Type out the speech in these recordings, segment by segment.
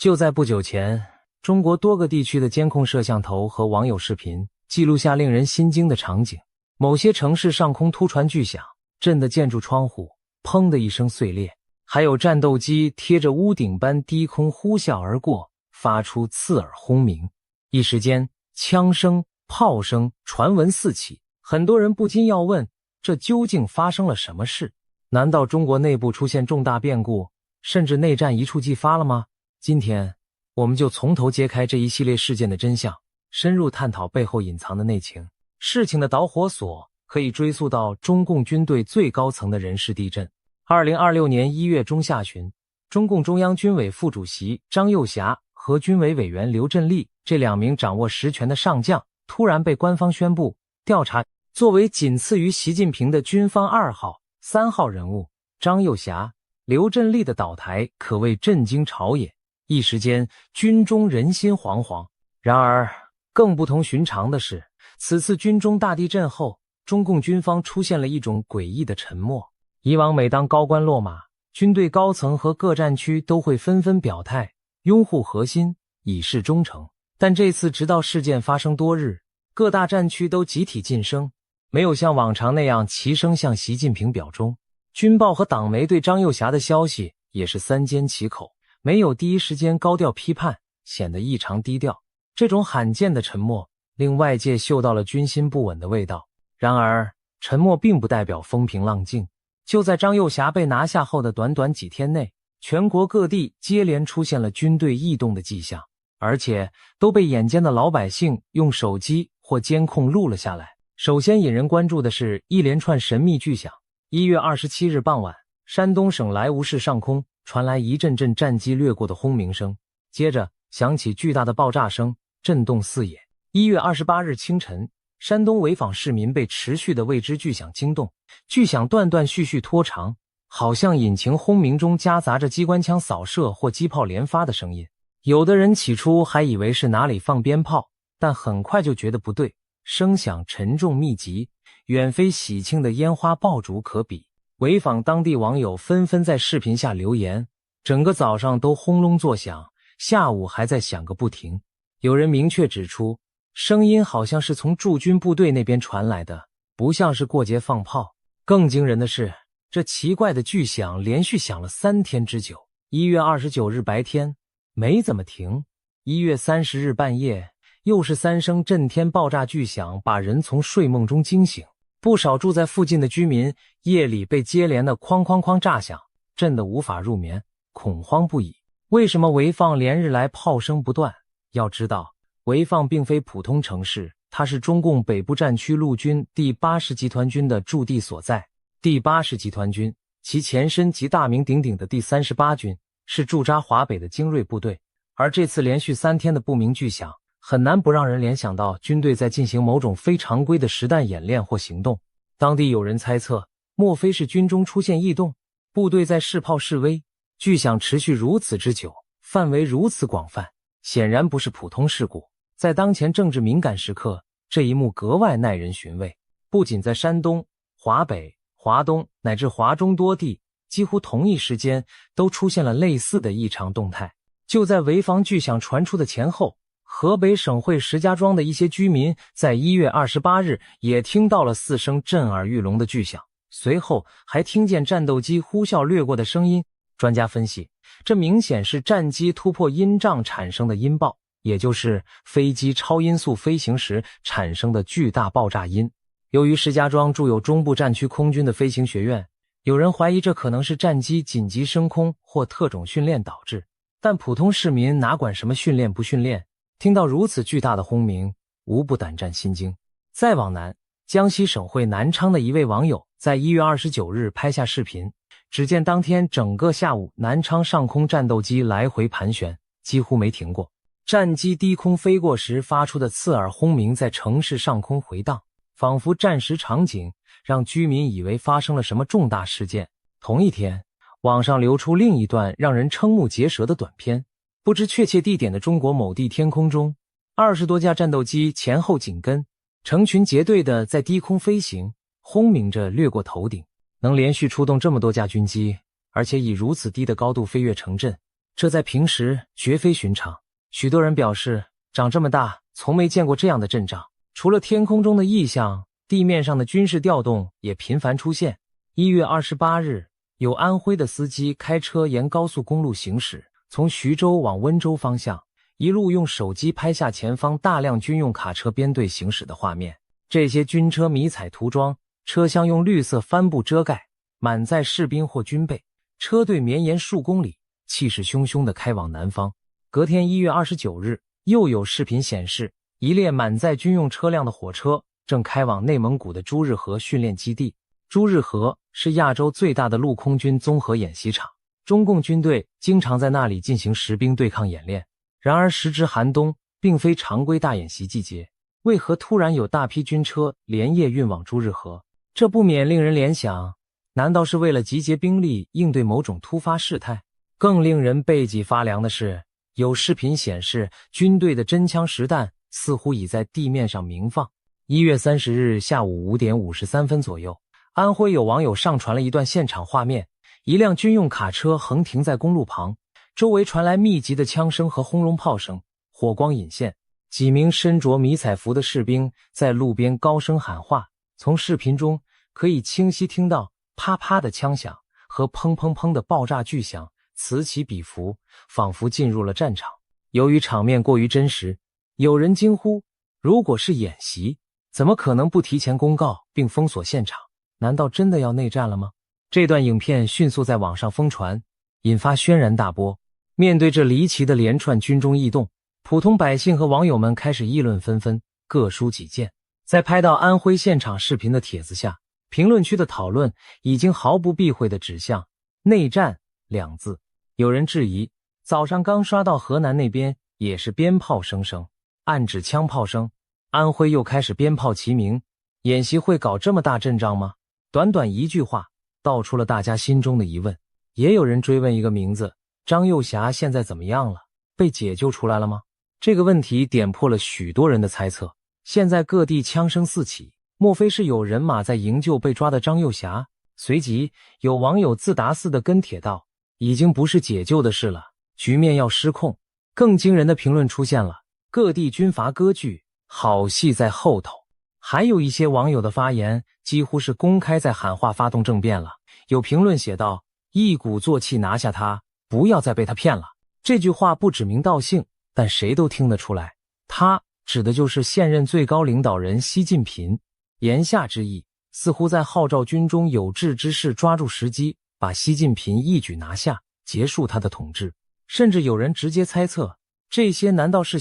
就在不久前，中国多个地区的监控摄像头和网友视频记录下令人心惊的场景。某些城市上空突传巨响，震得建筑窗户砰的一声碎裂，还有战斗机贴着屋顶般低空呼啸而过，发出刺耳轰鸣。一时间，枪声、炮声传闻四起，很多人不禁要问，这究竟发生了什么事？难道中国内部出现重大变故，甚至内战一触即发了吗？今天我们就从头揭开这一系列事件的真相，深入探讨背后隐藏的内情。事情的导火索可以追溯到中共军队最高层的人事地震。2026年1月中下旬，中共中央军委副主席张又侠和军委委员刘振立这两名掌握实权的上将突然被官方宣布调查。作为仅次于习近平的军方2号、3号人物，张又侠、刘振立的倒台可谓震惊朝野，一时间军中人心惶惶。然而更不同寻常的是，此次军中大地震后，中共军方出现了一种诡异的沉默。以往每当高官落马，军队高层和各战区都会纷纷表态，拥护核心，以示忠诚。但这次直到事件发生多日，各大战区都集体噤声，没有像往常那样齐声向习近平表忠。军报和党媒对张又侠的消息也是三缄其口，没有第一时间高调批判，显得异常低调。这种罕见的沉默令外界嗅到了军心不稳的味道。然而，沉默并不代表风平浪静。就在张又侠被拿下后的短短几天内，全国各地接连出现了军队异动的迹象，而且都被眼尖的老百姓用手机或监控录了下来。首先引人关注的是一连串神秘巨响。1月27日傍晚，山东省莱芜市上空传来一阵阵战机掠过的轰鸣声，接着响起巨大的爆炸声，震动四野。1月28日清晨，山东潍坊市民被持续的未知巨响惊动，巨响断断续续拖长，好像引擎轰鸣中夹杂着机关枪扫射或机炮连发的声音。有的人起初还以为是哪里放鞭炮，但很快就觉得不对，声响沉重密集，远非喜庆的烟花爆竹可比。潍坊当地网友纷纷在视频下留言，整个早上都轰隆作响，下午还在响个不停。有人明确指出，声音好像是从驻军部队那边传来的，不像是过节放炮。更惊人的是，这奇怪的巨响连续响了3天之久。1月29日白天没怎么停，1月30日半夜又是3声震天爆炸巨响，把人从睡梦中惊醒。不少住在附近的居民夜里被接连的哐哐哐炸响震得无法入眠，恐慌不已。为什么潍坊连日来炮声不断？要知道，潍坊并非普通城市，它是中共北部战区陆军第80集团军的驻地所在。第80集团军，其前身即大名鼎鼎的第38军，是驻扎华北的精锐部队。而这次连续3天的不明巨响，很难不让人联想到军队在进行某种非常规的实弹演练或行动。当地有人猜测，莫非是军中出现异动，部队在试炮示威？巨响持续如此之久，范围如此广泛，显然不是普通事故。在当前政治敏感时刻，这一幕格外耐人寻味。不仅在山东、华北、华东乃至华中多地，几乎同一时间都出现了类似的异常动态。就在潍坊巨响传出的前后，河北省会石家庄的一些居民在1月28日也听到了4声震耳欲聋的巨响，随后还听见战斗机呼啸掠过的声音。专家分析，这明显是战机突破音障产生的音爆，也就是飞机超音速飞行时产生的巨大爆炸音。由于石家庄驻有中部战区空军的飞行学院，有人怀疑这可能是战机紧急升空或特种训练导致，但普通市民哪管什么训练不训练，听到如此巨大的轰鸣，无不胆战心惊。再往南，江西省会南昌的一位网友在1月29日拍下视频，只见当天整个下午，南昌上空战斗机来回盘旋，几乎没停过。战机低空飞过时发出的刺耳轰鸣在城市上空回荡，仿佛战时场景，让居民以为发生了什么重大事件。同一天，网上流出另一段让人瞠目结舌的短片。不知确切地点的中国某地天空中，20多架战斗机前后紧跟，成群结队的在低空飞行，轰鸣着掠过头顶。能连续出动这么多架军机，而且以如此低的高度飞越城镇，这在平时绝非寻常。许多人表示，长这么大从没见过这样的阵仗，除了天空中的异象，地面上的军事调动也频繁出现。1月28日，有安徽的司机开车沿高速公路行驶，从徐州往温州方向，一路用手机拍下前方大量军用卡车编队行驶的画面。这些军车迷彩涂装，车厢用绿色帆布遮盖，满载士兵或军备，车队绵延数公里，气势汹汹地开往南方。隔天1月29日，又有视频显示，一列满载军用车辆的火车正开往内蒙古的朱日河训练基地。朱日河是亚洲最大的陆空军综合演习场，中共军队经常在那里进行实兵对抗演练。然而时值寒冬，并非常规大演习季节，为何突然有大批军车连夜运往朱日河？这不免令人联想，难道是为了集结兵力应对某种突发事态？更令人背脊发凉的是，有视频显示军队的真枪实弹似乎已在地面上鸣放。1月30日下午5点53分左右，安徽有网友上传了一段现场画面，一辆军用卡车横停在公路旁，周围传来密集的枪声和轰隆炮声，火光隐现。几名身着迷彩服的士兵在路边高声喊话，从视频中可以清晰听到啪啪的枪响和砰砰砰的爆炸巨响，此起彼伏，仿佛进入了战场。由于场面过于真实，有人惊呼，如果是演习，怎么可能不提前公告并封锁现场？难道真的要内战了吗？这段影片迅速在网上疯传，引发轩然大波。面对这离奇的连串军中异动，普通百姓和网友们开始议论纷纷，各抒己见。在拍到安徽现场视频的帖子下，评论区的讨论已经毫不避讳地指向内战两字。有人质疑，早上刚刷到河南那边也是鞭炮声声，暗指枪炮声，安徽又开始鞭炮齐鸣，演习会搞这么大阵仗吗？短短一句话道出了大家心中的疑问。也有人追问一个名字，张幼霞现在怎么样了？被解救出来了吗？这个问题点破了许多人的猜测。现在各地枪声四起，莫非是有人马在营救被抓的张幼霞？随即有网友自答似的跟帖道，已经不是解救的事了，局面要失控。更惊人的评论出现了，各地军阀割据，好戏在后头。还有一些网友的发言几乎是公开在喊话发动政变了。有评论写道，一鼓作气拿下他，不要再被他骗了。这句话不指名道姓，但谁都听得出来，他指的就是现任最高领导人习近平。言下之意，似乎在号召军中有志之士抓住时机，把习近平一举拿下，结束他的统治。甚至有人直接猜测，这些难道是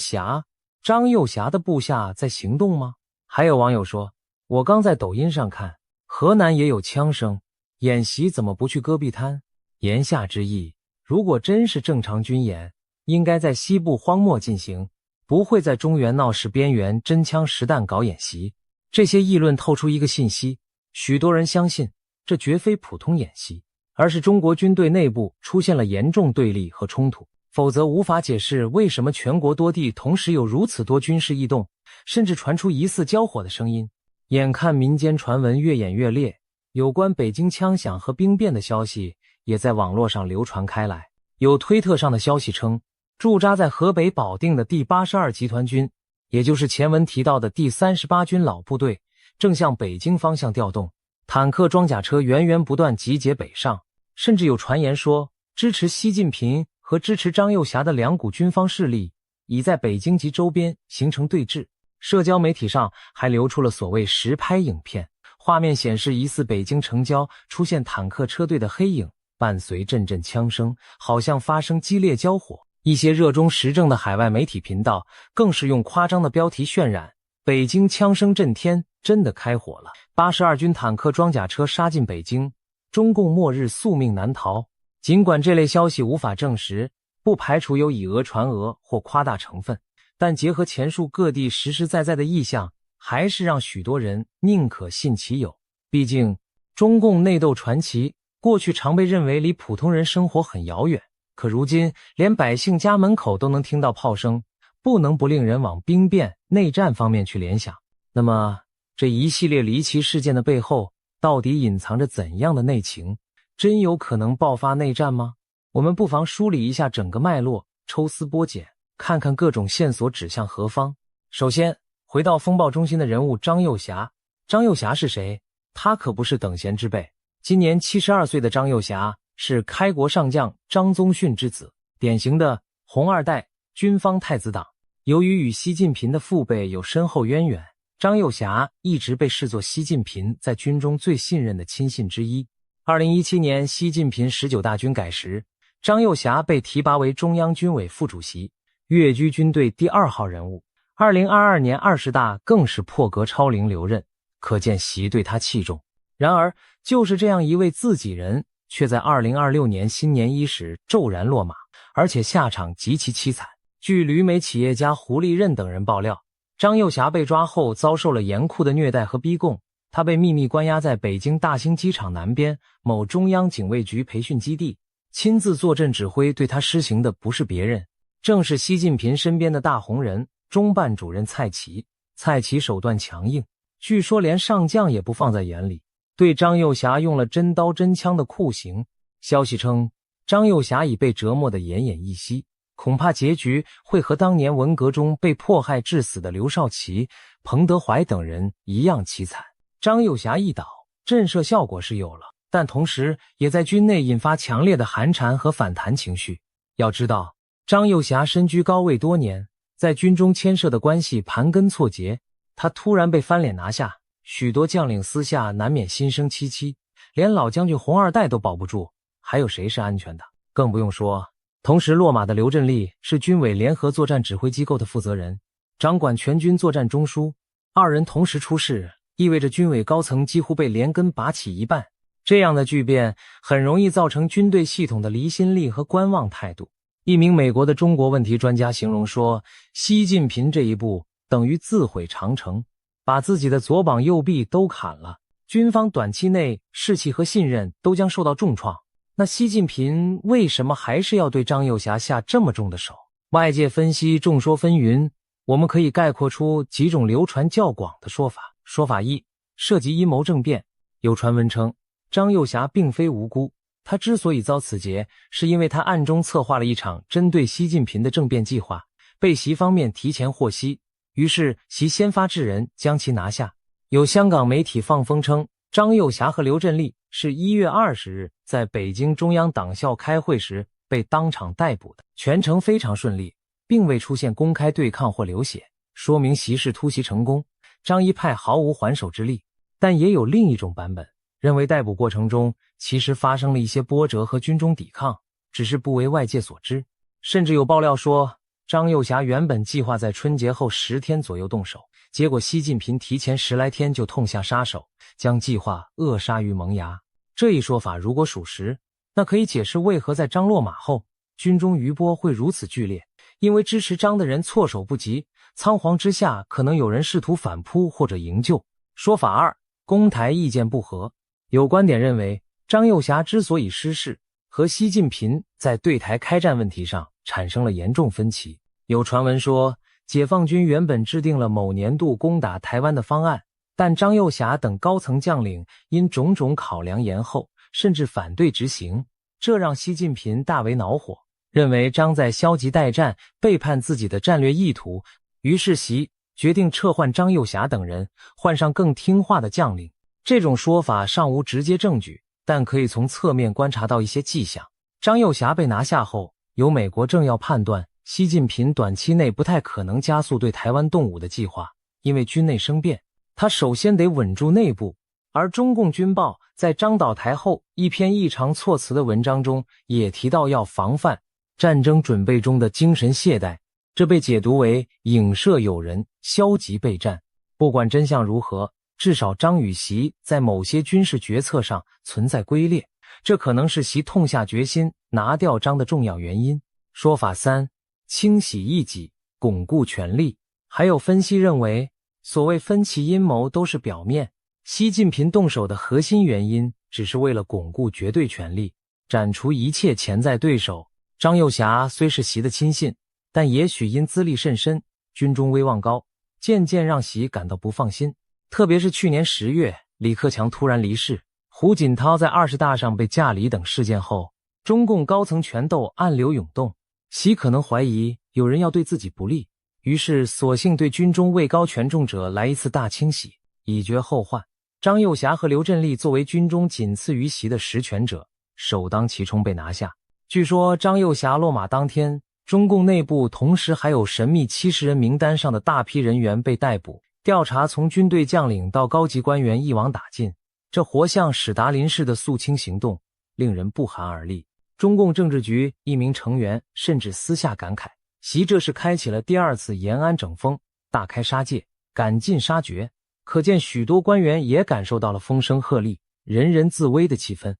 张幼霞的部下在行动吗？还有网友说，我刚在抖音上看，河南也有枪声，演习怎么不去戈壁滩？言下之意，如果真是正常军演，应该在西部荒漠进行，不会在中原闹市边缘真枪实弹搞演习。这些议论透出一个信息，许多人相信这绝非普通演习，而是中国军队内部出现了严重对立和冲突，否则无法解释为什么全国多地同时有如此多军事异动，甚至传出疑似交火的声音。眼看民间传闻越演越烈，有关北京枪响和兵变的消息也在网络上流传开来。有推特上的消息称，驻扎在河北保定的第82集团军，也就是前文提到的第38军老部队，正向北京方向调动，坦克装甲车源源不断集结北上。甚至有传言说，支持习近平和支持张幼霞的两股军方势力已在北京及周边形成对峙。社交媒体上还流出了所谓实拍影片，画面显示疑似北京城郊出现坦克车队的黑影，伴随阵阵枪声，好像发生激烈交火。一些热衷时政的海外媒体频道更是用夸张的标题渲染，北京枪声震天，真的开火了。82军坦克装甲车杀进北京，中共末日宿命难逃。尽管这类消息无法证实，不排除有以讹传讹或夸大成分，但结合前述各地实实在在的意象，还是让许多人宁可信其有。毕竟中共内斗传奇过去常被认为离普通人生活很遥远，可如今连百姓家门口都能听到炮声，不能不令人往兵变、内战方面去联想。那么这一系列离奇事件的背后到底隐藏着怎样的内情？真有可能爆发内战吗？我们不妨梳理一下整个脉络，抽丝剥茧，看看各种线索指向何方。首先，回到风暴中心的人物张幼霞。张幼霞是谁？他可不是等闲之辈。今年72岁的张幼霞是开国上将张宗逊之子，典型的红二代，军方太子党。由于与习近平的父辈有深厚渊源，张幼霞一直被视作习近平在军中最信任的亲信之一。2017年习近平19大军改时，张幼霞被提拔为中央军委副主席，跃居军队第2号人物。2022年20大更是破格超龄留任，可见习对他器重。然而，就是这样一位自己人，却在2026年新年伊始骤然落马，而且下场极其凄惨。据旅美企业家胡立任等人爆料，张幼霞被抓后遭受了严酷的虐待和逼供，他被秘密关押在北京大兴机场南边某中央警卫局培训基地，亲自坐镇指挥对他施行的不是别人，正是习近平身边的大红人中办主任蔡奇。蔡奇手段强硬，据说连上将也不放在眼里，对张幼霞用了真刀真枪的酷刑。消息称，张幼霞已被折磨得奄奄一息，恐怕结局会和当年文革中被迫害致死的刘少奇、彭德怀等人一样凄惨。张幼霞一倒，震慑效果是有了，但同时也在军内引发强烈的寒蝉和反弹情绪。要知道，张幼霞身居高位多年，在军中牵涉的关系盘根错节，他突然被翻脸拿下，许多将领私下难免心生戚戚，连老将军红二代都保不住，还有谁是安全的？更不用说同时落马的刘振立是军委联合作战指挥机构的负责人，掌管全军作战中枢，二人同时出事，意味着军委高层几乎被连根拔起一半。这样的巨变很容易造成军队系统的离心力和观望态度。一名美国的中国问题专家形容说，习近平这一步等于自毁长城，把自己的左膀右臂都砍了，军方短期内士气和信任都将受到重创。那习近平为什么还是要对张幼霞下这么重的手？外界分析众说纷纭，我们可以概括出几种流传较广的说法。说法一，涉及阴谋政变。有传闻称，张幼霞并非无辜，他之所以遭此劫，是因为他暗中策划了一场针对习近平的政变计划，被习方面提前获悉，于是习先发制人将其拿下。有香港媒体放风称，张幼霞和刘振立是1月20日在北京中央党校开会时被当场逮捕的，全程非常顺利，并未出现公开对抗或流血，说明习氏突袭成功，张一派毫无还手之力。但也有另一种版本，认为逮捕过程中其实发生了一些波折和军中抵抗，只是不为外界所知。甚至有爆料说，张幼霞原本计划在春节后10天左右动手，结果习近平提前10来天就痛下杀手，将计划扼杀于萌芽。这一说法如果属实，那可以解释为何在张落马后，军中余波会如此剧烈，因为支持张的人措手不及，仓皇之下可能有人试图反扑或者营救。说法二，攻台意见不合。有观点认为，张幼霞之所以失势，和习近平在对台开战问题上产生了严重分歧。有传闻说，解放军原本制定了某年度攻打台湾的方案，但张幼霞等高层将领因种种考量延后，甚至反对执行，这让习近平大为恼火，认为张在消极待战，背叛自己的战略意图，于是习决定撤换张幼霞等人，换上更听话的将领。这种说法尚无直接证据，但可以从侧面观察到一些迹象。张幼霞被拿下后，有美国政要判断，习近平短期内不太可能加速对台湾动武的计划，因为军内生变，他首先得稳住内部。而中共军报在张倒台后一篇异常措辞的文章中也提到要防范战争准备中的精神懈怠，这被解读为影射有人消极备战。不管真相如何，至少张与习在某些军事决策上存在龟裂，这可能是习痛下决心拿掉张的重要原因。说法三，清洗异己，巩固权力。还有分析认为，所谓分歧阴谋都是表面，习近平动手的核心原因只是为了巩固绝对权力，斩除一切潜在对手。张幼霞虽是习的亲信，但也许因资历甚深，军中威望高，渐渐让习感到不放心。特别是去年10月，李克强突然离世，胡锦涛在20大上被架离等事件后，中共高层权斗暗流涌动，习可能怀疑有人要对自己不利，于是索性对军中位高权重者来一次大清洗，以绝后患。张幼霞和刘振立作为军中仅次于习的实权者，首当其冲被拿下。据说张幼霞落马当天，中共内部同时还有神秘70人名单上的大批人员被逮捕，调查从军队将领到高级官员一网打尽，这活像史达林式的肃清行动，令人不寒而栗。中共政治局一名成员甚至私下感慨，习这是开启了第2次延安整风，大开杀戒，赶尽杀绝，可见许多官员也感受到了风声鹤唳、人人自危的气氛。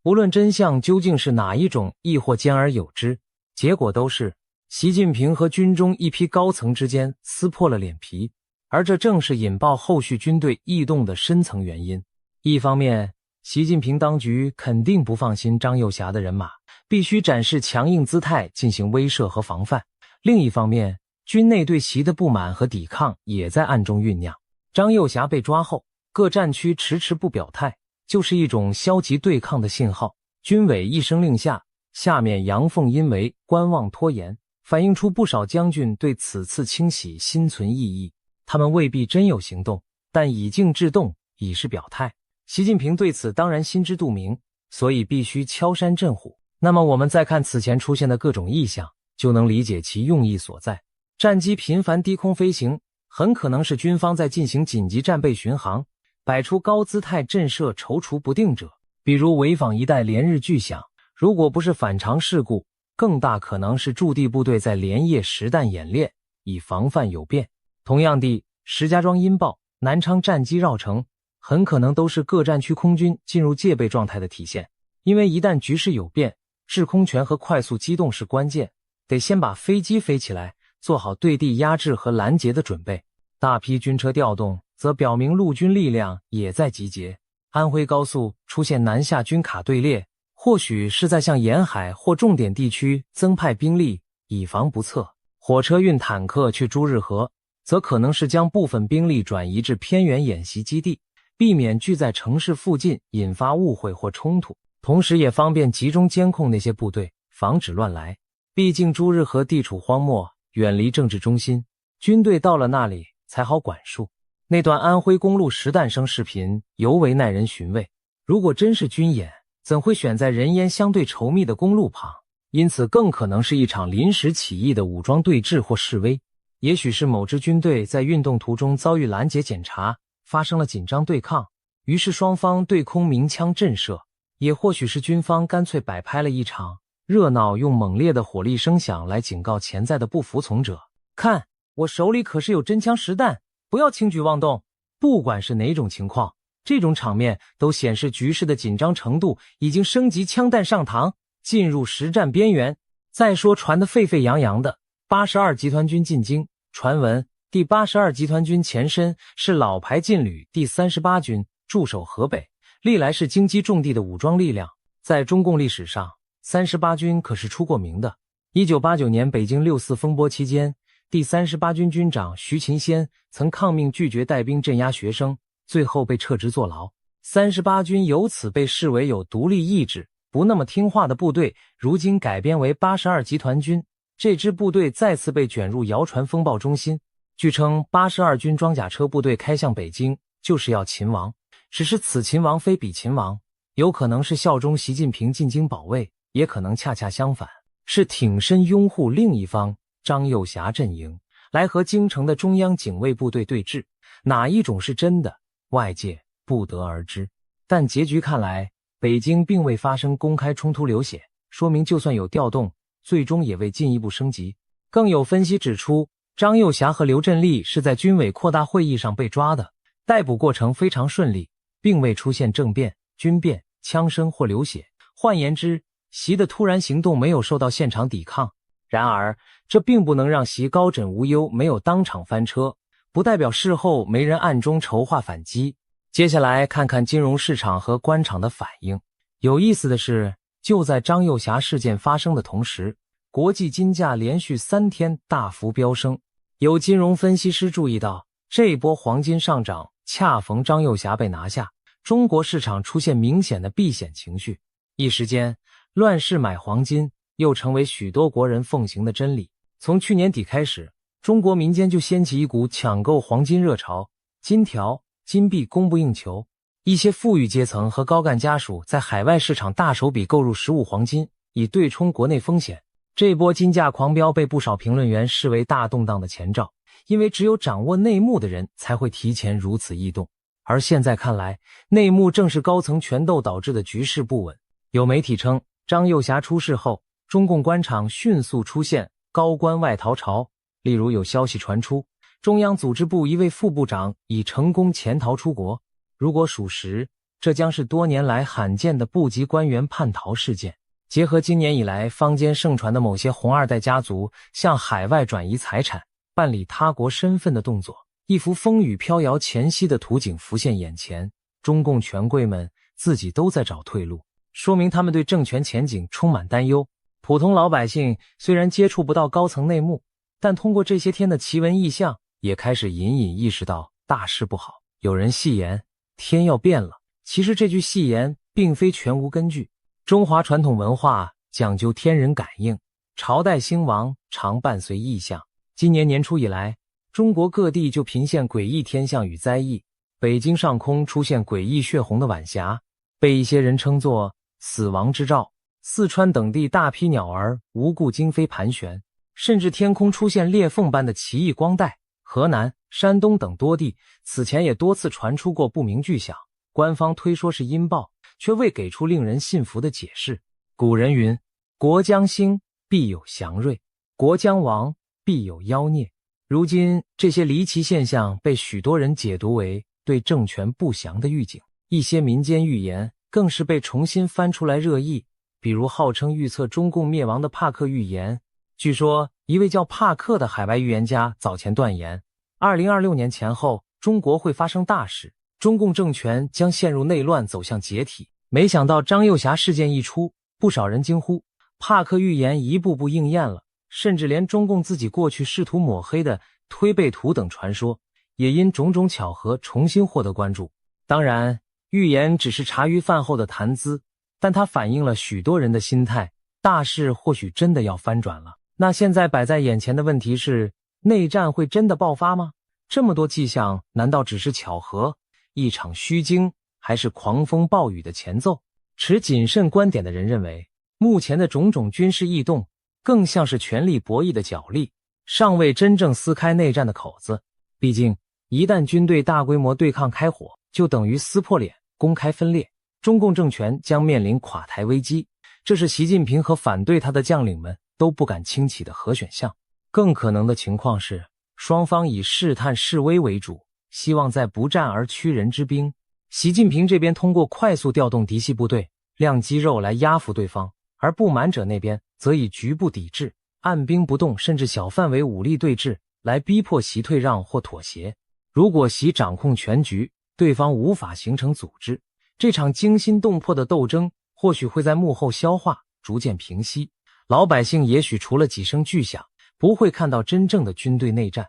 无论真相究竟是哪一种，亦或兼而有之，结果都是习近平和军中一批高层之间撕破了脸皮，而这正是引爆后续军队异动的深层原因。一方面，习近平当局肯定不放心张幼霞的人马，必须展示强硬姿态进行威慑和防范。另一方面，军内对习的不满和抵抗也在暗中酝酿。张幼霞被抓后，各战区迟迟不表态，就是一种消极对抗的信号。军委一声令下，下面阳奉阴违，观望拖延，反映出不少将军对此次清洗心存异议。他们未必真有行动，但以静制动，以示表态。习近平对此当然心知肚明，所以必须敲山震虎。那么我们再看此前出现的各种异象，就能理解其用意所在。战机频繁低空飞行，很可能是军方在进行紧急战备巡航，摆出高姿态震慑踌躇不定者，比如潍坊一带连日巨响，如果不是反常事故，更大可能是驻地部队在连夜实弹演练，以防范有变。同样地，石家庄音爆、南昌战机绕城，很可能都是各战区空军进入戒备状态的体现。因为一旦局势有变，制空权和快速机动是关键，得先把飞机飞起来，做好对地压制和拦截的准备。大批军车调动，则表明陆军力量也在集结。安徽高速出现南下军卡队列，或许是在向沿海或重点地区增派兵力，以防不测。火车运坦克去朱日河，则可能是将部分兵力转移至偏远演习基地，避免聚在城市附近引发误会或冲突，同时也方便集中监控那些部队，防止乱来。毕竟朱日河地处荒漠，远离政治中心，军队到了那里才好管束。那段安徽公路实弹声视频尤为耐人寻味，如果真是军演，怎会选在人烟相对稠密的公路旁？因此更可能是一场临时起义的武装对峙或示威。也许是某支军队在运动途中遭遇拦截检查，发生了紧张对抗，于是双方对空鸣枪震慑。也或许是军方干脆摆拍了一场热闹，用猛烈的火力声响来警告潜在的不服从者，看，我手里可是有真枪实弹，不要轻举妄动。不管是哪种情况，这种场面都显示局势的紧张程度已经升级，枪弹上膛，进入实战边缘。再说传得沸沸扬扬的82集团军进京，传闻第82集团军前身是老牌劲旅第38军，驻守河北，历来是京畿重地的武装力量。在中共历史上，38军可是出过名的。1989年北京6·4风波期间，第38军军长徐勤先曾抗命拒绝带兵镇压学生，最后被撤职坐牢。38军由此被视为有独立意志、不那么听话的部队，如今改编为82集团军。这支部队再次被卷入谣传风暴中心。据称82军装甲车部队开向北京，就是要勤王。只是此勤王非彼勤王，有可能是效忠习近平进京保卫，也可能恰恰相反，是挺身拥护另一方张幼霞阵营，来和京城的中央警卫部队对峙。哪一种是真的，外界不得而知。但结局看来，北京并未发生公开冲突流血，说明就算有调动，最终也未进一步升级。更有分析指出，张幼霞和刘振立是在军委扩大会议上被抓的，逮捕过程非常顺利，并未出现政变、军变、枪声或流血。换言之，习的突然行动没有受到现场抵抗。然而，这并不能让习高枕无忧，没有当场翻车，不代表事后没人暗中筹划反击。接下来看看金融市场和官场的反应。有意思的是，就在张幼霞事件发生的同时，国际金价连续3天大幅飙升。有金融分析师注意到，这波黄金上涨恰逢张幼霞被拿下，中国市场出现明显的避险情绪。一时间，乱世买黄金又成为许多国人奉行的真理。从去年底开始，中国民间就掀起一股抢购黄金热潮，金条、金币供不应求，一些富裕阶层和高干家属在海外市场大手笔购入实物黄金，以对冲国内风险。这波金价狂飙被不少评论员视为大动荡的前兆，因为只有掌握内幕的人才会提前如此异动。而现在看来，内幕正是高层权斗导致的局势不稳。有媒体称，张又侠出事后，中共官场迅速出现高官外逃潮，例如有消息传出，中央组织部一位副部长已成功潜逃出国。如果属实，这将是多年来罕见的部级官员叛逃事件。结合今年以来坊间盛传的某些红二代家族向海外转移财产、办理他国身份的动作，一幅风雨飘摇前夕的图景浮现眼前。中共权贵们自己都在找退路，说明他们对政权前景充满担忧。普通老百姓虽然接触不到高层内幕，但通过这些天的奇闻异象，也开始隐隐意识到大事不好。有人戏言天要变了，其实这句戏言并非全无根据。中华传统文化讲究天人感应，朝代兴亡常伴随异象。今年年初以来，中国各地就频现诡异天象与灾异。北京上空出现诡异血红的晚霞，被一些人称作死亡之兆。四川等地大批鸟儿无故惊飞盘旋，甚至天空出现裂缝般的奇异光带。河南、山东等多地此前也多次传出过不明巨响，官方推说是音爆，却未给出令人信服的解释。古人云：国将兴，必有祥瑞；国将亡，必有妖孽。如今这些离奇现象被许多人解读为对政权不祥的预警，一些民间预言更是被重新翻出来热议，比如号称预测中共灭亡的帕克预言。据说一位叫帕克的海外预言家早前断言，2026年前后中国会发生大事，中共政权将陷入内乱，走向解体。没想到张又侠事件一出，不少人惊呼，帕克预言一步步应验了，甚至连中共自己过去试图抹黑的推背图等传说，也因种种巧合重新获得关注。当然，预言只是茶余饭后的谈资，但它反映了许多人的心态，大事或许真的要翻转了。那现在摆在眼前的问题是，内战会真的爆发吗？这么多迹象，难道只是巧合，一场虚惊，还是狂风暴雨的前奏？持谨慎观点的人认为，目前的种种军事异动更像是权力博弈的角力，尚未真正撕开内战的口子。毕竟一旦军队大规模对抗开火，就等于撕破脸，公开分裂，中共政权将面临垮台危机，这是习近平和反对他的将领们都不敢轻启的核选项。更可能的情况是，双方以试探示威为主，希望在不战而屈人之兵。习近平这边通过快速调动嫡系部队，亮肌肉来压服对方，而不满者那边则以局部抵制、按兵不动甚至小范围武力对峙来逼迫习退让或妥协。如果习掌控全局，对方无法形成组织，这场惊心动魄的斗争或许会在幕后消化，逐渐平息。老百姓也许除了几声巨响，不会看到真正的军队内战。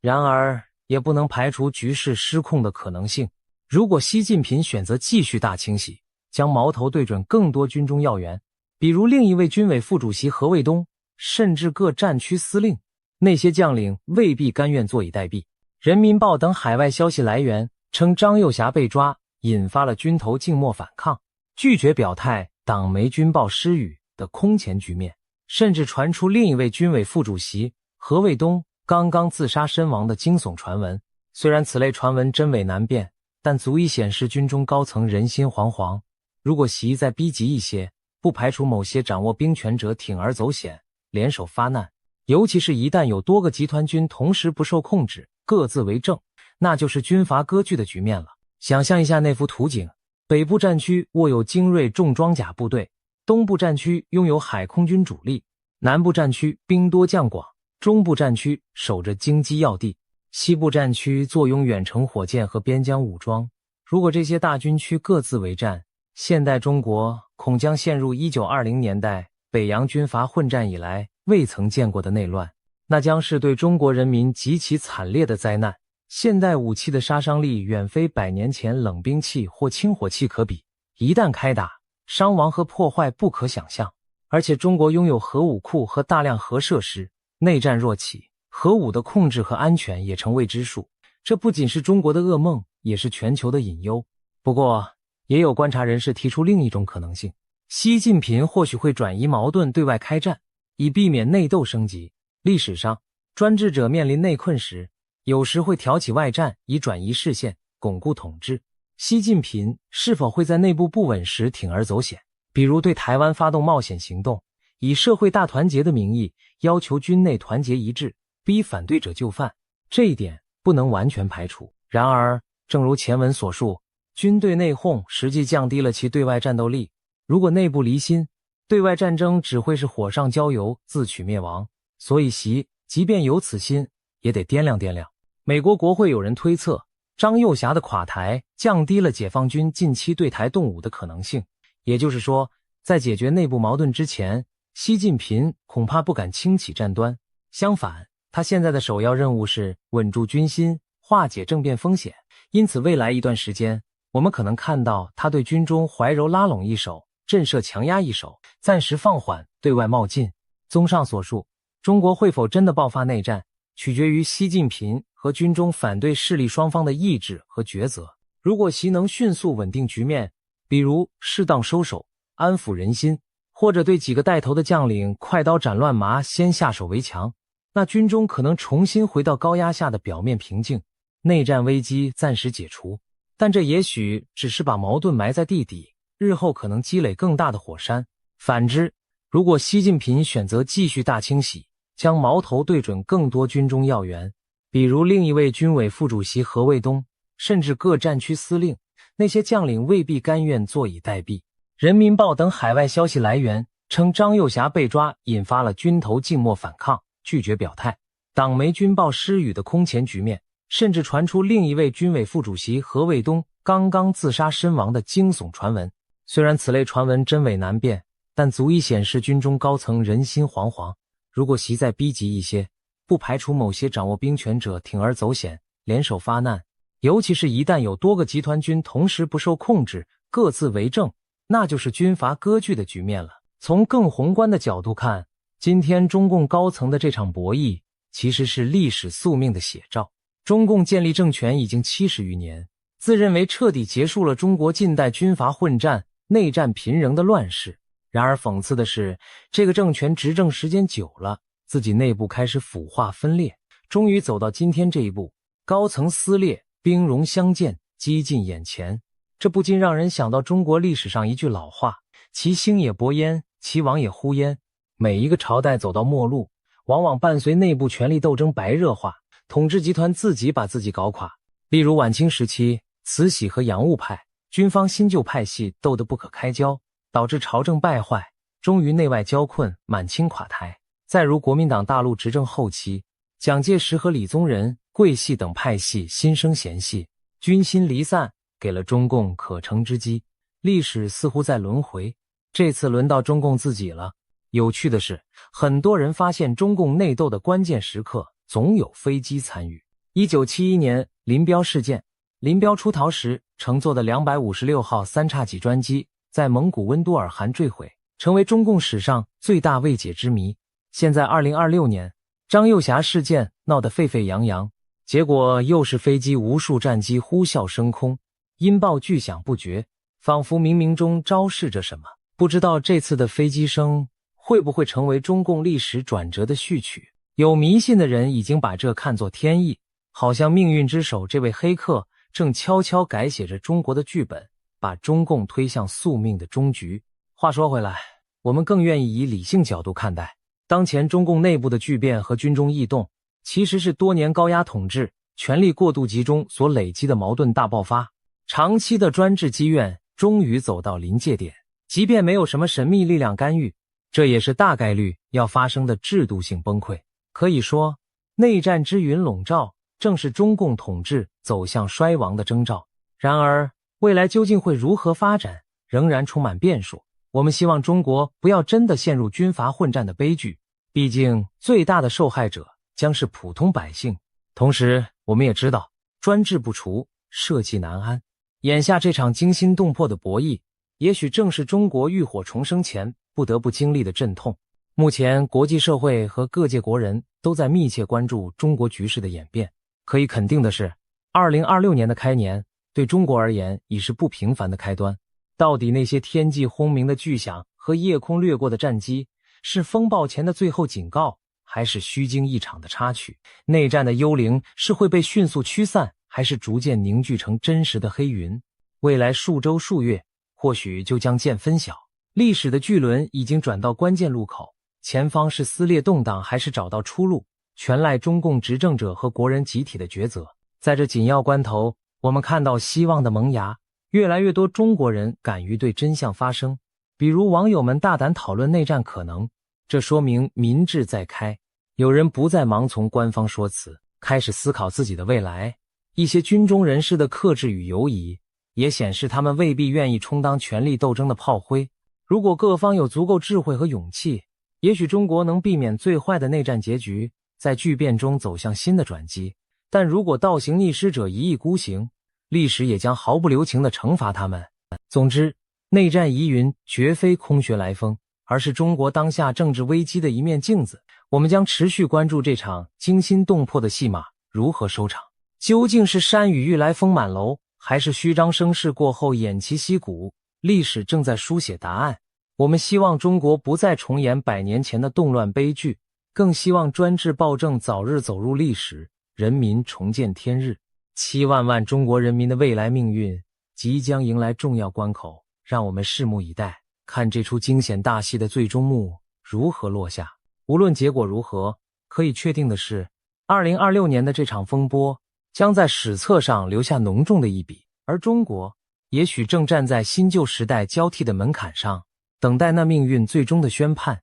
然而，也不能排除局势失控的可能性。如果习近平选择继续大清洗，将矛头对准更多军中要员，比如另一位军委副主席何卫东，甚至各战区司令，那些将领未必甘愿坐以待毙。人民报等海外消息来源称，张又侠被抓，引发了军头静默反抗，拒绝表态党媒军报失语的空前局面，甚至传出另一位军委副主席何卫东刚刚自杀身亡的惊悚传闻。虽然此类传闻真伪难辨，但足以显示军中高层人心惶惶。如果习再逼急一些，不排除某些掌握兵权者铤而走险，联手发难。尤其是一旦有多个集团军同时不受控制，各自为政，那就是军阀割据的局面了。想象一下那幅图景，北部战区握有精锐重装甲部队，东部战区拥有海空军主力，南部战区兵多将广，中部战区守着经济要地，西部战区坐拥远程火箭和边疆武装。如果这些大军区各自为战，现代中国恐将陷入1920年代北洋军阀混战以来未曾见过的内乱，那将是对中国人民极其惨烈的灾难。现代武器的杀伤力远非100年前冷兵器或轻火器可比，一旦开打，伤亡和破坏不可想象。而且中国拥有核武库和大量核设施，内战若起，核武的控制和安全也成未知数。这不仅是中国的噩梦，也是全球的隐忧。不过，也有观察人士提出另一种可能性，习近平或许会转移矛盾对外开战，以避免内斗升级。历史上，专制者面临内困时，有时会挑起外战，以转移视线，巩固统治。习近平是否会在内部不稳时铤而走险，比如对台湾发动冒险行动，以社会大团结的名义要求军内团结一致，逼反对者就范，这一点不能完全排除。然而，正如前文所述，军队内讧实际降低了其对外战斗力。如果内部离心，对外战争只会是火上浇油，自取灭亡。所以习即便有此心，也得掂量掂量。美国国会有人推测，张又侠的垮台降低了解放军近期对台动武的可能性。也就是说，在解决内部矛盾之前，习近平恐怕不敢轻启战端。相反，他现在的首要任务是稳住军心，化解政变风险。因此，未来一段时间，我们可能看到他对军中怀柔拉拢一手，震慑强压一手，暂时放缓对外冒进。综上所述，中国会否真的爆发内战，取决于习近平和军中反对势力双方的意志和抉择。如果习能迅速稳定局面，比如适当收手，安抚人心，或者对几个带头的将领快刀斩乱麻，先下手为强，那军中可能重新回到高压下的表面平静，内战危机暂时解除。但这也许只是把矛盾埋在地底，日后可能积累更大的火山。反之，如果习近平选择继续大清洗，将矛头对准更多军中要员，比如另一位军委副主席何卫东，甚至各战区司令，那些将领未必甘愿坐以待毙。人民报等海外消息来源称，张又侠被抓引发了军头静默反抗，拒绝表态，党媒军报失语的空前局面，甚至传出另一位军委副主席何卫东刚刚自杀身亡的惊悚传闻。虽然此类传闻真伪难辨，但足以显示军中高层人心惶惶。如果习再逼急一些，不排除某些掌握兵权者铤而走险，联手发难。尤其是一旦有多个集团军同时不受控制，各自为政，那就是军阀割据的局面了。从更宏观的角度看，今天中共高层的这场博弈其实是历史宿命的写照。中共建立政权已经70余年，自认为彻底结束了中国近代军阀混战、内战频仍的乱世。然而讽刺的是，这个政权执政时间久了，自己内部开始腐化分裂，终于走到今天这一步，高层撕裂，兵戎相见，几近眼前。这不禁让人想到中国历史上一句老话，其兴也勃焉，其亡也忽焉。每一个朝代走到末路，往往伴随内部权力斗争白热化，统治集团自己把自己搞垮。例如晚清时期，慈禧和洋务派，军方新旧派系斗得不可开交，导致朝政败坏，终于内外交困，满清垮台。再如国民党大陆执政后期，蒋介石和李宗仁、桂系等派系心生嫌隙，军心离散，给了中共可乘之机。历史似乎在轮回，这次轮到中共自己了。有趣的是，很多人发现中共内斗的关键时刻总有飞机参与。1971年林彪事件，林彪出逃时乘坐的256号三叉戟专机在蒙古温都尔汗坠毁，成为中共史上最大未解之谜。现在2026年，张又侠事件闹得沸沸扬扬，结果又是飞机无数战机呼啸升空，音爆巨响不绝，仿佛冥冥中昭示着什么。不知道这次的飞机声会不会成为中共历史转折的序曲？有迷信的人已经把这看作天意，好像命运之手这位黑客正悄悄改写着中国的剧本，把中共推向宿命的终局。话说回来，我们更愿意以理性角度看待当前中共内部的巨变和军中异动，其实是多年高压统治、权力过度集中所累积的矛盾大爆发。长期的专制积怨终于走到临界点，即便没有什么神秘力量干预，这也是大概率要发生的制度性崩溃。可以说，内战之云笼罩，正是中共统治走向衰亡的征兆。然而，未来究竟会如何发展，仍然充满变数。我们希望中国不要真的陷入军阀混战的悲剧，毕竟最大的受害者将是普通百姓。同时，我们也知道，专制不除，社稷难安。眼下这场惊心动魄的博弈，也许正是中国浴火重生前不得不经历的阵痛。目前，国际社会和各界国人都在密切关注中国局势的演变。可以肯定的是，2026年的开年对中国而言已是不平凡的开端。到底那些天际轰鸣的巨响和夜空掠过的战机，是风暴前的最后警告，还是虚惊一场的插曲？内战的幽灵是会被迅速驱散，还是逐渐凝聚成真实的黑云？未来数周数月，或许就将见分晓。历史的巨轮已经转到关键路口，前方是撕裂动荡，还是找到出路，全赖中共执政者和国人集体的抉择。在这紧要关头，我们看到希望的萌芽，越来越多中国人敢于对真相发声。比如网友们大胆讨论内战可能，这说明民智在开，有人不再盲从官方说辞，开始思考自己的未来。一些军中人士的克制与犹疑，也显示他们未必愿意充当权力斗争的炮灰。如果各方有足够智慧和勇气，也许中国能避免最坏的内战结局，在巨变中走向新的转机。但如果倒行逆施者一意孤行，历史也将毫不留情地惩罚他们。总之，内战疑云绝非空穴来风，而是中国当下政治危机的一面镜子。我们将持续关注这场惊心动魄的戏码如何收场。究竟是山雨欲来风满楼，还是虚张声势过后偃旗息鼓？历史正在书写答案。我们希望中国不再重演100年前的动乱悲剧，更希望专制暴政早日走入历史，人民重见天日。7万万中国人民的未来命运即将迎来重要关口，让我们拭目以待，看这出惊险大戏的最终幕如何落下。无论结果如何，可以确定的是，2026年的这场风波将在史册上留下浓重的一笔，而中国也许正站在新旧时代交替的门槛上，等待那命运最终的宣判。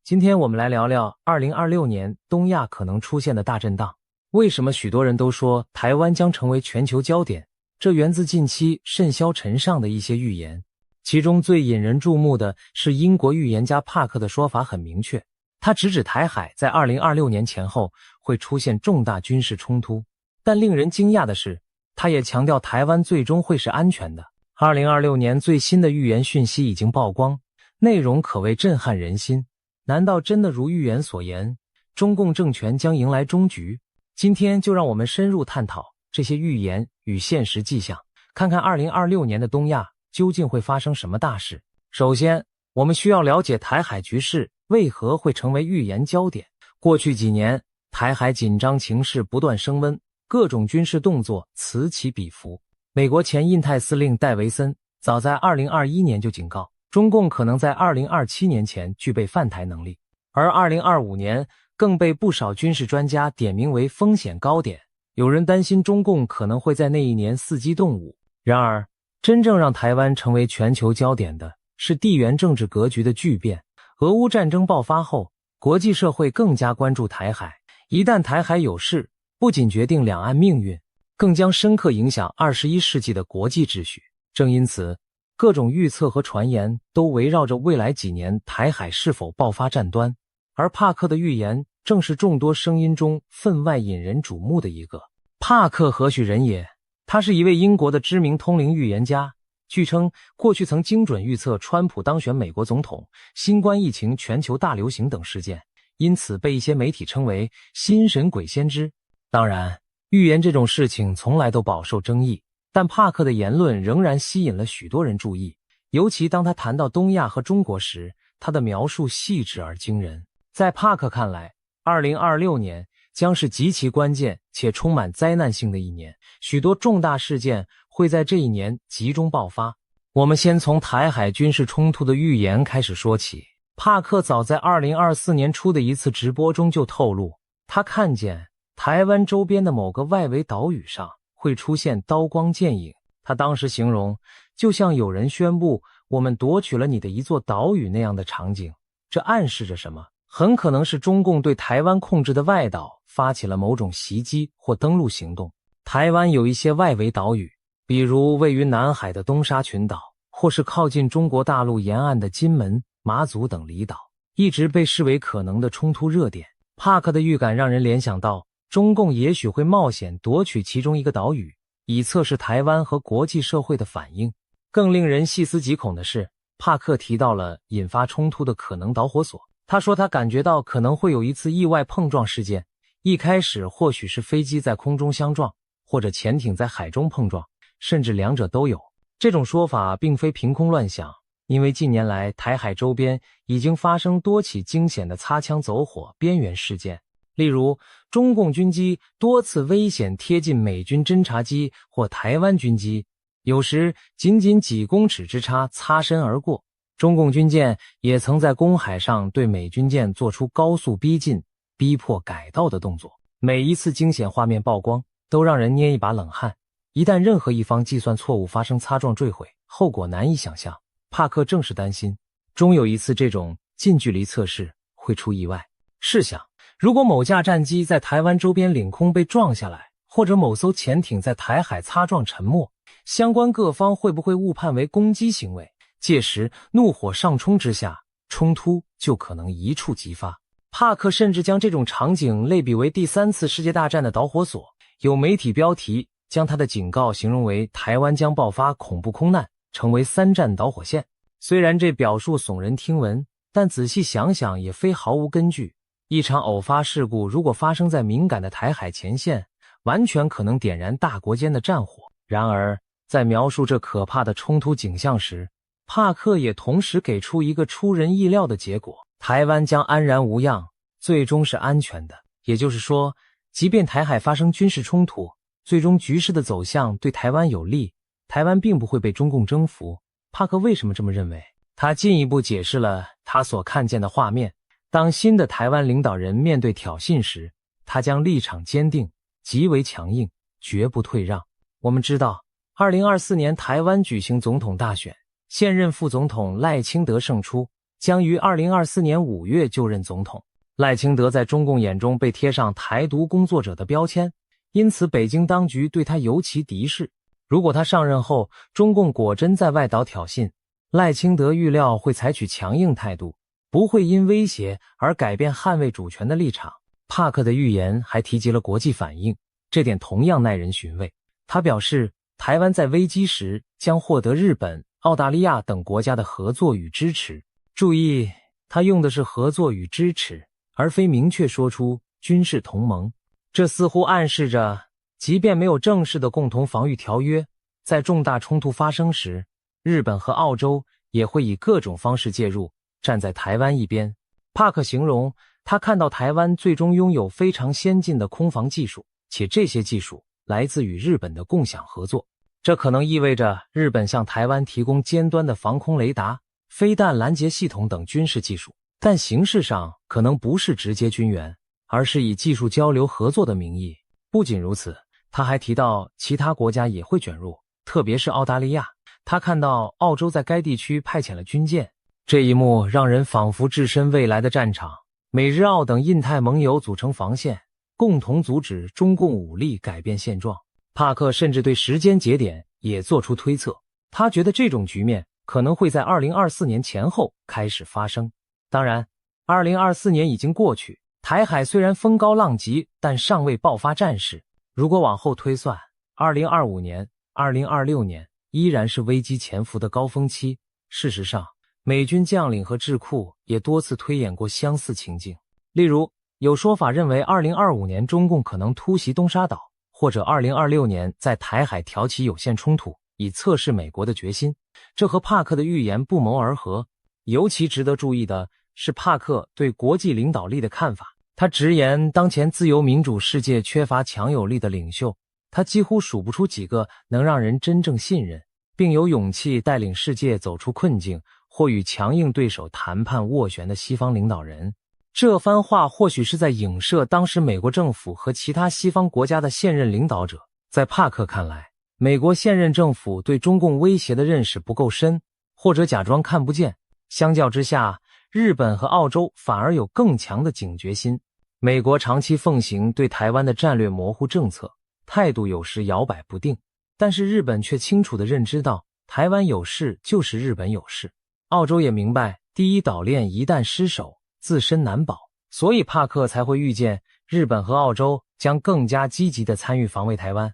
今天我们来聊聊2026年东亚可能出现的大震荡。为什么许多人都说台湾将成为全球焦点？这源自近期甚嚣尘上的一些预言。其中最引人注目的是英国预言家帕克的说法很明确，他直指台海在2026年前后会出现重大军事冲突。但令人惊讶的是，他也强调台湾最终会是安全的。2026年最新的预言讯息已经曝光，内容可谓震撼人心。难道真的如预言所言，中共政权将迎来终局？今天就让我们深入探讨这些预言与现实迹象，看看2026年的东亚究竟会发生什么大事。首先，我们需要了解台海局势为何会成为预言焦点。过去几年，台海紧张情势不断升温，各种军事动作此起彼伏。美国前印太司令戴维森早在2021年就警告，中共可能在2027年前具备犯台能力，而2025年更被不少军事专家点名为风险高点。有人担心中共可能会在那一年伺机动武。然而，真正让台湾成为全球焦点的是地缘政治格局的巨变。俄乌战争爆发后，国际社会更加关注台海。一旦台海有事，不仅决定两岸命运，更将深刻影响21世纪的国际秩序。正因此，各种预测和传言都围绕着未来几年台海是否爆发战端。而帕克的预言正是众多声音中分外引人瞩目的一个。帕克何许人也？他是一位英国的知名通灵预言家，据称过去曾精准预测川普当选美国总统、新冠疫情全球大流行等事件，因此被一些媒体称为心神鬼先知。当然，预言这种事情从来都饱受争议，但帕克的言论仍然吸引了许多人注意，尤其当他谈到东亚和中国时，他的描述细致而惊人。在帕克看来，2026年将是极其关键且充满灾难性的一年，许多重大事件会在这一年集中爆发。我们先从台海军事冲突的预言开始说起。帕克早在2024年初的一次直播中就透露，他看见台湾周边的某个外围岛屿上会出现刀光剑影。他当时形容，就像有人宣布我们夺取了你的一座岛屿那样的场景。这暗示着什么？很可能是中共对台湾控制的外岛发起了某种袭击或登陆行动。台湾有一些外围岛屿，比如位于南海的东沙群岛，或是靠近中国大陆沿岸的金门、马祖等离岛，一直被视为可能的冲突热点。帕克的预感让人联想到，中共也许会冒险夺取其中一个岛屿，以测试台湾和国际社会的反应。更令人细思极恐的是，帕克提到了引发冲突的可能导火索。他说他感觉到可能会有一次意外碰撞事件，一开始或许是飞机在空中相撞，或者潜艇在海中碰撞，甚至两者都有。这种说法并非凭空乱想，因为近年来台海周边已经发生多起惊险的擦枪走火边缘事件，例如中共军机多次危险贴近美军侦察机或台湾军机，有时仅几公尺之差擦身而过。中共军舰也曾在公海上对美军舰做出高速逼近、逼迫改道的动作。每一次惊险画面曝光，都让人捏一把冷汗。一旦任何一方计算错误发生擦撞坠毁，后果难以想象。帕克正是担心，终有一次这种近距离测试会出意外。试想，如果某架战机在台湾周边领空被撞下来，或者某艘潜艇在台海擦撞沉没，相关各方会不会误判为攻击行为？届时怒火上冲之下，冲突就可能一触即发。帕克甚至将这种场景类比为第3次世界大战的导火索，有媒体标题将他的警告形容为台湾将爆发恐怖空难，成为3战导火线。虽然这表述耸人听闻，但仔细想想也非毫无根据。一场偶发事故如果发生在敏感的台海前线，完全可能点燃大国间的战火。然而，在描述这可怕的冲突景象时，帕克也同时给出一个出人意料的结果：台湾将安然无恙，最终是安全的。也就是说，即便台海发生军事冲突，最终局势的走向对台湾有利，台湾并不会被中共征服。帕克为什么这么认为？他进一步解释了他所看见的画面：当新的台湾领导人面对挑衅时，他将立场坚定，极为强硬，绝不退让。我们知道，2024年台湾举行总统大选，现任副总统赖清德胜出，将于2024年5月就任总统。赖清德在中共眼中被贴上台独工作者的标签，因此北京当局对他尤其敌视。如果他上任后，中共果真在外岛挑衅，赖清德预料会采取强硬态度，不会因威胁而改变捍卫主权的立场。帕克的预言还提及了国际反应，这点同样耐人寻味。他表示，台湾在危机时将获得日本、澳大利亚等国家的合作与支持。注意，他用的是合作与支持，而非明确说出军事同盟。这似乎暗示着，即便没有正式的共同防御条约，在重大冲突发生时，日本和澳洲也会以各种方式介入，站在台湾一边。帕克形容，他看到台湾最终拥有非常先进的空防技术，且这些技术来自与日本的共享合作。这可能意味着日本向台湾提供尖端的防空雷达、飞弹拦截系统等军事技术，但形式上可能不是直接军援，而是以技术交流合作的名义。不仅如此，他还提到其他国家也会卷入，特别是澳大利亚。他看到澳洲在该地区派遣了军舰，这一幕让人仿佛置身未来的战场。美日澳等印太盟友组成防线，共同阻止中共武力改变现状。帕克甚至对时间节点也做出推测，他觉得这种局面可能会在2024年前后开始发生。当然，2024年已经过去，台海虽然风高浪急，但尚未爆发战事。如果往后推算，2025年、2026年依然是危机潜伏的高峰期。事实上，美军将领和智库也多次推演过相似情境。例如，有说法认为2025年中共可能突袭东沙岛，或者2026年在台海挑起有限冲突，以测试美国的决心。这和帕克的预言不谋而合。尤其值得注意的是帕克对国际领导力的看法。他直言，当前自由民主世界缺乏强有力的领袖，他几乎数不出几个能让人真正信任，并有勇气带领世界走出困境，或与强硬对手谈判斡旋的西方领导人。这番话或许是在影射当时美国政府和其他西方国家的现任领导者。在帕克看来，美国现任政府对中共威胁的认识不够深，或者假装看不见。相较之下，日本和澳洲反而有更强的警觉心。美国长期奉行对台湾的战略模糊政策，态度有时摇摆不定，但是日本却清楚地认知到，台湾有事就是日本有事。澳洲也明白，第一岛链一旦失守，自身难保，所以帕克才会预见日本和澳洲将更加积极地参与防卫台湾。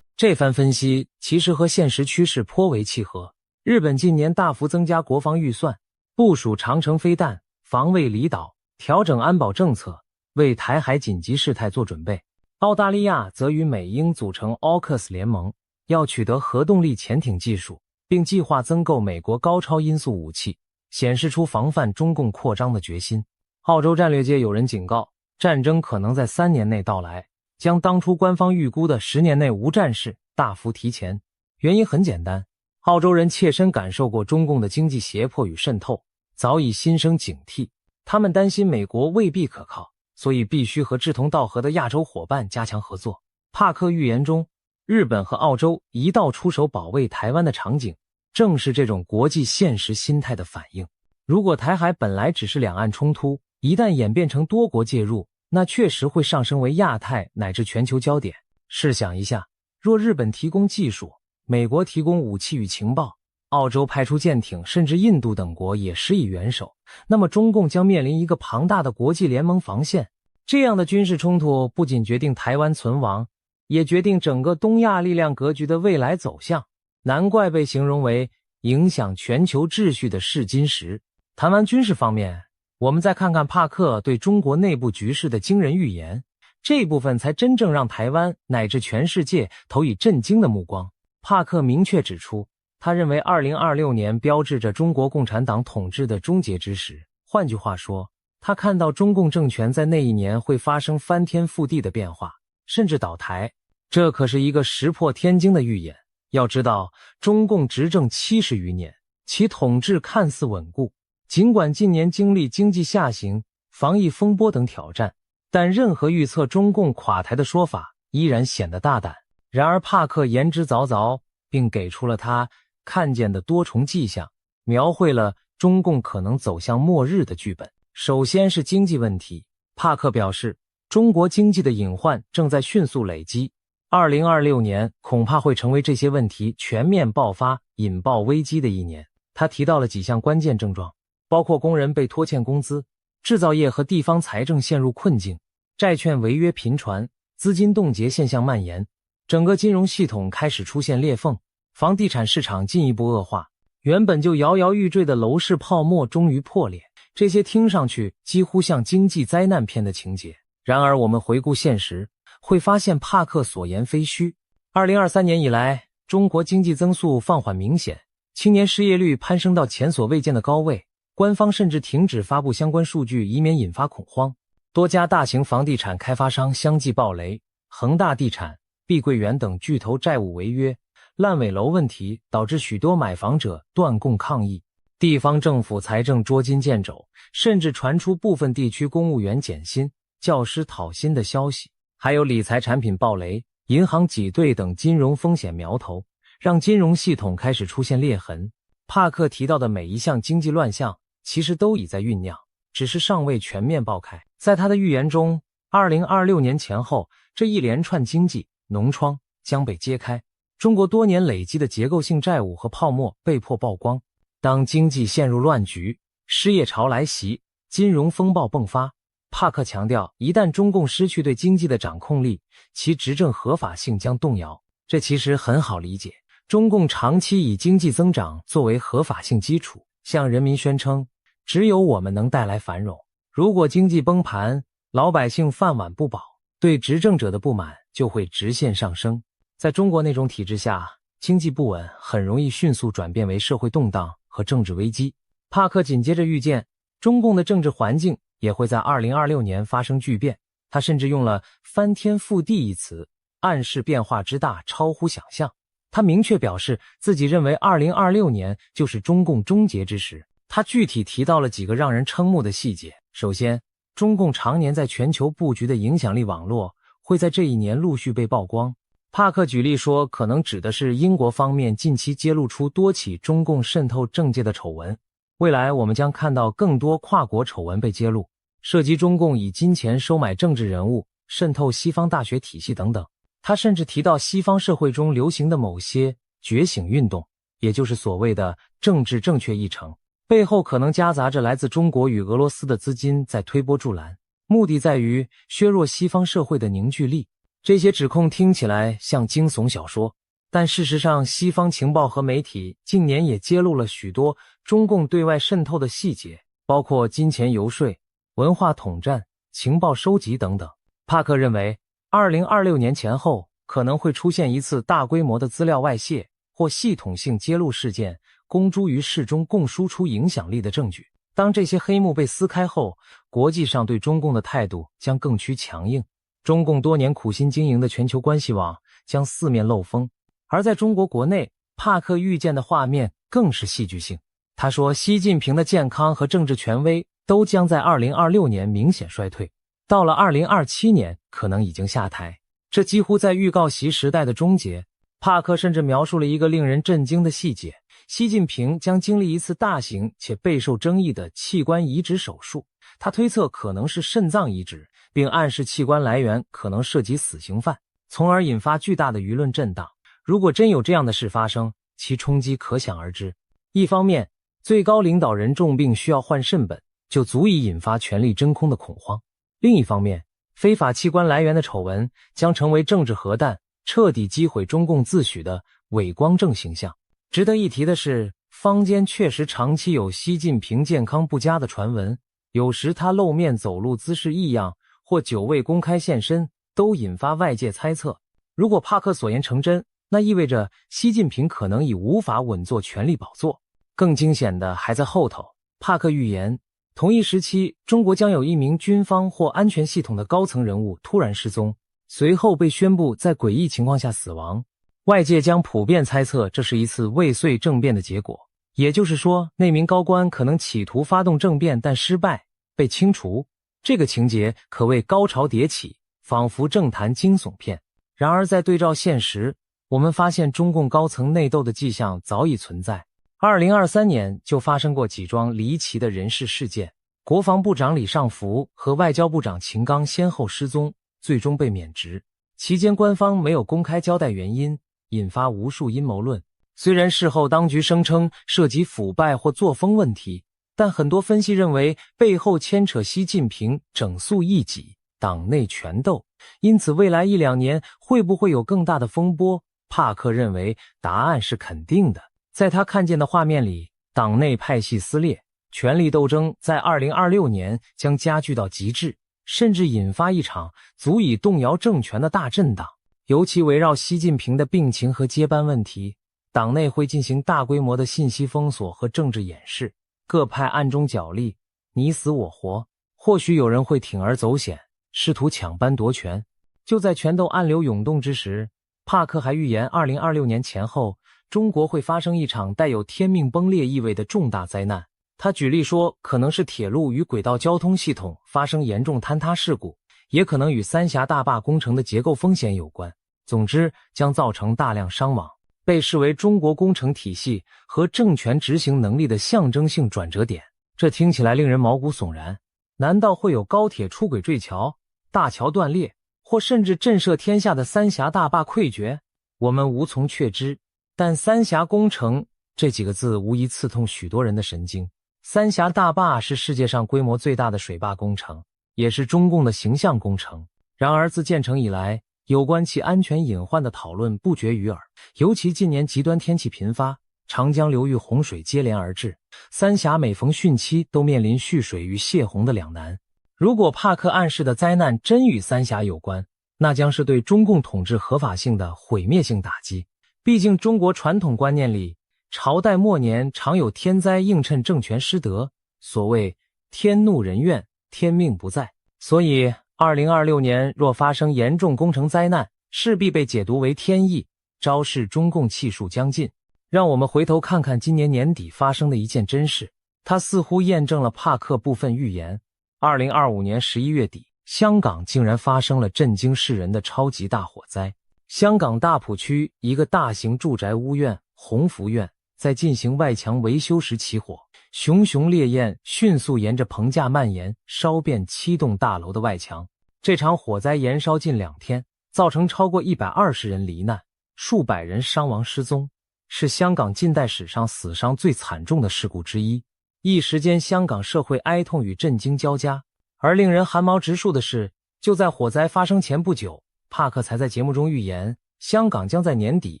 这番分析其实和现实趋势颇为契合。日本近年大幅增加国防预算，部署长城飞弹，防卫离岛，调整安保政策，为台海紧急事态做准备。澳大利亚则与美英组成 AUKUS 联盟，要取得核动力潜艇技术，并计划增购美国高超音速武器，显示出防范中共扩张的决心。澳洲战略界有人警告，战争可能在3年内到来，将当初官方预估的10年内无战事大幅提前。原因很简单，澳洲人切身感受过中共的经济胁迫与渗透，早已心生警惕。他们担心美国未必可靠，所以必须和志同道合的亚洲伙伴加强合作。帕克预言中，日本和澳洲一道出手保卫台湾的场景，正是这种国际现实心态的反应。如果台海本来只是两岸冲突，一旦演变成多国介入，那确实会上升为亚太乃至全球焦点。试想一下，若日本提供技术，美国提供武器与情报，澳洲派出舰艇，甚至印度等国也施以援手，那么中共将面临一个庞大的国际联盟防线。这样的军事冲突不仅决定台湾存亡，也决定整个东亚力量格局的未来走向，难怪被形容为影响全球秩序的试金石。谈完军事方面，我们再看看帕克对中国内部局势的惊人预言，这一部分才真正让台湾乃至全世界投以震惊的目光。帕克明确指出，他认为2026年标志着中国共产党统治的终结之时。换句话说，他看到中共政权在那一年会发生翻天覆地的变化，甚至倒台。这可是一个石破天惊的预言。要知道，中共执政70余年，其统治看似稳固，尽管近年经历经济下行、防疫风波等挑战，但任何预测中共垮台的说法依然显得大胆。然而帕克言之凿凿，并给出了他看见的多重迹象，描绘了中共可能走向末日的剧本。首先是经济问题，帕克表示，中国经济的隐患正在迅速累积，2026年恐怕会成为这些问题全面爆发、引爆危机的一年。他提到了几项关键症状，包括工人被拖欠工资，制造业和地方财政陷入困境，债券违约频传，资金冻结现象蔓延，整个金融系统开始出现裂缝，房地产市场进一步恶化，原本就摇摇欲坠的楼市泡沫终于破裂。这些听上去几乎像经济灾难片的情节，然而我们回顾现实，会发现帕克所言非虚。2023年以来，中国经济增速放缓明显，青年失业率攀升到前所未见的高位，官方甚至停止发布相关数据，以免引发恐慌。多家大型房地产开发商相继暴雷，恒大地产、碧桂园等巨头债务违约，烂尾楼问题导致许多买房者断供抗议，地方政府财政捉襟见肘，甚至传出部分地区公务员减薪、教师讨薪的消息，还有理财产品暴雷、银行挤兑等金融风险苗头，让金融系统开始出现裂痕。帕克提到的每一项经济乱象其实都已在酝酿，只是尚未全面爆开。在他的预言中，2026年前后，这一连串经济脓疮将被揭开，中国多年累积的结构性债务和泡沫被迫曝光。当经济陷入乱局，失业潮来袭，金融风暴迸发，帕克强调，一旦中共失去对经济的掌控力，其执政合法性将动摇。这其实很好理解，中共长期以经济增长作为合法性基础，向人民宣称只有我们能带来繁荣。如果经济崩盘，老百姓饭碗不保，对执政者的不满就会直线上升。在中国那种体制下，经济不稳很容易迅速转变为社会动荡和政治危机。帕克紧接着预见，中共的政治环境也会在2026年发生巨变，他甚至用了翻天覆地一词，暗示变化之大超乎想象。他明确表示自己认为2026年就是中共终结之时。他具体提到了几个让人瞠目的细节。首先，中共常年在全球布局的影响力网络会在这一年陆续被曝光。帕克举例说，可能指的是英国方面近期揭露出多起中共渗透政界的丑闻。未来我们将看到更多跨国丑闻被揭露，涉及中共以金钱收买政治人物、渗透西方大学体系等等。他甚至提到西方社会中流行的某些觉醒运动，也就是所谓的政治正确议程，背后可能夹杂着来自中国与俄罗斯的资金在推波助澜，目的在于削弱西方社会的凝聚力。这些指控听起来像惊悚小说，但事实上，西方情报和媒体近年也揭露了许多中共对外渗透的细节，包括金钱游说、文化统战、情报收集等等。帕克认为，2026年前后可能会出现一次大规模的资料外泄或系统性揭露事件，公诸于世，中共输出影响力的证据。当这些黑幕被撕开后，国际上对中共的态度将更趋强硬，中共多年苦心经营的全球关系网将四面漏风。而在中国国内，帕克预见的画面更是戏剧性。他说，习近平的健康和政治权威都将在2026年明显衰退，到了2027年可能已经下台，这几乎在预告习时代的终结。帕克甚至描述了一个令人震惊的细节，习近平将经历一次大型且备受争议的器官移植手术，他推测可能是肾脏移植，并暗示器官来源可能涉及死刑犯，从而引发巨大的舆论震荡。如果真有这样的事发生，其冲击可想而知。一方面，最高领导人重病需要换肾本，就足以引发权力真空的恐慌；另一方面，非法器官来源的丑闻将成为政治核弹，彻底击毁中共自诩的伪光正形象。值得一提的是，坊间确实长期有习近平健康不佳的传闻，有时他露面走路姿势异样，或久未公开现身，都引发外界猜测。如果帕克所言成真，那意味着习近平可能已无法稳坐权力宝座。更惊险的还在后头，帕克预言，同一时期，中国将有一名军方或安全系统的高层人物突然失踪，随后被宣布在诡异情况下死亡。外界将普遍猜测这是一次未遂政变的结果，也就是说，那名高官可能企图发动政变但失败，被清除。这个情节可谓高潮迭起，仿佛政坛惊悚片。然而在对照现实，我们发现中共高层内斗的迹象早已存在。2023年就发生过几桩离奇的人事事件，国防部长李尚福和外交部长秦刚先后失踪，最终被免职。期间官方没有公开交代原因，引发无数阴谋论。虽然事后当局声称涉及腐败或作风问题，但很多分析认为背后牵扯习近平整肃异己、党内权斗，因此未来1-2年会不会有更大的风波？帕克认为答案是肯定的。在他看见的画面里，党内派系撕裂，权力斗争在2026年将加剧到极致，甚至引发一场足以动摇政权的大震荡。尤其围绕习近平的病情和接班问题，党内会进行大规模的信息封锁和政治掩饰，各派暗中角力，你死我活。或许有人会铤而走险，试图抢班夺权。就在权斗暗流涌动之时，帕克还预言2026年前后，中国会发生一场带有天命崩裂意味的重大灾难。他举例说，可能是铁路与轨道交通系统发生严重坍塌事故，也可能与三峡大坝工程的结构风险有关。总之，将造成大量伤亡，被视为中国工程体系和政权执行能力的象征性转折点。这听起来令人毛骨悚然。难道会有高铁出轨坠桥、大桥断裂，或甚至震慑天下的三峡大坝溃决？我们无从确知。但三峡工程这几个字无疑刺痛许多人的神经。三峡大坝是世界上规模最大的水坝工程，也是中共的形象工程。然而自建成以来，有关其安全隐患的讨论不绝于耳，尤其近年极端天气频发，长江流域洪水接连而至，三峡每逢汛期都面临蓄水与泄洪的两难。如果帕克暗示的灾难真与三峡有关，那将是对中共统治合法性的毁灭性打击。毕竟中国传统观念里，朝代末年常有天灾映衬政权失德，所谓天怒人怨，天命不在。所以2026年若发生严重工程灾难，势必被解读为天意，昭示中共气数将尽。让我们回头看看今年年底发生的一件真事，它似乎验证了帕克部分预言。2025年11月底，香港竟然发生了震惊世人的超级大火灾。香港大埔区一个大型住宅屋苑鸿福苑在进行外墙维修时起火，熊熊烈焰迅速沿着棚架蔓延，烧遍7栋大楼的外墙。这场火灾延烧近2天，造成超过120人罹难，数百人伤亡失踪，是香港近代史上死伤最惨重的事故之一。一时间，香港社会哀痛与震惊交加。而令人寒毛直竖的是，就在火灾发生前不久，帕克才在节目中预言香港将在年底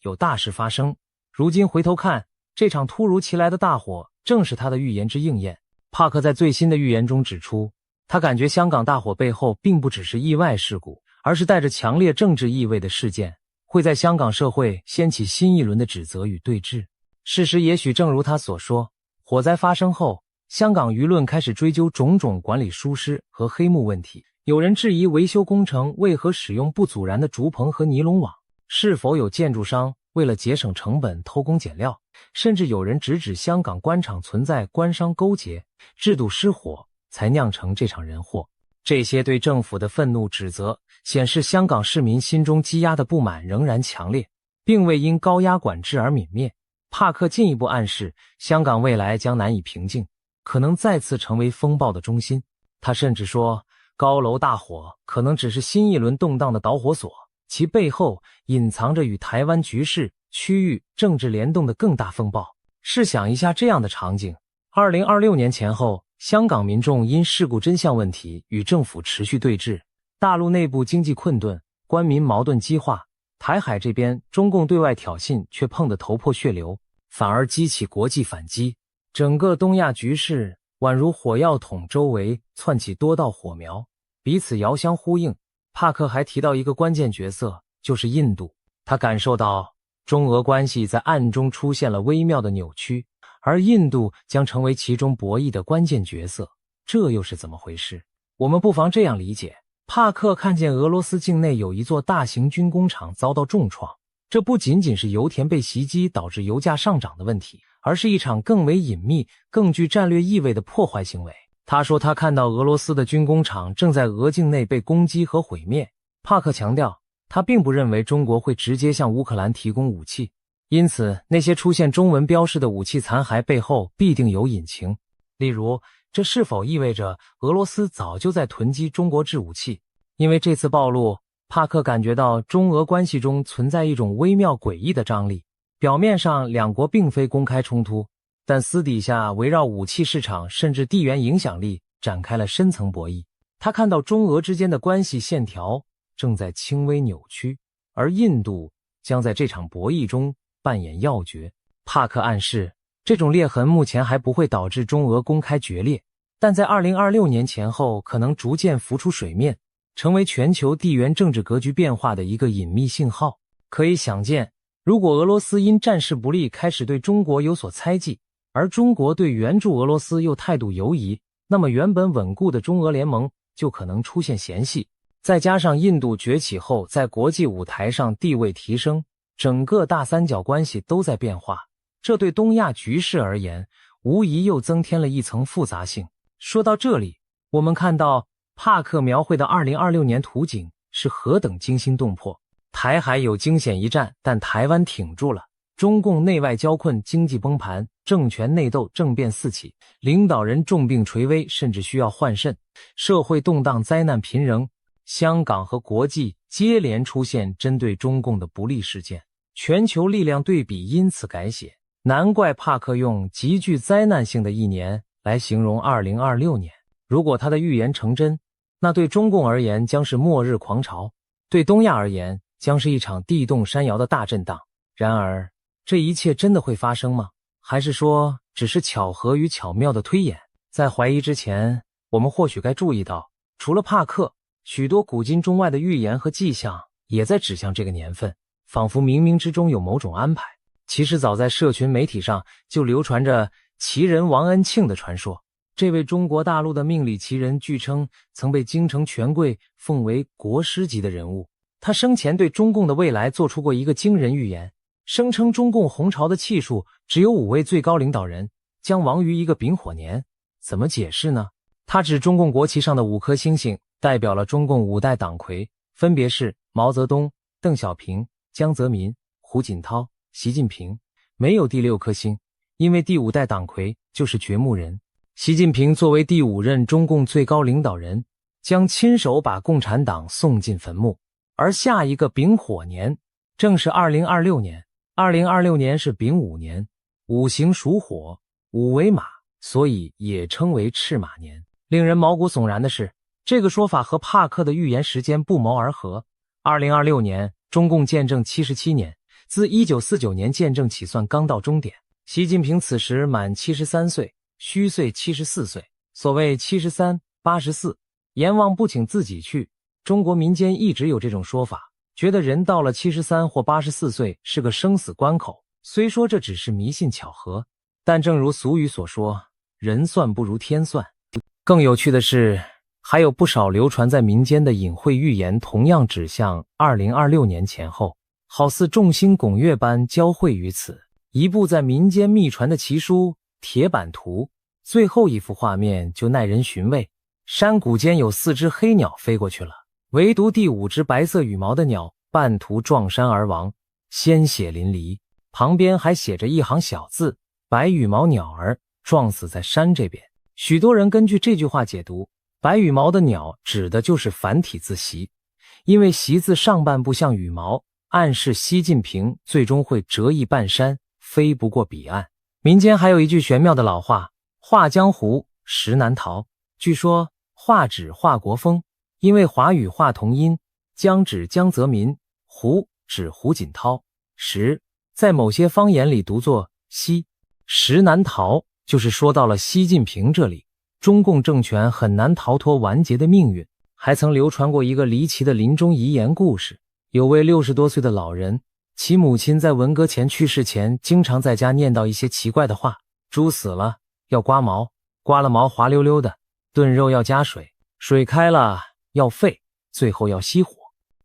有大事发生。如今回头看，这场突如其来的大火正是他的预言之应验。帕克在最新的预言中指出，他感觉香港大火背后并不只是意外事故，而是带着强烈政治意味的事件，会在香港社会掀起新一轮的指责与对峙。事实也许正如他所说，火灾发生后，香港舆论开始追究种种管理疏失和黑幕问题。有人质疑维修工程为何使用不阻燃的竹棚和尼龙网，是否有建筑商为了节省成本偷工减料，甚至有人直指香港官场存在官商勾结，制度失火，才酿成这场人祸。这些对政府的愤怒指责，显示香港市民心中积压的不满仍然强烈，并未因高压管制而泯灭。帕克进一步暗示，香港未来将难以平静，可能再次成为风暴的中心。他甚至说，高楼大火可能只是新一轮动荡的导火索，其背后隐藏着与台湾局势、区域政治联动的更大风暴。试想一下这样的场景：2026年前后，香港民众因事故真相问题与政府持续对峙，大陆内部经济困顿，官民矛盾激化，台海这边中共对外挑衅却碰得头破血流，反而激起国际反击。整个东亚局势宛如火药桶周围窜起多道火苗，彼此遥相呼应。帕克还提到一个关键角色，就是印度。他感受到中俄关系在暗中出现了微妙的扭曲，而印度将成为其中博弈的关键角色。这又是怎么回事？我们不妨这样理解，帕克看见俄罗斯境内有一座大型军工厂遭到重创，这不仅仅是油田被袭击导致油价上涨的问题，而是一场更为隐秘、更具战略意味的破坏行为。他说他看到俄罗斯的军工厂正在俄境内被攻击和毁灭。帕克强调，他并不认为中国会直接向乌克兰提供武器，因此那些出现中文标示的武器残骸背后必定有隐情。例如，这是否意味着俄罗斯早就在囤积中国制武器？因为这次暴露，帕克感觉到中俄关系中存在一种微妙诡异的张力。表面上两国并非公开冲突，但私底下围绕武器市场甚至地缘影响力展开了深层博弈。他看到中俄之间的关系线条正在轻微扭曲，而印度将在这场博弈中扮演要角。帕克暗示，这种裂痕目前还不会导致中俄公开决裂，但在2026年前后可能逐渐浮出水面，成为全球地缘政治格局变化的一个隐秘信号。可以想见，如果俄罗斯因战事不利开始对中国有所猜忌，而中国对援助俄罗斯又态度犹疑，那么原本稳固的中俄联盟就可能出现嫌隙。再加上印度崛起后在国际舞台上地位提升，整个大三角关系都在变化，这对东亚局势而言无疑又增添了一层复杂性。说到这里，我们看到帕克描绘的2026年图景是何等惊心动魄。台海有惊险一战，但台湾挺住了。中共内外交困，经济崩盘，政权内斗，政变四起，领导人重病垂危，甚至需要换肾，社会动荡，灾难频仍。香港和国际接连出现针对中共的不利事件，全球力量对比因此改写。难怪帕克用极具灾难性的一年来形容2026年。如果他的预言成真，那对中共而言将是末日狂潮，对东亚而言将是一场地动山摇的大震荡。然而，这一切真的会发生吗？还是说只是巧合与巧妙的推演？在怀疑之前，我们或许该注意到，除了帕克，许多古今中外的预言和迹象也在指向这个年份，仿佛冥冥之中有某种安排。其实早在社群媒体上就流传着奇人王恩庆的传说。这位中国大陆的命理奇人据称曾被京城权贵奉为国师级的人物。他生前对中共的未来做出过一个惊人预言，声称中共红潮的气数只有5位最高领导人将亡于一个丙火年。怎么解释呢？他指中共国旗上的5颗星星代表了中共5代党魁，分别是毛泽东、邓小平、江泽民、胡锦涛、习近平，没有第6颗星，因为第5代党魁就是掘墓人。习近平作为第5任中共最高领导人，将亲手把共产党送进坟墓。而下一个丙火年正是2026年，2026年是丙午年，5行属火，5为马，所以也称为赤马年。令人毛骨悚然的是，这个说法和帕克的预言时间不谋而合。2026年中共建政77年，自1949年建政起算刚到终点。习近平此时满73岁，虚岁74岁。所谓73、84，阎王不请自己去。中国民间一直有这种说法，觉得人到了73或84岁是个生死关口。虽说这只是迷信巧合，但正如俗语所说，人算不如天算。更有趣的是，还有不少流传在民间的隐晦预言同样指向2026年前后，好似众星拱月般交汇于此。一部在民间秘传的奇书《铁板图》，最后一幅画面就耐人寻味。山谷间有4只黑鸟飞过去了，唯独第5只白色羽毛的鸟半途撞山而亡，鲜血淋漓。旁边还写着一行小字：白羽毛鸟儿撞死在山这边。许多人根据这句话解读，白羽毛的鸟指的就是繁体字习，因为习字上半部像羽毛，暗示习近平最终会折翼半山，飞不过彼岸。民间还有一句玄妙的老话：画江湖，实难逃。据说画指华国锋，因为华语画同音，江指江泽民，胡指胡锦涛，实在某些方言里读作西，实难逃就是说到了习近平这里，中共政权很难逃脱完结的命运。还曾流传过一个离奇的临终遗言故事，有位60多岁的老人，其母亲在文革前去世前经常在家念叨一些奇怪的话：猪死了要刮毛，刮了毛滑溜溜的；炖肉要加水，水开了要沸，最后要熄火。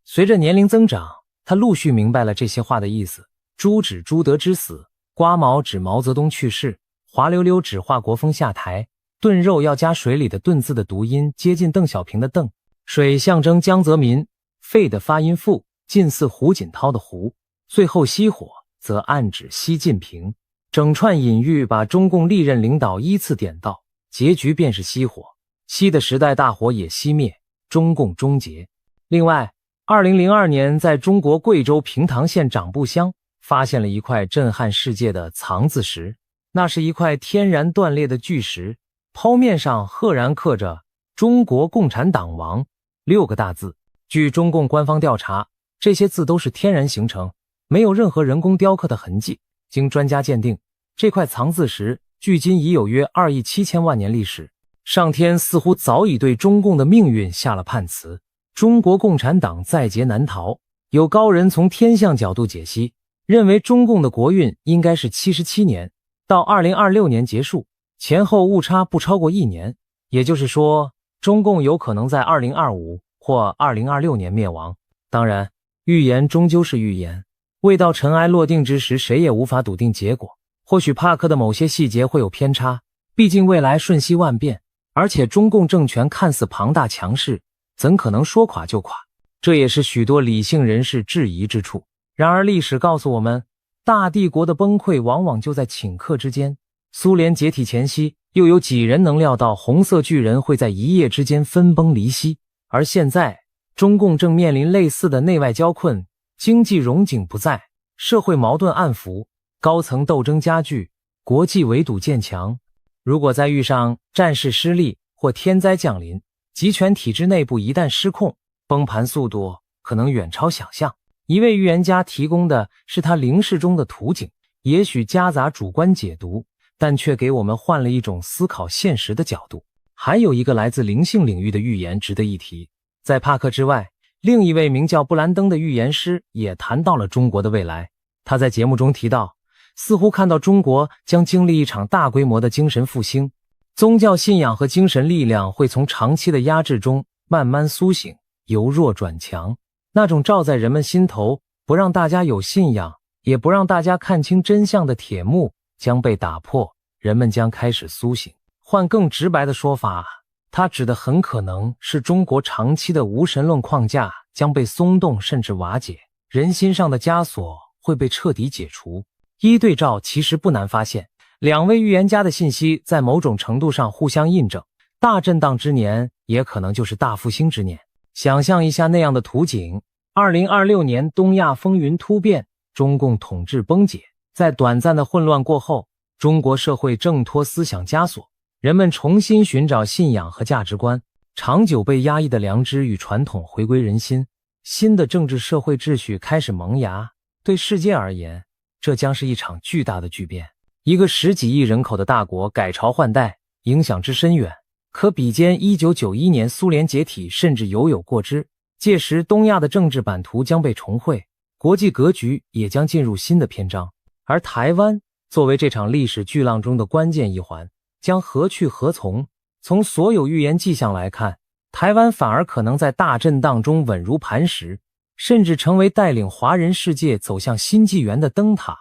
随着年龄增长，他陆续明白了这些话的意思。猪指朱德之死，刮毛指毛泽东去世，滑溜溜指华国锋下台，炖肉要加水里的炖字的读音接近邓小平的邓，水象征江泽民，沸的发音复，近似胡锦涛的胡，最后熄火则暗指习近平。整串隐喻把中共历任领导依次点到，结局便是熄火，习的时代大火也熄灭，中共终结。另外2002年在中国贵州平塘县长布乡发现了一块震撼世界的藏字石，那是一块天然断裂的巨石，剖面上赫然刻着中国共产党亡6个大字。据中共官方调查，这些字都是天然形成，没有任何人工雕刻的痕迹。经专家鉴定，这块藏字石距今已有约2亿7千万年历史，上天似乎早已对中共的命运下了判词，中国共产党在劫难逃。有高人从天象角度解析，认为中共的国运应该是77年，到2026年结束，前后误差不超过1年，也就是说，中共有可能在2025或2026年灭亡。当然，预言终究是预言，未到尘埃落定之时，谁也无法笃定结果。或许帕克的某些细节会有偏差，毕竟未来瞬息万变，而且中共政权看似庞大强势，怎可能说垮就垮？这也是许多理性人士质疑之处。然而历史告诉我们，大帝国的崩溃往往就在顷刻之间。苏联解体前夕，又有几人能料到红色巨人会在一夜之间分崩离析？而现在，中共正面临类似的内外交困，经济荣景不再，社会矛盾暗伏，高层斗争加剧，国际围堵渐强。如果再遇上战事失利或天灾降临，集权体制内部一旦失控，崩盘速度可能远超想象。一位预言家提供的是他灵视中的图景，也许夹杂主观解读，但却给我们换了一种思考现实的角度。还有一个来自灵性领域的预言值得一提，在帕克之外，另一位名叫布兰登的预言师也谈到了中国的未来。他在节目中提到，似乎看到中国将经历一场大规模的精神复兴，宗教信仰和精神力量会从长期的压制中慢慢苏醒，由弱转强。那种罩在人们心头，不让大家有信仰，也不让大家看清真相的铁幕将被打破，人们将开始苏醒。换更直白的说法，它指的很可能是中国长期的无神论框架将被松动甚至瓦解，人心上的枷锁会被彻底解除。一对照其实不难发现，两位预言家的信息在某种程度上互相印证，大震荡之年也可能就是大复兴之年。想象一下那样的图景，2026年东亚风云突变，中共统治崩解，在短暂的混乱过后，中国社会挣脱思想枷锁，人们重新寻找信仰和价值观，长久被压抑的良知与传统回归人心。新的政治社会秩序开始萌芽。对世界而言，这将是一场巨大的巨变。一个10几亿人口的大国改朝换代，影响之深远，可比肩1991年苏联解体，甚至犹有过之。届时，东亚的政治版图将被重绘，国际格局也将进入新的篇章。而台湾作为这场历史巨浪中的关键一环，将何去何从？从所有预言迹象来看，台湾反而可能在大震荡中稳如磐石，甚至成为带领华人世界走向新纪元的灯塔。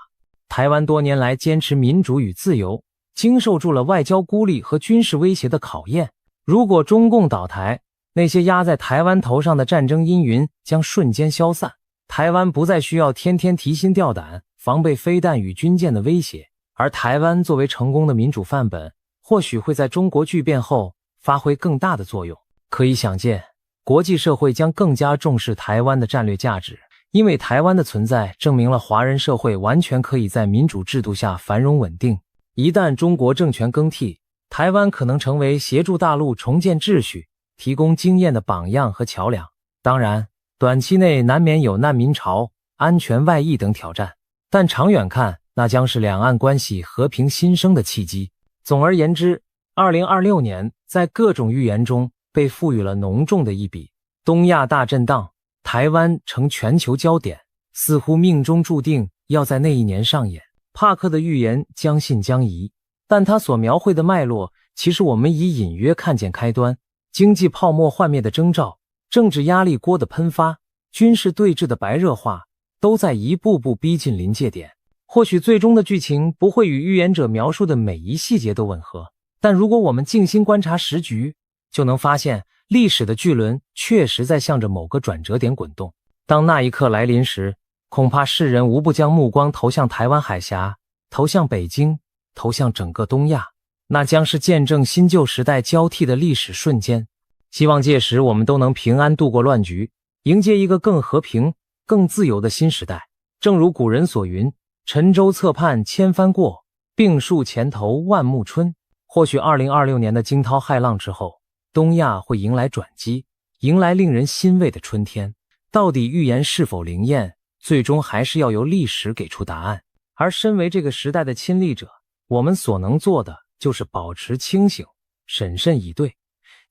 台湾多年来坚持民主与自由，经受住了外交孤立和军事威胁的考验。如果中共倒台，那些压在台湾头上的战争阴云将瞬间消散，台湾不再需要天天提心吊胆，防备飞弹与军舰的威胁。而台湾作为成功的民主范本，或许会在中国巨变后发挥更大的作用。可以想见，国际社会将更加重视台湾的战略价值，因为台湾的存在证明了华人社会完全可以在民主制度下繁荣稳定。一旦中国政权更替，台湾可能成为协助大陆重建秩序、提供经验的榜样和桥梁。当然，短期内难免有难民潮、安全外溢等挑战，但长远看，那将是两岸关系和平新生的契机。总而言之，2026年在各种预言中被赋予了浓重的一笔。东亚大震荡，台湾成全球焦点，似乎命中注定要在那一年上演。帕克的预言将信将疑，但他所描绘的脉络，其实我们已隐约看见开端。经济泡沫幻灭的征兆，政治压力锅的喷发，军事对峙的白热化，都在一步步逼近临界点。或许最终的剧情不会与预言者描述的每一细节都吻合，但如果我们静心观察时局，就能发现历史的巨轮确实在向着某个转折点滚动。当那一刻来临时，恐怕世人无不将目光投向台湾海峡，投向北京，投向整个东亚。那将是见证新旧时代交替的历史瞬间。希望届时我们都能平安度过乱局，迎接一个更和平、更自由的新时代。正如古人所云，沉舟侧畔千帆过，病树前头万木春。或许2026年的惊涛骇浪之后，东亚会迎来转机，迎来令人欣慰的春天。到底预言是否灵验，最终还是要由历史给出答案。而身为这个时代的亲历者，我们所能做的就是保持清醒，审慎以对，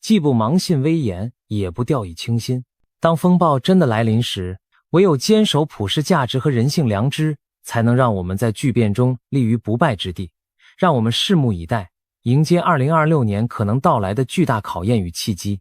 既不盲信危言，也不掉以轻心。当风暴真的来临时，唯有坚守普世价值和人性良知，才能让我们在巨变中立于不败之地。让我们拭目以待，迎接2026年可能到来的巨大考验与契机。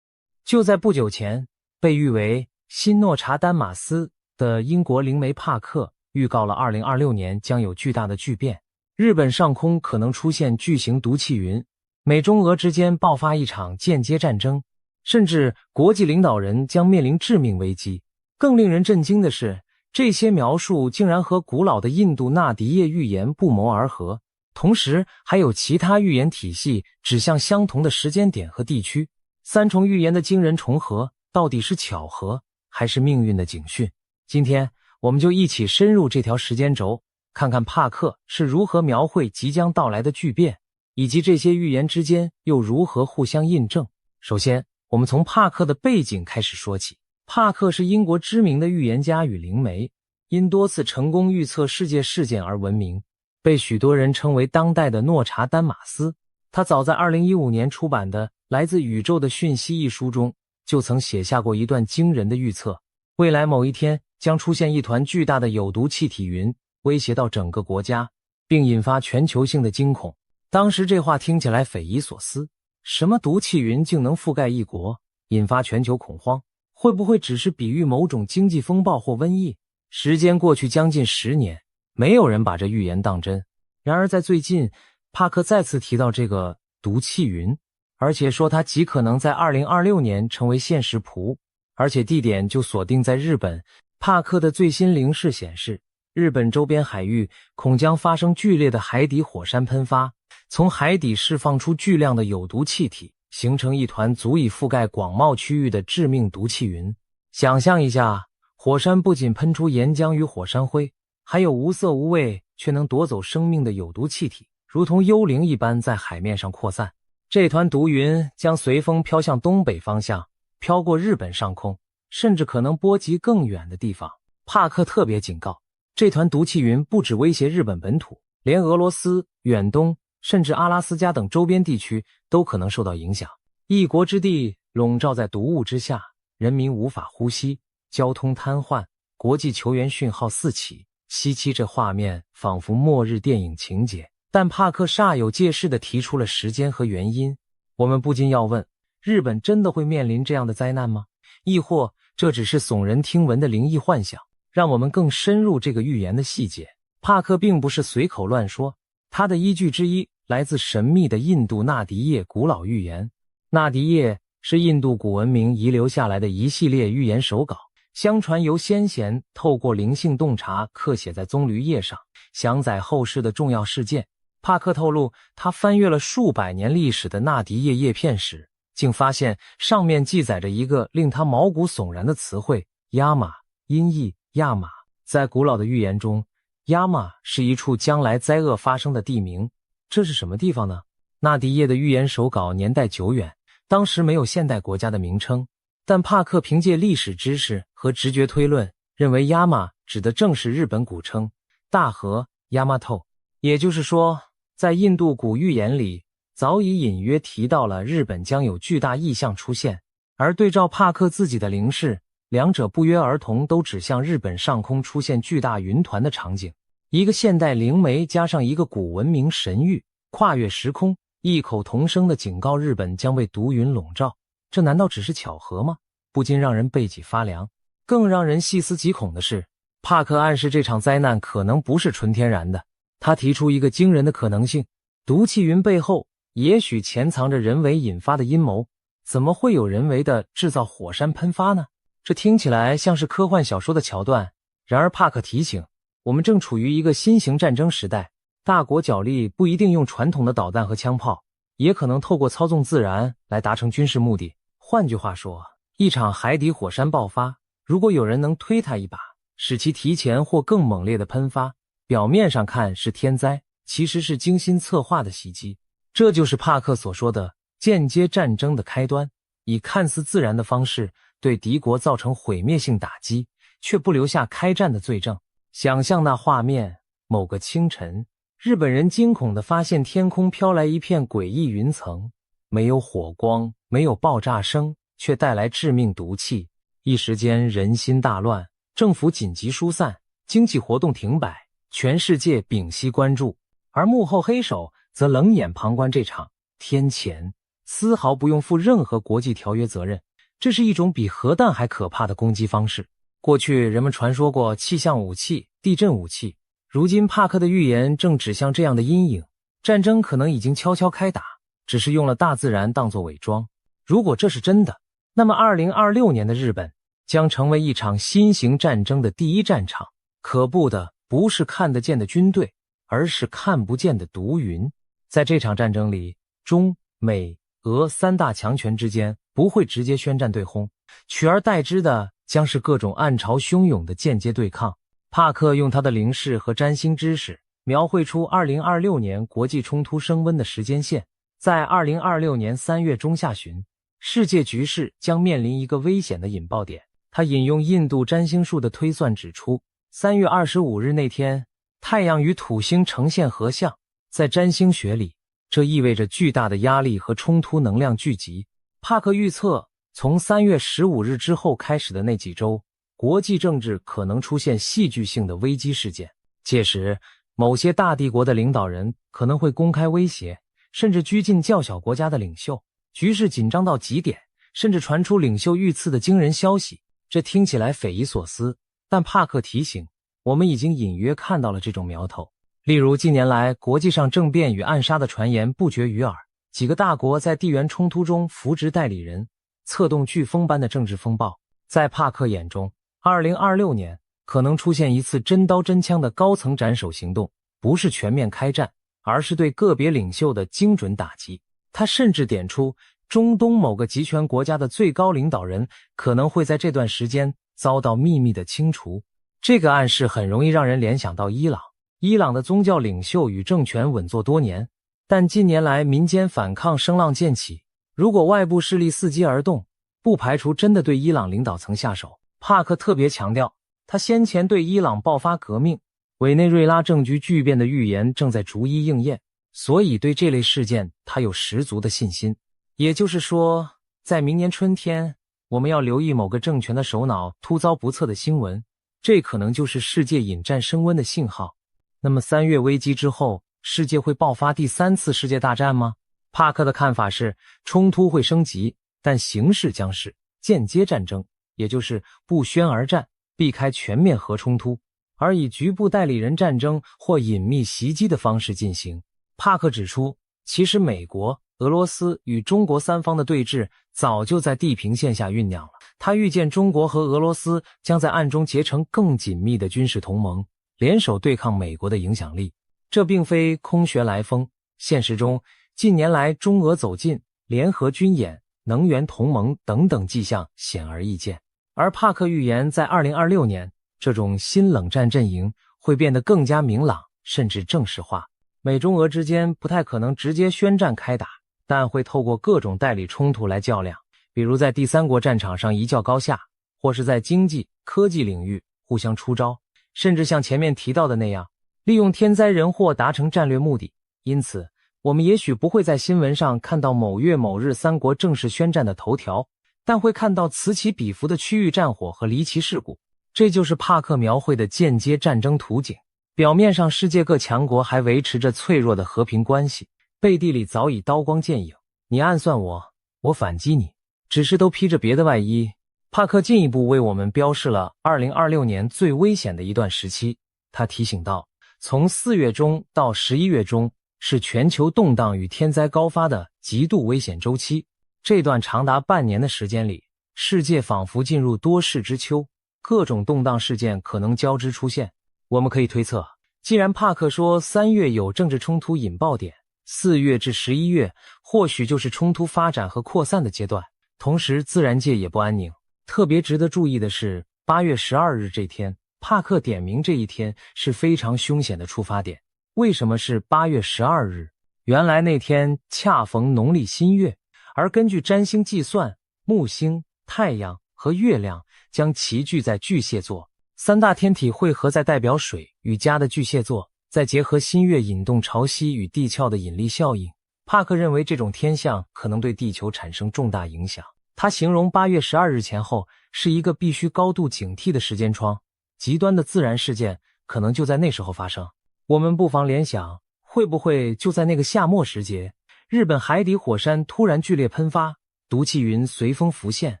就在不久前，被誉为新诺查丹马斯的英国灵媒帕克预告了2026年将有巨大的巨变。日本上空可能出现巨型毒气云，美中俄之间爆发一场间接战争，甚至国际领导人将面临致命危机。更令人震惊的是，这些描述竟然和古老的印度纳迪叶预言不谋而合，同时还有其他预言体系指向相同的时间点和地区。三重预言的惊人重合，到底是巧合还是命运的警讯？今天我们就一起深入这条时间轴，看看帕克是如何描绘即将到来的巨变，以及这些预言之间又如何互相印证。首先，我们从帕克的背景开始说起。帕克是英国知名的预言家与灵媒，因多次成功预测世界事件而闻名，被许多人称为当代的诺查丹马斯。他早在2015年出版的《来自宇宙的讯息》一书中，就曾写下过一段惊人的预测：未来某一天将出现一团巨大的有毒气体云，威胁到整个国家，并引发全球性的惊恐。当时这话听起来匪夷所思，什么毒气云竟能覆盖一国，引发全球恐慌？会不会只是比喻某种经济风暴或瘟疫？时间过去将近10年，没有人把这预言当真。然而在最近，帕克再次提到这个毒气云，而且说它极可能在2026年成为现实谱，而且地点就锁定在日本。帕克的最新灵视显示，日本周边海域恐将发生剧烈的海底火山喷发，从海底释放出巨量的有毒气体，形成一团足以覆盖广袤区域的致命毒气云。想象一下，火山不仅喷出岩浆与火山灰，还有无色无味却能夺走生命的有毒气体，如同幽灵一般在海面上扩散。这团毒云将随风飘向东北方向，飘过日本上空，甚至可能波及更远的地方。帕克特别警告，这团毒气云不只威胁日本本土，连俄罗斯、远东甚至阿拉斯加等周边地区都可能受到影响。一国之地笼罩在毒雾之下，人民无法呼吸，交通瘫痪，国际求援讯号四起。西七这画面仿佛末日电影情节，但帕克煞有介事地提出了时间和原因。我们不禁要问，日本真的会面临这样的灾难吗？亦或这只是耸人听闻的灵异幻想？让我们更深入这个预言的细节。帕克并不是随口乱说，他的依据之一来自神秘的印度纳迪叶古老预言。纳迪叶是印度古文明遗留下来的一系列预言手稿，相传由先贤透过灵性洞察刻写在棕榈叶上，详载后世的重要事件。帕克透露，他翻阅了数百年历史的纳迪叶叶片时，竟发现上面记载着一个令他毛骨悚然的词汇——亚玛，音译亚玛。在古老的预言中，亚玛是一处将来灾厄发生的地名。这是什么地方呢？纳迪叶的预言手稿年代久远，当时没有现代国家的名称，但帕克凭借历史知识和直觉推论，认为亚玛指的正是日本古称大和亚玛透。也就是说，在印度古预言里早已隐约提到了日本将有巨大异象出现，而对照帕克自己的灵视，两者不约而同都指向日本上空出现巨大云团的场景。一个现代灵媒加上一个古文明神谕，跨越时空，异口同声地警告日本将被毒云笼罩。这难道只是巧合吗？不禁让人背脊发凉。更让人细思极恐的是，帕克暗示这场灾难可能不是纯天然的。他提出一个惊人的可能性，毒气云背后也许潜藏着人为引发的阴谋。怎么会有人为的制造火山喷发呢？这听起来像是科幻小说的桥段。然而帕克提醒，我们正处于一个新型战争时代，大国角力不一定用传统的导弹和枪炮，也可能透过操纵自然来达成军事目的。换句话说，一场海底火山爆发，如果有人能推它一把，使其提前或更猛烈的喷发，表面上看是天灾，其实是精心策划的袭击。这就是帕克所说的间接战争的开端，以看似自然的方式对敌国造成毁灭性打击，却不留下开战的罪证。想象那画面，某个清晨，日本人惊恐地发现天空飘来一片诡异云层，没有火光，没有爆炸声，却带来致命毒气。一时间人心大乱，政府紧急疏散，经济活动停摆，全世界屏息关注，而幕后黑手则冷眼旁观这场天谴，丝毫不用负任何国际条约责任。这是一种比核弹还可怕的攻击方式。过去人们传说过气象武器、地震武器，如今帕克的预言正指向这样的阴影。战争可能已经悄悄开打，只是用了大自然当作伪装。如果这是真的，那么2026年的日本将成为一场新型战争的第一战场。可怖的不是看得见的军队，而是看不见的毒云。在这场战争里，中美俄三大强权之间不会直接宣战对轰，取而代之的将是各种暗潮汹涌的间接对抗。帕克用他的灵视和占星知识描绘出2026年国际冲突升温的时间线。在2026年3月中下旬，世界局势将面临一个危险的引爆点。他引用印度占星术的推算指出，3月25日那天，太阳与土星呈现合相。在占星学里，这意味着巨大的压力和冲突能量聚集。帕克预测，从3月15日之后开始的那几周，国际政治可能出现戏剧性的危机事件。届时，某些大帝国的领导人可能会公开威胁，甚至拘禁较小国家的领袖。局势紧张到极点，甚至传出领袖遇刺的惊人消息。这听起来匪夷所思，但帕克提醒，我们已经隐约看到了这种苗头。例如，近年来国际上政变与暗杀的传言不绝于耳，几个大国在地缘冲突中扶植代理人，策动飓风般的政治风暴。在帕克眼中，2026年可能出现一次真刀真枪的高层斩首行动，不是全面开战，而是对个别领袖的精准打击。他甚至点出，中东某个集权国家的最高领导人可能会在这段时间遭到秘密的清除。这个暗示很容易让人联想到伊朗。伊朗的宗教领袖与政权稳坐多年，但近年来民间反抗声浪渐起。如果外部势力伺机而动，不排除真的对伊朗领导层下手。帕克特别强调，他先前对伊朗爆发革命、委内瑞拉政局巨变的预言正在逐一应验，所以对这类事件他有十足的信心。也就是说，在明年春天，我们要留意某个政权的首脑突遭不测的新闻，这可能就是世界引战升温的信号。那么3月危机之后，世界会爆发第3次世界大战吗？帕克的看法是，冲突会升级，但形式将是间接战争，也就是不宣而战，避开全面核冲突，而以局部代理人战争或隐秘袭击的方式进行。帕克指出，其实美国、俄罗斯与中国三方的对峙早就在地平线下酝酿了。他预见中国和俄罗斯将在暗中结成更紧密的军事同盟，联手对抗美国的影响力。这并非空穴来风，现实中近年来中俄走近、联合军演、能源同盟等等迹象显而易见。而帕克预言，在2026年，这种新冷战阵营会变得更加明朗，甚至正式化。美中俄之间不太可能直接宣战开打，但会透过各种代理冲突来较量，比如在第三国战场上一较高下，或是在经济、科技领域互相出招，甚至像前面提到的那样，利用天灾人祸达成战略目的。因此，我们也许不会在新闻上看到某月某日三国正式宣战的头条，但会看到此起彼伏的区域战火和离奇事故。这就是帕克描绘的间接战争图景。表面上世界各强国还维持着脆弱的和平关系，背地里早已刀光剑影，你暗算我，我反击你，只是都披着别的外衣。帕克进一步为我们标示了2026年最危险的一段时期。他提醒道，从4月中到11月中是全球动荡与天灾高发的极度危险周期。这段长达半年的时间里，世界仿佛进入多事之秋，各种动荡事件可能交织出现。我们可以推测，既然帕克说3月有政治冲突引爆点，4月至11月或许就是冲突发展和扩散的阶段。同时自然界也不安宁。特别值得注意的是，8月12日这天，帕克点名这一天是非常凶险的出发点。为什么是8月12日？原来那天恰逢农历新月，而根据占星计算，木星、太阳和月亮将齐聚在巨蟹座，三大天体汇合在代表水与家的巨蟹座，再结合新月引动潮汐与地壳的引力效应，帕克认为这种天象可能对地球产生重大影响。他形容8月12日前后是一个必须高度警惕的时间窗，极端的自然事件可能就在那时候发生。我们不妨联想，会不会就在那个夏末时节，日本海底火山突然剧烈喷发，毒气云随风浮现，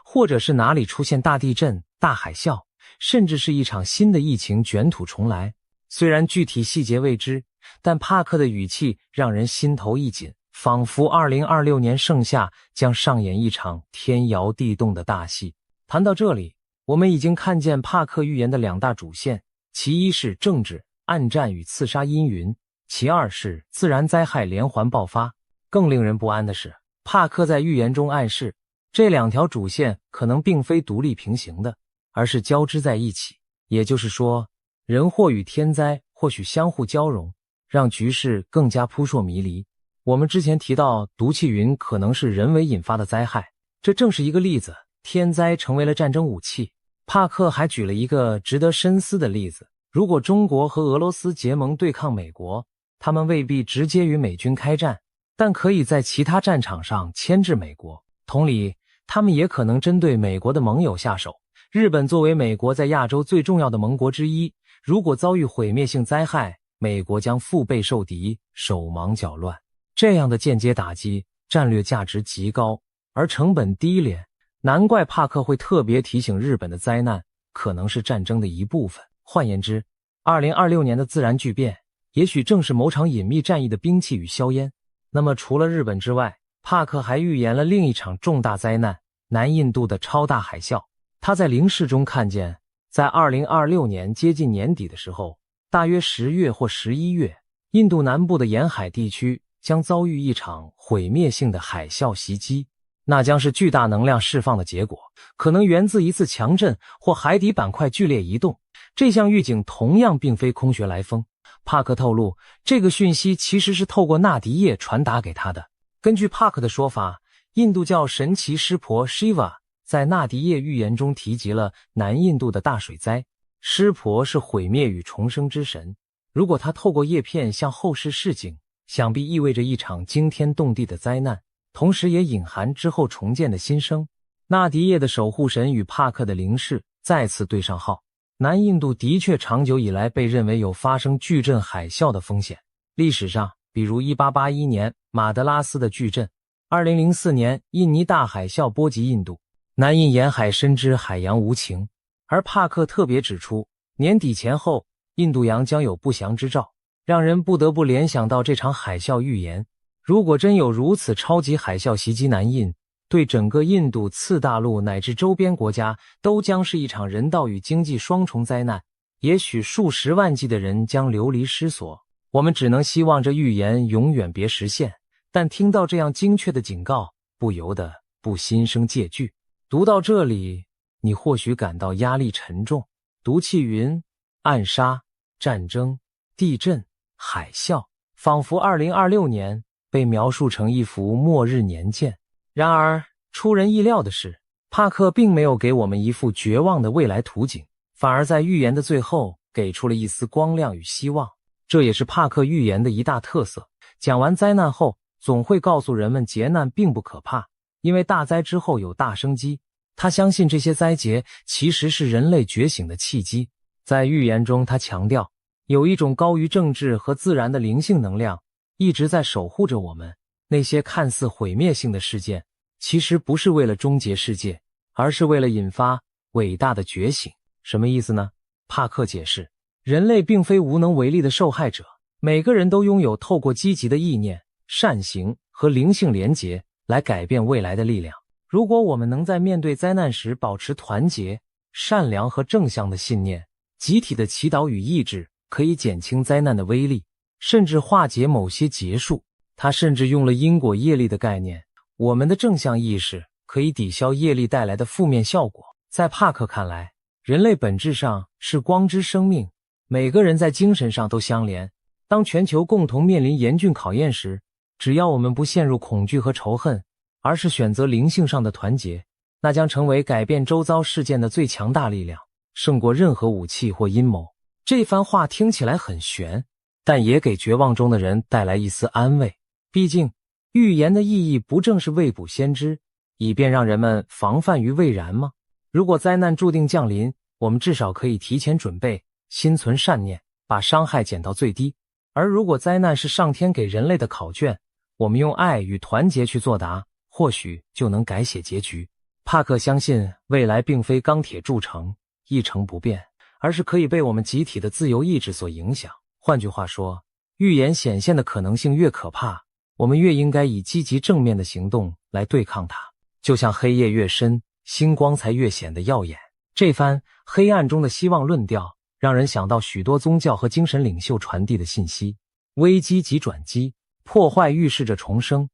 或者是哪里出现大地震、大海啸，甚至是一场新的疫情卷土重来。虽然具体细节未知，但帕克的语气让人心头一紧，仿佛2026年盛夏将上演一场天摇地动的大戏。谈到这里，我们已经看见帕克预言的两大主线，其一是政治、暗战与刺杀阴云，其二是自然灾害连环爆发。更令人不安的是，帕克在预言中暗示，这两条主线可能并非独立平行的，而是交织在一起。也就是说，人祸与天灾或许相互交融，让局势更加扑朔迷离。我们之前提到毒气云可能是人为引发的灾害，这正是一个例子，天灾成为了战争武器。帕克还举了一个值得深思的例子，如果中国和俄罗斯结盟对抗美国，他们未必直接与美军开战，但可以在其他战场上牵制美国。同理，他们也可能针对美国的盟友下手。日本作为美国在亚洲最重要的盟国之一，如果遭遇毁灭性灾害，美国将腹背受敌，手忙脚乱。这样的间接打击战略价值极高，而成本低廉，难怪帕克会特别提醒日本的灾难可能是战争的一部分。换言之，2026年的自然巨变也许正是某场隐秘战役的兵器与硝烟。那么除了日本之外，帕克还预言了另一场重大灾难，南印度的超大海啸。他在灵视中看见，在2026年接近年底的时候，大约10月或11月，印度南部的沿海地区将遭遇一场毁灭性的海啸袭击，那将是巨大能量释放的结果，可能源自一次强震或海底板块剧烈移动。这项预警同样并非空穴来风，帕克透露，这个讯息其实是透过纳迪叶传达给他的。根据帕克的说法，印度教神奇湿婆 Shiva 在纳迪叶预言中提及了南印度的大水灾，湿婆是毁灭与重生之神。如果他透过叶片向后世示警，想必意味着一场惊天动地的灾难，同时也隐含之后重建的新生。纳迪叶的守护神与帕克的灵视再次对上号。南印度的确长久以来被认为有发生巨震海啸的风险。历史上，比如1881年马德拉斯的巨震，2004年印尼大海啸波及印度，南印沿海深知海洋无情。而帕克特别指出，年底前后印度洋将有不祥之兆，让人不得不联想到这场海啸预言。如果真有如此超级海啸袭击南印，对整个印度次大陆乃至周边国家都将是一场人道与经济双重灾难，也许数十万计的人将流离失所。我们只能希望这预言永远别实现，但听到这样精确的警告，不由得不心生戒惧。读到这里，你或许感到压力沉重。毒气云、暗杀、战争、地震、海啸，仿佛2026年被描述成一幅末日年鉴。然而，出人意料的是，帕克并没有给我们一副绝望的未来图景，反而在预言的最后给出了一丝光亮与希望。这也是帕克预言的一大特色。讲完灾难后，总会告诉人们劫难并不可怕，因为大灾之后有大生机。他相信这些灾劫其实是人类觉醒的契机。在预言中，他强调，有一种高于政治和自然的灵性能量一直在守护着我们。那些看似毁灭性的事件，其实不是为了终结世界，而是为了引发伟大的觉醒。什么意思呢？帕克解释，人类并非无能为力的受害者，每个人都拥有透过积极的意念、善行和灵性连结来改变未来的力量。如果我们能在面对灾难时保持团结、善良和正向的信念，集体的祈祷与意志可以减轻灾难的威力，甚至化解某些劫数。他甚至用了因果业力的概念，我们的正向意识可以抵消业力带来的负面效果。在帕克看来，人类本质上是光之生命，每个人在精神上都相连。当全球共同面临严峻考验时，只要我们不陷入恐惧和仇恨，而是选择灵性上的团结，那将成为改变周遭事件的最强大力量，胜过任何武器或阴谋。这番话听起来很玄，但也给绝望中的人带来一丝安慰。毕竟，预言的意义不正是未卜先知，以便让人们防范于未然吗？如果灾难注定降临，我们至少可以提前准备，心存善念，把伤害减到最低。而如果灾难是上天给人类的考卷，我们用爱与团结去作答，或许就能改写结局。帕克相信，未来并非钢铁铸成，一成不变，而是可以被我们集体的自由意志所影响。换句话说，预言显现的可能性越可怕，我们越应该以积极正面的行动来对抗它。就像黑夜越深，星光才越显得耀眼。这番黑暗中的希望论调，让人想到许多宗教和精神领袖传递的信息：危机即转机，破坏预示着重生。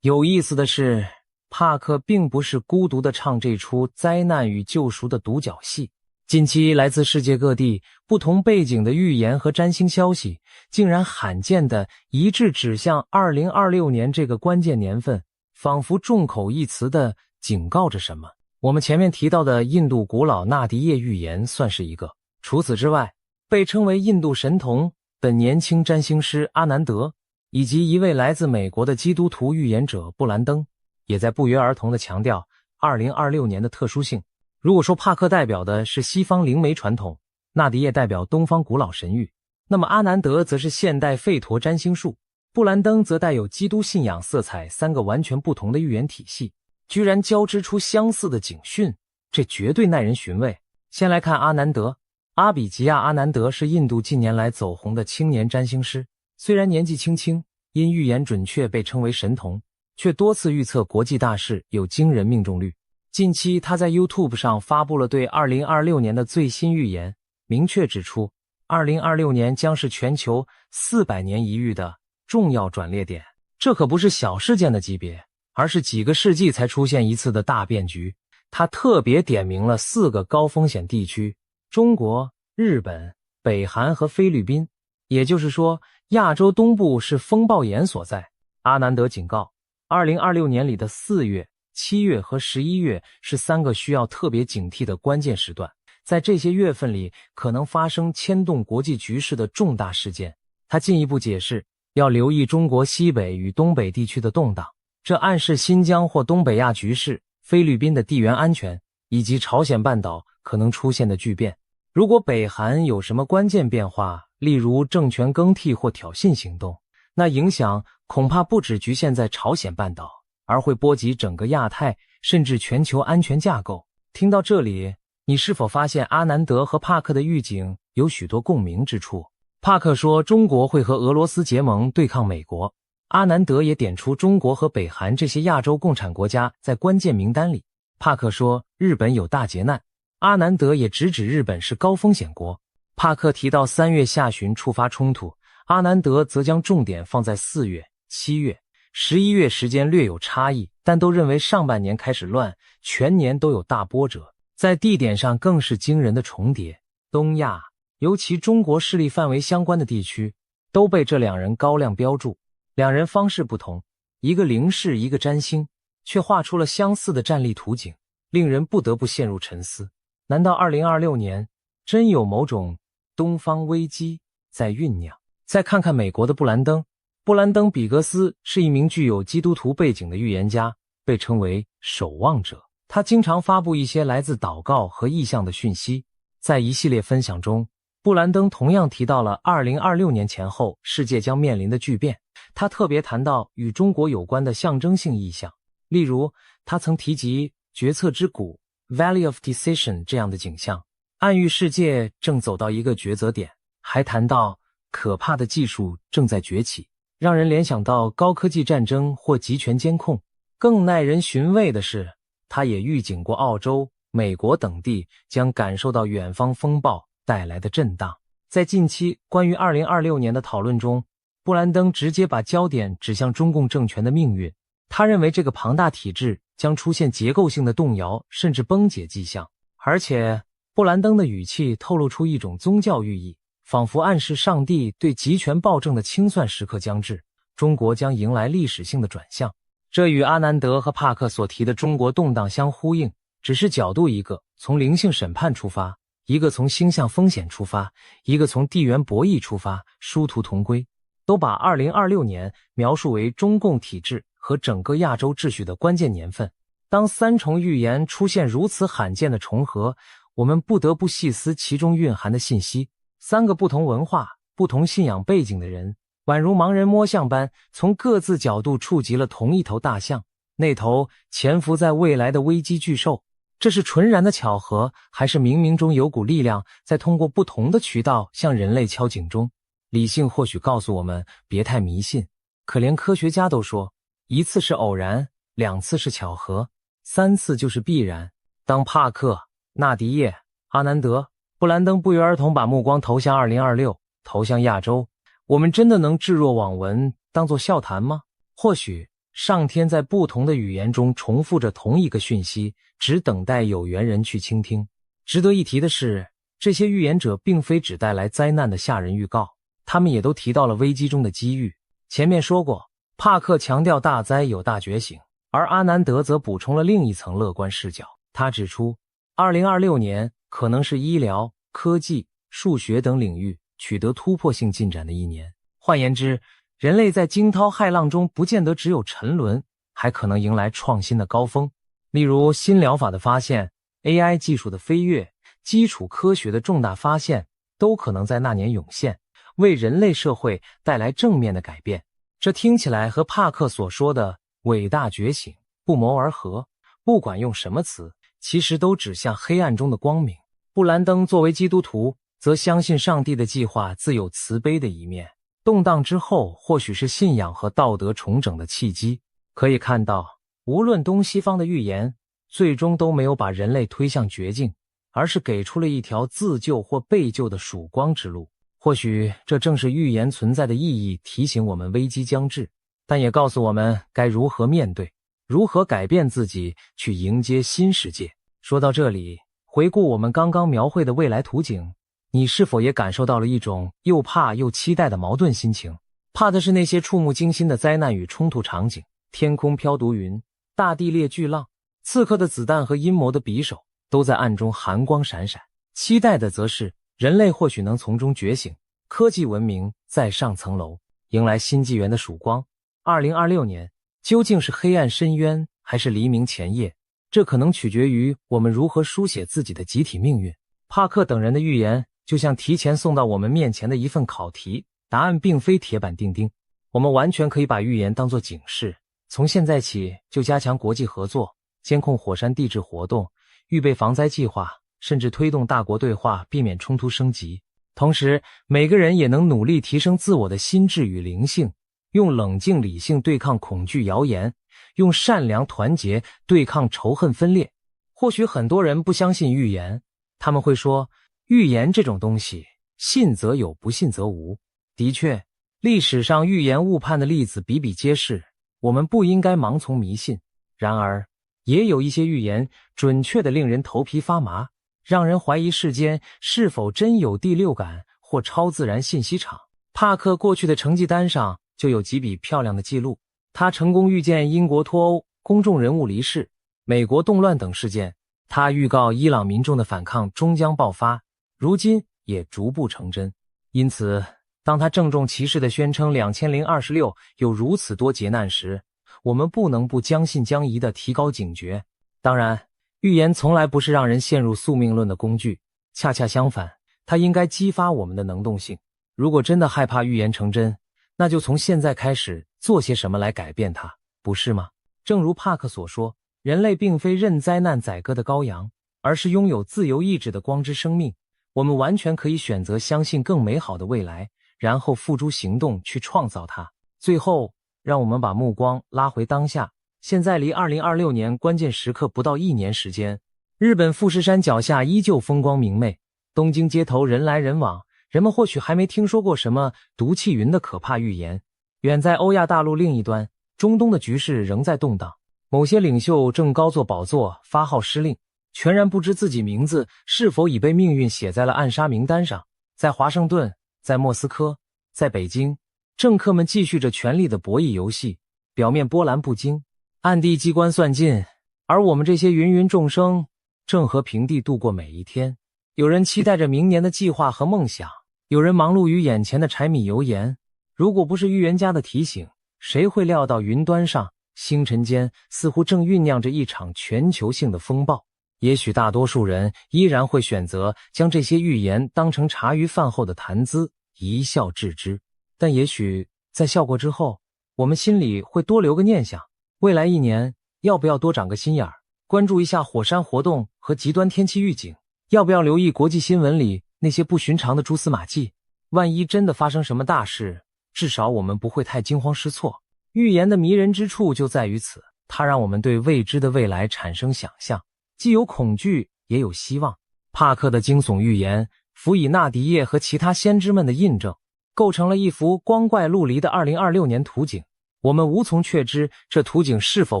有意思的是，帕克并不是孤独地唱这出灾难与救赎的独角戏。近期来自世界各地不同背景的预言和占星消息，竟然罕见地一致指向2026年这个关键年份，仿佛众口一词地警告着什么。我们前面提到的印度古老纳迪叶预言算是一个。除此之外，被称为印度神童的年轻占星师阿南德，以及一位来自美国的基督徒预言者布兰登，也在不约而同地强调2026年的特殊性。如果说帕克代表的是西方灵媒传统，纳迪叶代表东方古老神谕，那么阿南德则是现代吠陀占星术，布兰登则带有基督信仰色彩，三个完全不同的预言体系，居然交织出相似的警讯，这绝对耐人寻味。先来看阿南德。阿比吉亚·阿南德是印度近年来走红的青年占星师，虽然年纪轻轻，因预言准确被称为神童，却多次预测国际大事，有惊人命中率。近期他在 YouTube 上发布了对2026年的最新预言，明确指出2026年将是全球400年一遇的重要转捩点。这可不是小事件的级别，而是几个世纪才出现一次的大变局。他特别点明了4个高风险地区：中国、日本、北韩和菲律宾。也就是说，亚洲东部是风暴眼所在。阿南德警告，2026年里的4月7月和11月是3个需要特别警惕的关键时段，在这些月份里可能发生牵动国际局势的重大事件。他进一步解释，要留意中国西北与东北地区的动荡，这暗示新疆或东北亚局势、菲律宾的地缘安全以及朝鲜半岛可能出现的巨变。如果北韩有什么关键变化，例如政权更替或挑衅行动，那影响恐怕不只局限在朝鲜半岛，而会波及整个亚太，甚至全球安全架构。听到这里，你是否发现阿南德和帕克的预警有许多共鸣之处？帕克说中国会和俄罗斯结盟对抗美国，阿南德也点出中国和北韩这些亚洲共产国家在关键名单里。帕克说日本有大劫难，阿南德也直指日本是高风险国。帕克提到3月下旬触发冲突，阿南德则将重点放在4月、7月、11月，时间略有差异，但都认为上半年开始乱，全年都有大波折，在地点上更是惊人的重叠。东亚，尤其中国势力范围相关的地区，都被这两人高亮标注。两人方式不同，一个凌世，一个占星，却画出了相似的战力图景，令人不得不陷入沉思。难道2026年真有某种东方危机在酝酿？再看看美国的布兰登·比格斯是一名具有基督徒背景的预言家，被称为守望者。他经常发布一些来自祷告和意象的讯息。在一系列分享中，布兰登同样提到了2026年前后世界将面临的巨变。他特别谈到与中国有关的象征性意象，例如他曾提及决策之谷 Valley of Decision 这样的景象，暗喻世界正走到一个抉择点，还谈到可怕的技术正在崛起，让人联想到高科技战争或集权监控。更耐人寻味的是，他也预警过澳洲、美国等地将感受到远方风暴带来的震荡。在近期关于2026年的讨论中，布兰登直接把焦点指向中共政权的命运。他认为这个庞大体制将出现结构性的动摇，甚至崩解迹象。而且布兰登的语气透露出一种宗教寓意，仿佛暗示上帝对集权暴政的清算时刻将至，中国将迎来历史性的转向。这与阿南德和帕克所提的中国动荡相呼应，只是角度一个从灵性审判出发，一个从星象风险出发，一个从地缘博弈出发，殊途同归，都把2026年描述为中共体制和整个亚洲秩序的关键年份。当三重预言出现如此罕见的重合，我们不得不细思其中蕴含的信息。3个不同文化、不同信仰背景的人，宛如盲人摸象般，从各自角度触及了同一头大象，那头潜伏在未来的危机巨兽。这是纯然的巧合，还是冥冥中有股力量在通过不同的渠道向人类敲警钟？理性或许告诉我们别太迷信，可连科学家都说，1次是偶然，2次是巧合，3次就是必然。当帕克、纳迪叶、阿南德、布兰登不约而同把目光投向2026，投向亚洲，我们真的能置若罔闻，当作笑谈吗？或许上天在不同的语言中重复着同一个讯息，只等待有缘人去倾听。值得一提的是，这些预言者并非只带来灾难的吓人预告，他们也都提到了危机中的机遇。前面说过，帕克强调大灾有大觉醒，而阿南德则补充了另一层乐观视角。他指出，2026年可能是医疗、科技、数学等领域取得突破性进展的一年。换言之，人类在惊涛骇浪中不见得只有沉沦，还可能迎来创新的高峰。例如新疗法的发现、AI 技术的飞跃、基础科学的重大发现，都可能在那年涌现，为人类社会带来正面的改变。这听起来和帕克所说的伟大觉醒不谋而合，不管用什么词，其实都指向黑暗中的光明。布兰登作为基督徒，则相信上帝的计划自有慈悲的一面。动荡之后，或许是信仰和道德重整的契机。可以看到，无论东西方的预言，最终都没有把人类推向绝境，而是给出了一条自救或被救的曙光之路。或许这正是预言存在的意义，提醒我们危机将至，但也告诉我们该如何面对，如何改变自己，去迎接新世界。说到这里，回顾我们刚刚描绘的未来图景，你是否也感受到了一种又怕又期待的矛盾心情？怕的是那些触目惊心的灾难与冲突场景，天空飘毒云，大地裂巨浪，刺客的子弹和阴谋的匕首都在暗中寒光闪闪。期待的则是人类或许能从中觉醒，科技文明再上层楼，迎来新纪元的曙光。2026年究竟是黑暗深渊还是黎明前夜，这可能取决于我们如何书写自己的集体命运。帕克等人的预言就像提前送到我们面前的一份考题，答案并非铁板钉钉，我们完全可以把预言当作警示，从现在起就加强国际合作，监控火山地质活动，预备防灾计划，甚至推动大国对话，避免冲突升级。同时，每个人也能努力提升自我的心智与灵性，用冷静理性对抗恐惧谣言，用善良团结对抗仇恨分裂。或许很多人不相信预言，他们会说，预言这种东西，信则有，不信则无。的确，历史上预言误判的例子比比皆是，我们不应该盲从迷信。然而，也有一些预言准确的令人头皮发麻，让人怀疑世间是否真有第六感或超自然信息场。帕克过去的成绩单上就有几笔漂亮的记录，他成功预见英国脱欧、公众人物离世、美国动乱等事件，他预告伊朗民众的反抗终将爆发，如今也逐步成真。因此，当他郑重其事地宣称2026有如此多劫难时，我们不能不将信将疑地提高警觉。当然，预言从来不是让人陷入宿命论的工具，恰恰相反，它应该激发我们的能动性。如果真的害怕预言成真，那就从现在开始做些什么来改变它，不是吗？正如帕克所说，人类并非任灾难宰割的羔羊，而是拥有自由意志的光之生命。我们完全可以选择相信更美好的未来，然后付诸行动去创造它。最后，让我们把目光拉回当下，现在离2026年关键时刻不到1年时间。日本富士山脚下依旧风光明媚，东京街头人来人往，人们或许还没听说过什么毒气云的可怕预言。远在欧亚大陆另一端，中东的局势仍在动荡，某些领袖正高坐宝座发号施令，全然不知自己名字是否已被命运写在了暗杀名单上。在华盛顿，在莫斯科，在北京，政客们继续着权力的博弈游戏，表面波澜不惊，暗地机关算尽，而我们这些芸芸众生正和平地度过每一天。有人期待着明年的计划和梦想，有人忙碌于眼前的柴米油盐。如果不是预言家的提醒，谁会料到云端上、星辰间似乎正酝酿着一场全球性的风暴？也许大多数人依然会选择将这些预言当成茶余饭后的谈资，一笑置之。但也许在笑过之后，我们心里会多留个念想，未来1年要不要多长个心眼儿，关注一下火山活动和极端天气预警？要不要留意国际新闻里那些不寻常的蛛丝马迹？万一真的发生什么大事，至少我们不会太惊慌失措。预言的迷人之处就在于此，它让我们对未知的未来产生想象，既有恐惧也有希望。帕克的惊悚预言辅以纳迪叶和其他先知们的印证，构成了一幅光怪陆离的2026年图景。我们无从确知这图景是否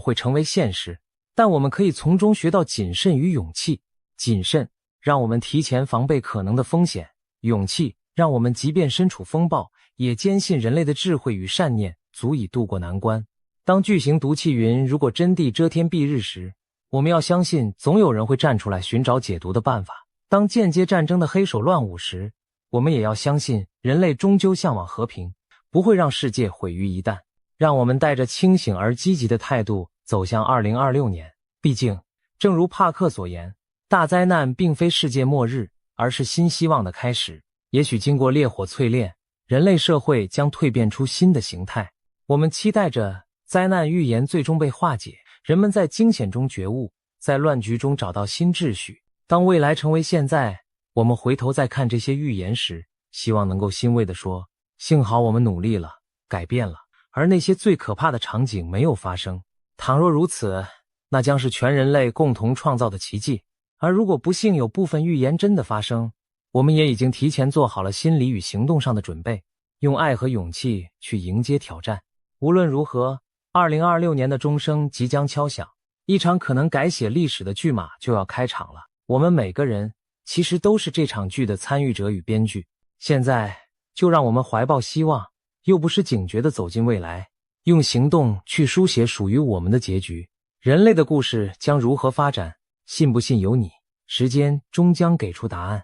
会成为现实，但我们可以从中学到谨慎与勇气。谨慎让我们提前防备可能的风险，勇气让我们即便身处风暴，也坚信人类的智慧与善念足以渡过难关。当巨型毒气云如果真地遮天蔽日时，我们要相信总有人会站出来寻找解毒的办法。当间接战争的黑手乱舞时，我们也要相信人类终究向往和平，不会让世界毁于一旦。让我们带着清醒而积极的态度走向2026年。毕竟，正如帕克所言，大灾难并非世界末日，而是新希望的开始。也许经过烈火淬炼，人类社会将蜕变出新的形态。我们期待着灾难预言最终被化解，人们在惊险中觉悟，在乱局中找到新秩序。当未来成为现在，我们回头再看这些预言时，希望能够欣慰地说，幸好我们努力了，改变了，而那些最可怕的场景没有发生。倘若如此，那将是全人类共同创造的奇迹。而如果不幸有部分预言真的发生，我们也已经提前做好了心理与行动上的准备，用爱和勇气去迎接挑战。无论如何，2026年的钟声即将敲响，一场可能改写历史的剧码就要开场了。我们每个人其实都是这场剧的参与者与编剧。现在就让我们怀抱希望，又不失警觉地走进未来，用行动去书写属于我们的结局。人类的故事将如何发展，信不信由你，时间终将给出答案。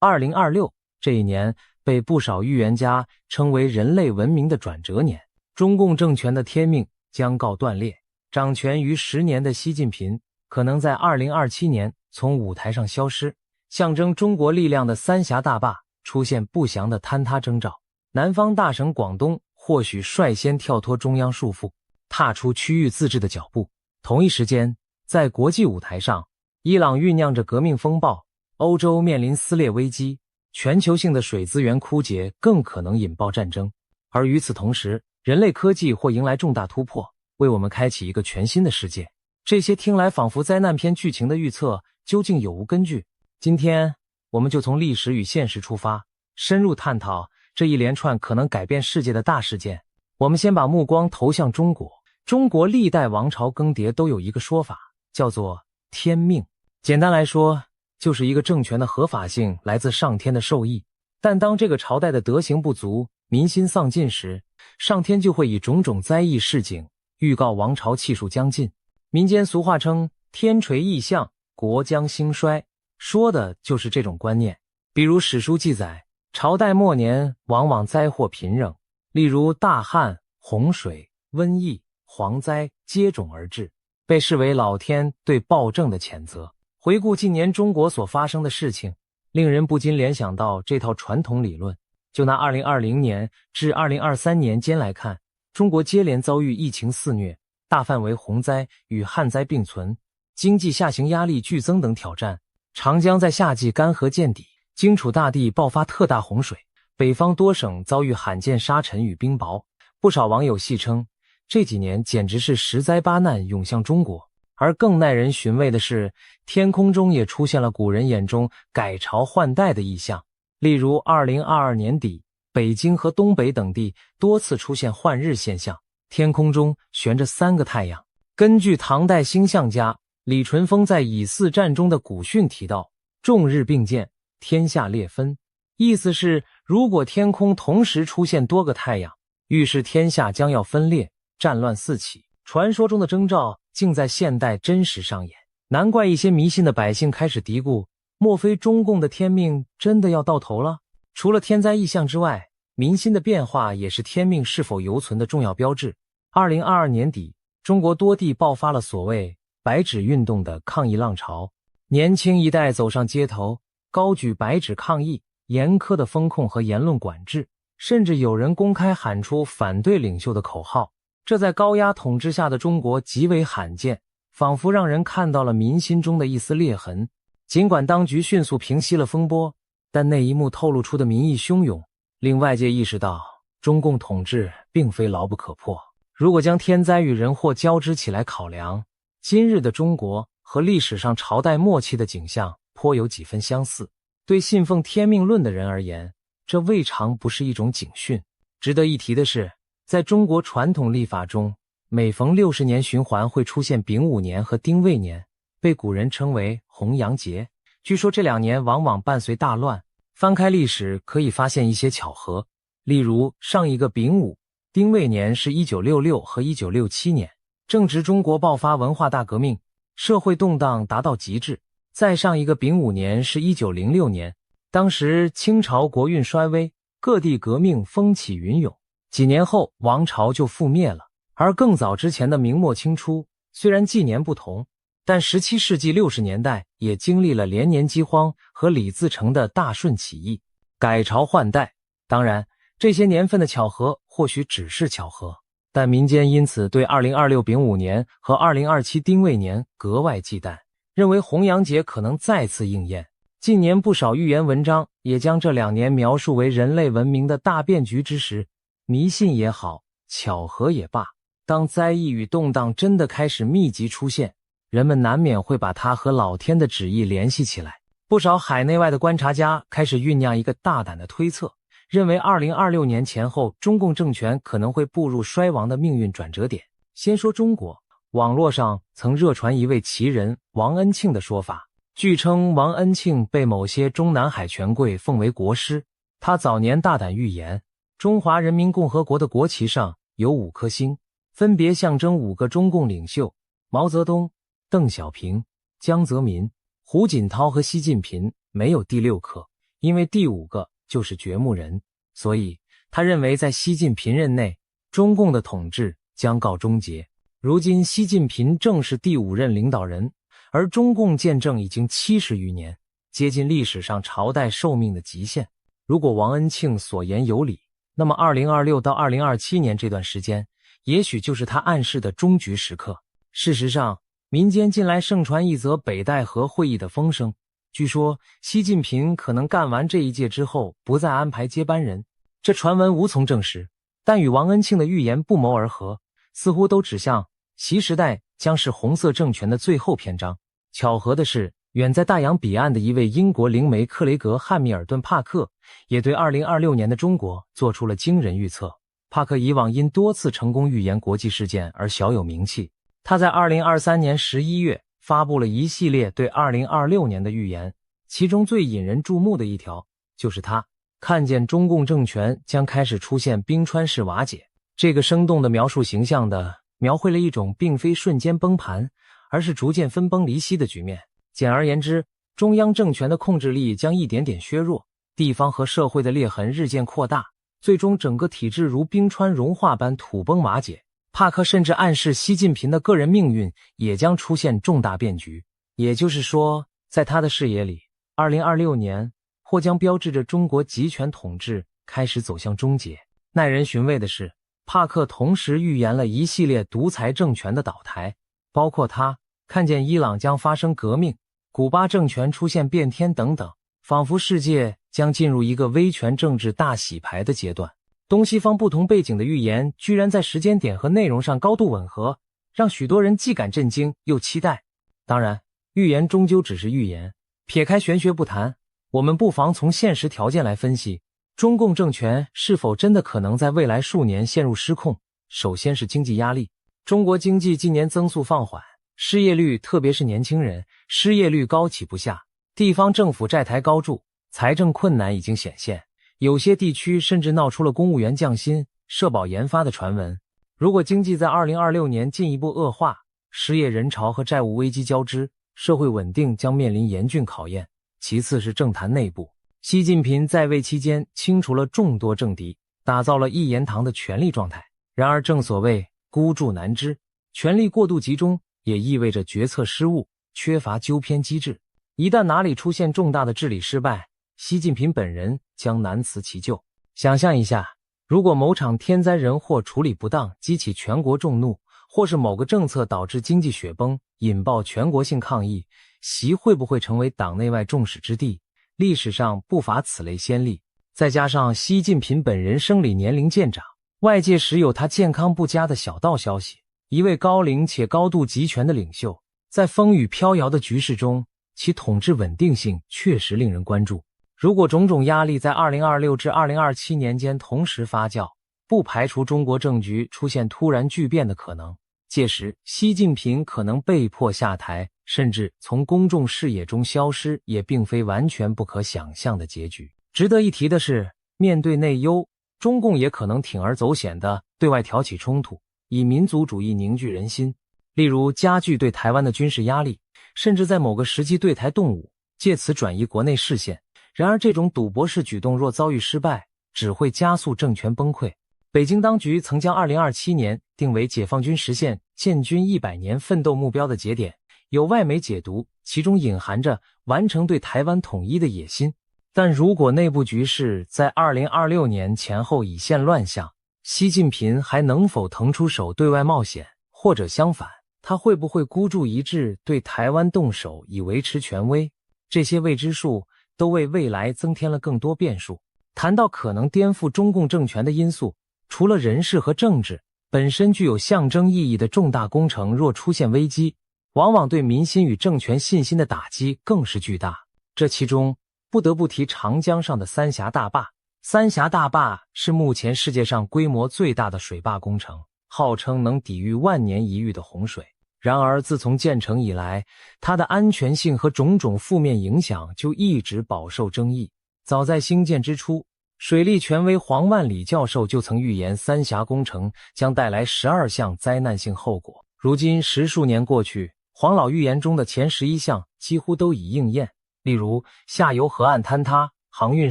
2026这一年被不少预言家称为人类文明的转折年，中共政权的天命将告断裂，掌权逾10年的习近平可能在2027年从舞台上消失，象征中国力量的三峡大坝出现不祥的坍塌征兆。南方大省广东或许率先跳脱中央束缚，踏出区域自治的脚步。同一时间，在国际舞台上，伊朗酝酿着革命风暴，欧洲面临撕裂危机，全球性的水资源枯竭更可能引爆战争。而与此同时，人类科技或迎来重大突破，为我们开启一个全新的世界。这些听来仿佛灾难片剧情的预测，究竟有无根据？今天，我们就从历史与现实出发，深入探讨这一连串可能改变世界的大事件。我们先把目光投向中国。中国历代王朝更迭都有一个说法，叫做天命。简单来说，就是一个政权的合法性来自上天的授意，但当这个朝代的德行不足，民心丧尽时，上天就会以种种灾异示警，预告王朝气数将尽。民间俗话称天垂异象，国将兴衰，说的就是这种观念。比如史书记载，朝代末年往往灾祸频仍，例如大旱、洪水、瘟疫、蝗灾接踵而至，被视为老天对暴政的谴责。回顾近年中国所发生的事情，令人不禁联想到这套传统理论。就拿2020年至2023年间来看，中国接连遭遇疫情肆虐、大范围洪灾与旱灾并存、经济下行压力剧增等挑战。长江在夏季干涸见底，荆楚大地爆发特大洪水，北方多省遭遇罕见沙尘与冰雹。不少网友戏称，这几年简直是十灾八难涌向中国。而更耐人寻味的是，天空中也出现了古人眼中改朝换代的异象。例如2022年底，北京和东北等地多次出现换日现象，天空中悬着3个太阳。根据唐代星象家李淳风在《乙巳战》中的古训提到，众日并见，天下裂分，意思是如果天空同时出现多个太阳，预示天下将要分裂，战乱四起。传说中的征兆竟在现代真实上演，难怪一些迷信的百姓开始嘀咕，莫非中共的天命真的要到头了？除了天灾异象之外，民心的变化也是天命是否犹存的重要标志。2022年底，中国多地爆发了所谓白纸运动的抗议浪潮，年轻一代走上街头，高举白纸抗议严苛的风控和言论管制，甚至有人公开喊出反对领袖的口号。这在高压统治下的中国极为罕见，仿佛让人看到了民心中的一丝裂痕。尽管当局迅速平息了风波，但那一幕透露出的民意汹涌，令外界意识到中共统治并非牢不可破。如果将天灾与人祸交织起来考量，今日的中国和历史上朝代末期的景象颇有几分相似。对信奉天命论的人而言，这未尝不是一种警讯。值得一提的是，在中国传统历法中，每逢60年循环会出现丙午年和丁未年，被古人称为红阳节。据说这2年往往伴随大乱，翻开历史可以发现一些巧合。例如上一个丙午、丁未年是1966和1967年，正值中国爆发文化大革命，社会动荡达到极致。再上一个丙午年是1906年，当时清朝国运衰微，各地革命风起云涌，几年后王朝就覆灭了。而更早之前的明末清初，虽然纪年不同，但17世纪60年代也经历了连年饥荒和李自成的大顺起义，改朝换代。当然，这些年份的巧合或许只是巧合，但民间因此对2026丙午年和2027丁未年格外忌惮，认为红阳节可能再次应验。近年不少预言文章也将这2年描述为人类文明的大变局之时。迷信也好，巧合也罢，当灾异与动荡真的开始密集出现，人们难免会把它和老天的旨意联系起来。不少海内外的观察家开始酝酿一个大胆的推测，认为2026年前后中共政权可能会步入衰亡的命运转折点。先说中国，网络上曾热传一位奇人王恩庆的说法，据称王恩庆被某些中南海权贵奉为国师。他早年大胆预言，中华人民共和国的国旗上有5颗星，分别象征5个中共领袖：毛泽东、邓小平、江泽民、胡锦涛和习近平。没有第6个，因为第5个就是掘墓人，所以他认为在习近平任内，中共的统治将告终结。如今习近平正是第5任领导人，而中共建政已经70余年，接近历史上朝代寿命的极限。如果王恩庆所言有理，那么2026到2027年这段时间，也许就是他暗示的终局时刻。事实上，民间近来盛传一则北戴河会议的风声，据说习近平可能干完这一届之后不再安排接班人。这传闻无从证实，但与王恩庆的预言不谋而合，似乎都指向习时代将是红色政权的最后篇章。巧合的是，远在大洋彼岸的一位英国灵媒克雷格·汉密尔顿·帕克也对2026年的中国做出了惊人预测。帕克以往因多次成功预言国际事件而小有名气，他在2023年11月发布了一系列对2026年的预言，其中最引人注目的一条就是他看见中共政权将开始出现冰川式瓦解。这个生动的描述形象地描绘了一种并非瞬间崩盘，而是逐渐分崩离析的局面。简而言之，中央政权的控制力将一点点削弱，地方和社会的裂痕日渐扩大，最终整个体制如冰川融化般土崩瓦解。帕克甚至暗示习近平的个人命运也将出现重大变局。也就是说，在他的视野里，2026年或将标志着中国集权统治开始走向终结。耐人寻味的是，帕克同时预言了一系列独裁政权的倒台，包括他看见伊朗将发生革命、古巴政权出现变天等等，仿佛世界将进入一个威权政治大洗牌的阶段。东西方不同背景的预言居然在时间点和内容上高度吻合，让许多人既感震惊又期待。当然，预言终究只是预言，撇开玄学不谈，我们不妨从现实条件来分析，中共政权是否真的可能在未来数年陷入失控。首先是经济压力，中国经济近年增速放缓，失业率特别是年轻人失业率高企不下，地方政府债台高筑，财政困难已经显现，有些地区甚至闹出了公务员降薪、社保研发的传闻。如果经济在2026年进一步恶化，失业人潮和债务危机交织，社会稳定将面临严峻考验。其次是政坛内部，习近平在位期间清除了众多政敌，打造了一言堂的权力状态。然而正所谓孤注难支，权力过度集中也意味着决策失误，缺乏纠偏机制。一旦哪里出现重大的治理失败，习近平本人将难辞其咎。想象一下，如果某场天灾人祸处理不当，激起全国众怒，或是某个政策导致经济雪崩，引爆全国性抗议，习会不会成为党内外众矢之的？历史上不乏此类先例。再加上习近平本人生理年龄渐长，外界时有他健康不佳的小道消息。一位高龄且高度集权的领袖，在风雨飘摇的局势中，其统治稳定性确实令人关注。如果种种压力在2026至2027年间同时发酵，不排除中国政局出现突然巨变的可能。届时，习近平可能被迫下台，甚至从公众视野中消失，也并非完全不可想象的结局。值得一提的是，面对内忧，中共也可能铤而走险地对外挑起冲突，以民族主义凝聚人心，例如加剧对台湾的军事压力，甚至在某个时期对台动武，借此转移国内视线。然而这种赌博式举动若遭遇失败，只会加速政权崩溃。北京当局曾将2027年定为解放军实现建军100年奋斗目标的节点，有外媒解读，其中隐含着完成对台湾统一的野心。但如果内部局势在2026年前后已现乱象，习近平还能否腾出手对外冒险？或者相反，他会不会孤注一掷对台湾动手以维持权威？这些未知数都为未来增添了更多变数。谈到可能颠覆中共政权的因素，除了人事和政治，本身具有象征意义的重大工程若出现危机，往往对民心与政权信心的打击更是巨大。这其中不得不提长江上的三峡大坝。三峡大坝是目前世界上规模最大的水坝工程，号称能抵御万年一遇的洪水。然而自从建成以来，它的安全性和种种负面影响就一直饱受争议。早在兴建之初，水利权威黄万里教授就曾预言三峡工程将带来12项灾难性后果。如今10数年过去，黄老预言中的前11项几乎都已应验，例如下游河岸坍塌、航运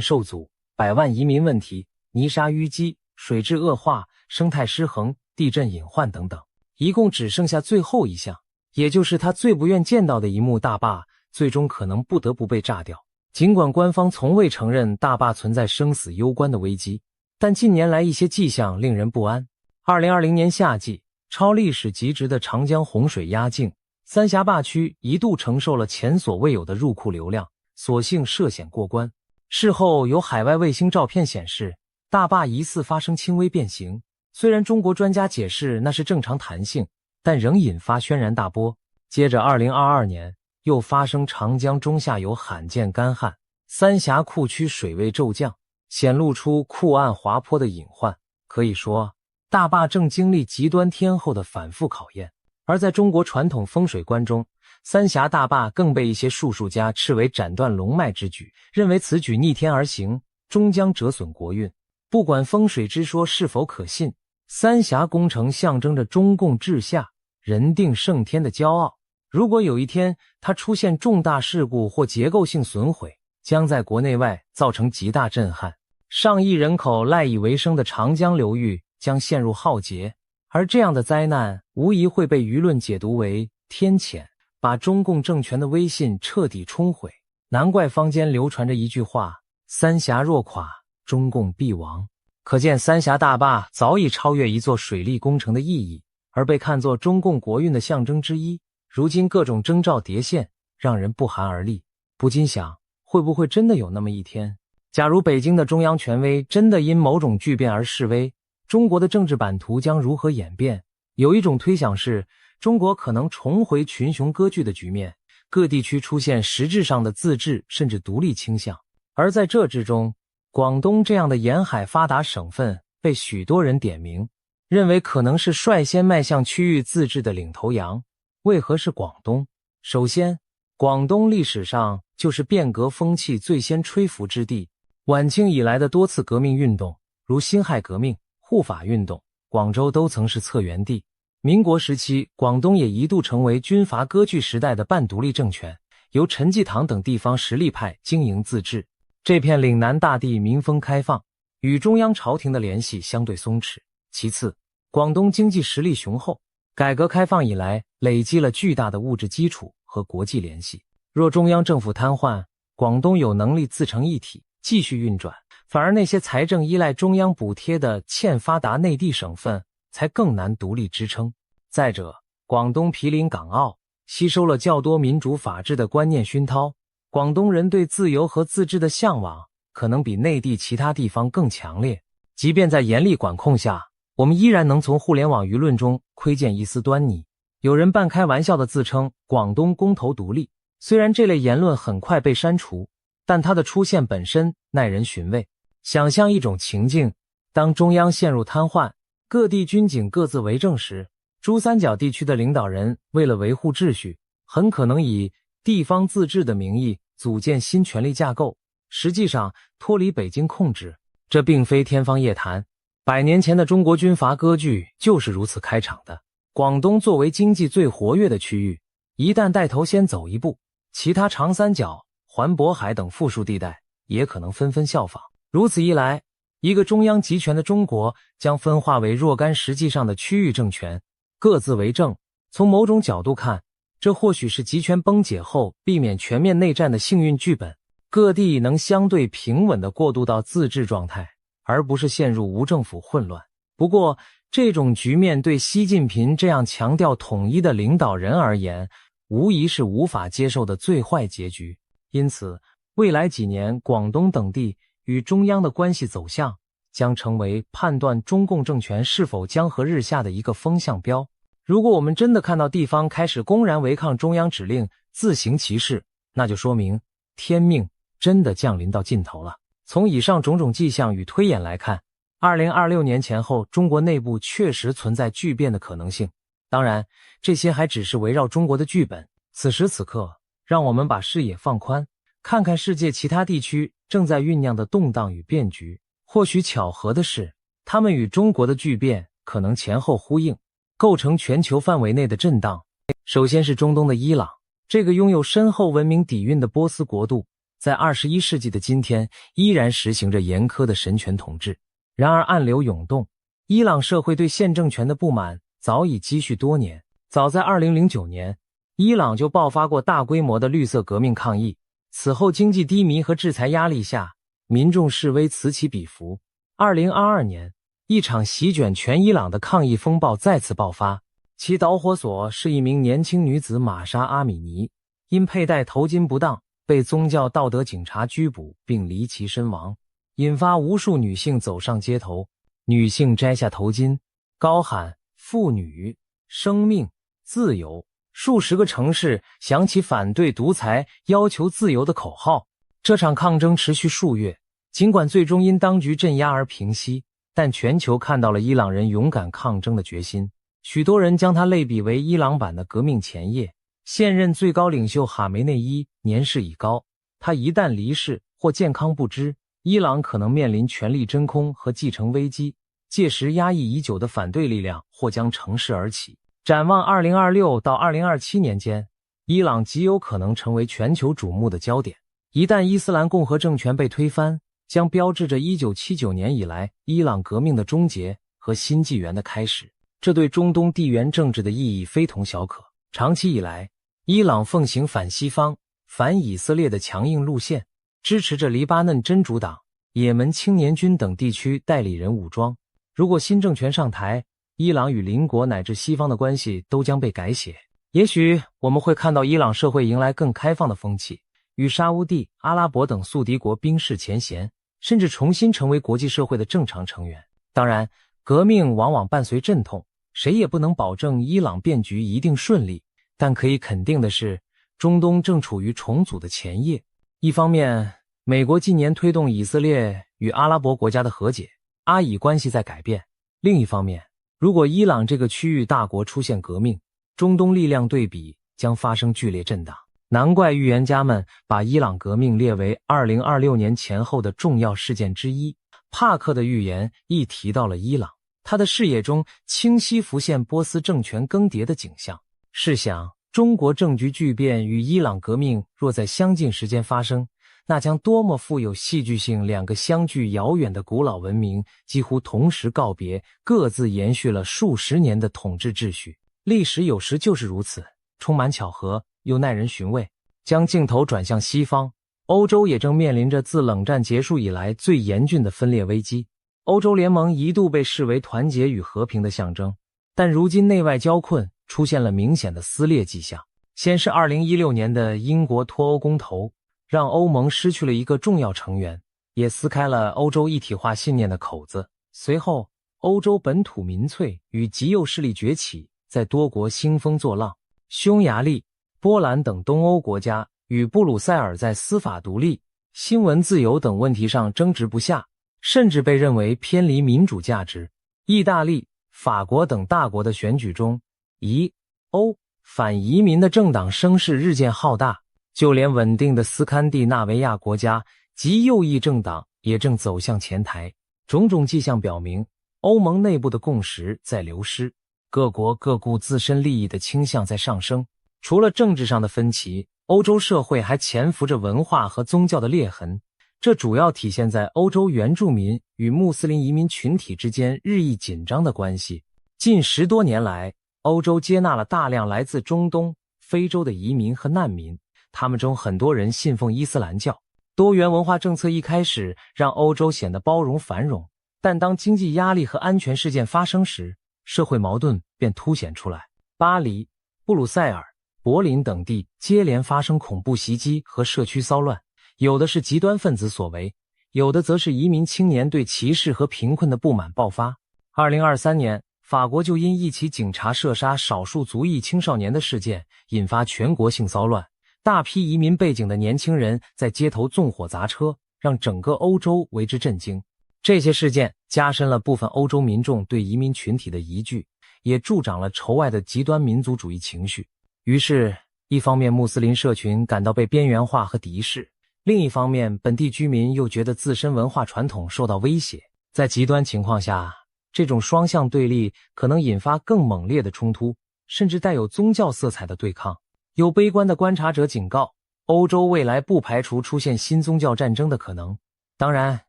受阻、百万移民问题、泥沙淤积、水质恶化、生态失衡、地震隐患等等。一共只剩下最后一项，也就是他最不愿见到的一幕，大坝最终可能不得不被炸掉。尽管官方从未承认大坝存在生死攸关的危机，但近年来一些迹象令人不安。2020年夏季，超历史极值的长江洪水压境，三峡坝区一度承受了前所未有的入库流量，所幸涉险过关。事后有海外卫星照片显示，大坝疑似发生轻微变形，虽然中国专家解释那是正常弹性，但仍引发轩然大波。接着2022年又发生长江中下游罕见干旱，三峡库区水位骤降，显露出库岸滑坡的隐患。可以说，大坝正经历极端天候的反复考验。而在中国传统风水观中，三峡大坝更被一些术数家斥为斩断龙脉之举，认为此举逆天而行，终将折损国运。不管风水之说是否可信，三峡工程象征着中共治下人定胜天的骄傲。如果有一天它出现重大事故或结构性损毁，将在国内外造成极大震撼，上亿人口赖以为生的长江流域将陷入浩劫。而这样的灾难无疑会被舆论解读为天谴，把中共政权的威信彻底冲毁。难怪坊间流传着一句话：三峡若垮，中共必亡。可见三峡大坝早已超越一座水利工程的意义，而被看作中共国运的象征之一。如今各种征兆叠现，让人不寒而栗，不禁想，会不会真的有那么一天，假如北京的中央权威真的因某种巨变而示威，中国的政治版图将如何演变？有一种推想是，中国可能重回群雄割据的局面，各地区出现实质上的自治甚至独立倾向。而在这之中，广东这样的沿海发达省份被许多人点名，认为可能是率先迈向区域自治的领头羊。为何是广东？首先，广东历史上就是变革风气最先吹拂之地，晚清以来的多次革命运动，如辛亥革命、护法运动，广州都曾是策源地。民国时期，广东也一度成为军阀割据时代的半独立政权，由陈济棠等地方实力派经营自治。这片岭南大地民风开放，与中央朝廷的联系相对松弛。其次，广东经济实力雄厚，改革开放以来累积了巨大的物质基础和国际联系。若中央政府瘫痪，广东有能力自成一体，继续运转，反而那些财政依赖中央补贴的欠发达内地省份才更难独立支撑。再者，广东毗邻港澳，吸收了较多民主法治的观念熏陶，广东人对自由和自治的向往可能比内地其他地方更强烈。即便在严厉管控下，我们依然能从互联网舆论中窥见一丝端倪。有人半开玩笑地自称广东公投独立，虽然这类言论很快被删除，但它的出现本身耐人寻味。想象一种情境，当中央陷入瘫痪，各地军警各自为政时，珠三角地区的领导人为了维护秩序，很可能以地方自治的名义组建新权力架构，实际上脱离北京控制。这并非天方夜谭，100年前的中国军阀割据就是如此开场的。广东作为经济最活跃的区域，一旦带头先走一步，其他长三角、环渤海等富庶地带也可能纷纷效仿。如此一来，一个中央集权的中国将分化为若干实际上的区域政权，各自为政。从某种角度看，这或许是集权崩解后避免全面内战的幸运剧本，各地能相对平稳地过渡到自治状态，而不是陷入无政府混乱。不过，这种局面对习近平这样强调统一的领导人而言，无疑是无法接受的最坏结局。因此，未来几年广东等地与中央的关系走向，将成为判断中共政权是否江河日下的一个风向标。如果我们真的看到地方开始公然违抗中央指令，自行其事，那就说明天命真的降临到尽头了。从以上种种迹象与推演来看，2026年前后，中国内部确实存在巨变的可能性。当然，这些还只是围绕中国的剧本。此时此刻，让我们把视野放宽，看看世界其他地区正在酝酿的动荡与变局。或许巧合的是，它们与中国的巨变可能前后呼应，构成全球范围内的震荡。首先是中东的伊朗，这个拥有深厚文明底蕴的波斯国度，在21世纪的今天依然实行着严苛的神权统治。然而暗流涌动，伊朗社会对现政权的不满早已积蓄多年。早在2009年，伊朗就爆发过大规模的绿色革命抗议，此后经济低迷和制裁压力下，民众示威此起彼伏。2022年，一场席卷全伊朗的抗议风暴再次爆发，其导火索是一名年轻女子玛莎·阿米尼，因佩戴头巾不当，被宗教道德警察拘捕并离奇身亡，引发无数女性走上街头。女性摘下头巾，高喊妇女、生命、自由，数十个城市响起反对独裁、要求自由的口号。这场抗争持续数月，尽管最终因当局镇压而平息，但全球看到了伊朗人勇敢抗争的决心。许多人将它类比为伊朗版的革命前夜。现任最高领袖哈梅内伊年事已高，他一旦离世或健康不支，伊朗可能面临权力真空和继承危机，届时压抑已久的反对力量或将乘势而起。展望2026到2027年间，伊朗极有可能成为全球瞩目的焦点。一旦伊斯兰共和政权被推翻，将标志着1979年以来伊朗革命的终结和新纪元的开始。这对中东地缘政治的意义非同小可。长期以来，伊朗奉行反西方、反以色列的强硬路线，支持着黎巴嫩真主党、也门青年军等地区代理人武装。如果新政权上台，伊朗与邻国乃至西方的关系都将被改写。也许我们会看到伊朗社会迎来更开放的风气，与沙乌地、阿拉伯等宿敌国冰释前嫌，甚至重新成为国际社会的正常成员。当然，革命往往伴随阵痛，谁也不能保证伊朗变局一定顺利。但可以肯定的是，中东正处于重组的前夜。一方面，美国近年推动以色列与阿拉伯国家的和解，阿以关系在改变。另一方面，如果伊朗这个区域大国出现革命，中东力量对比将发生剧烈震荡。难怪预言家们把伊朗革命列为2026年前后的重要事件之一。帕克的预言亦提到了伊朗，他的视野中清晰浮现波斯政权更迭的景象。试想，中国政局巨变与伊朗革命若在相近时间发生，那将多么富有戏剧性！两个相距遥远的古老文明几乎同时告别，各自延续了数十年的统治秩序。历史有时就是如此，充满巧合，又耐人寻味。将镜头转向西方，欧洲也正面临着自冷战结束以来最严峻的分裂危机。欧洲联盟一度被视为团结与和平的象征，但如今内外交困，出现了明显的撕裂迹象。先是2016年的英国脱欧公投，让欧盟失去了一个重要成员，也撕开了欧洲一体化信念的口子。随后，欧洲本土民粹与极右势力崛起，在多国兴风作浪。匈牙利、波兰等东欧国家与布鲁塞尔在司法独立、新闻自由等问题上争执不下，甚至被认为偏离民主价值。意大利、法国等大国的选举中，以欧反移民的政党声势日渐浩大，就连稳定的斯堪的纳维亚国家极右翼政党也正走向前台。种种迹象表明，欧盟内部的共识在流失，各国各顾自身利益的倾向在上升。除了政治上的分歧，欧洲社会还潜伏着文化和宗教的裂痕，这主要体现在欧洲原住民与穆斯林移民群体之间日益紧张的关系。近10多年来，欧洲接纳了大量来自中东、非洲的移民和难民，他们中很多人信奉伊斯兰教。多元文化政策一开始让欧洲显得包容繁荣，但当经济压力和安全事件发生时，社会矛盾便凸显出来。巴黎、布鲁塞尔、柏林等地接连发生恐怖袭击和社区骚乱，有的是极端分子所为，有的则是移民青年对歧视和贫困的不满爆发。2023年，法国就因一起警察射杀少数族裔青少年的事件引发全国性骚乱，大批移民背景的年轻人在街头纵火砸车，让整个欧洲为之震惊。这些事件加深了部分欧洲民众对移民群体的疑惧，也助长了仇外的极端民族主义情绪。于是，一方面穆斯林社群感到被边缘化和敌视，另一方面，本地居民又觉得自身文化传统受到威胁。在极端情况下，这种双向对立可能引发更猛烈的冲突，甚至带有宗教色彩的对抗。有悲观的观察者警告，欧洲未来不排除出现新宗教战争的可能。当然，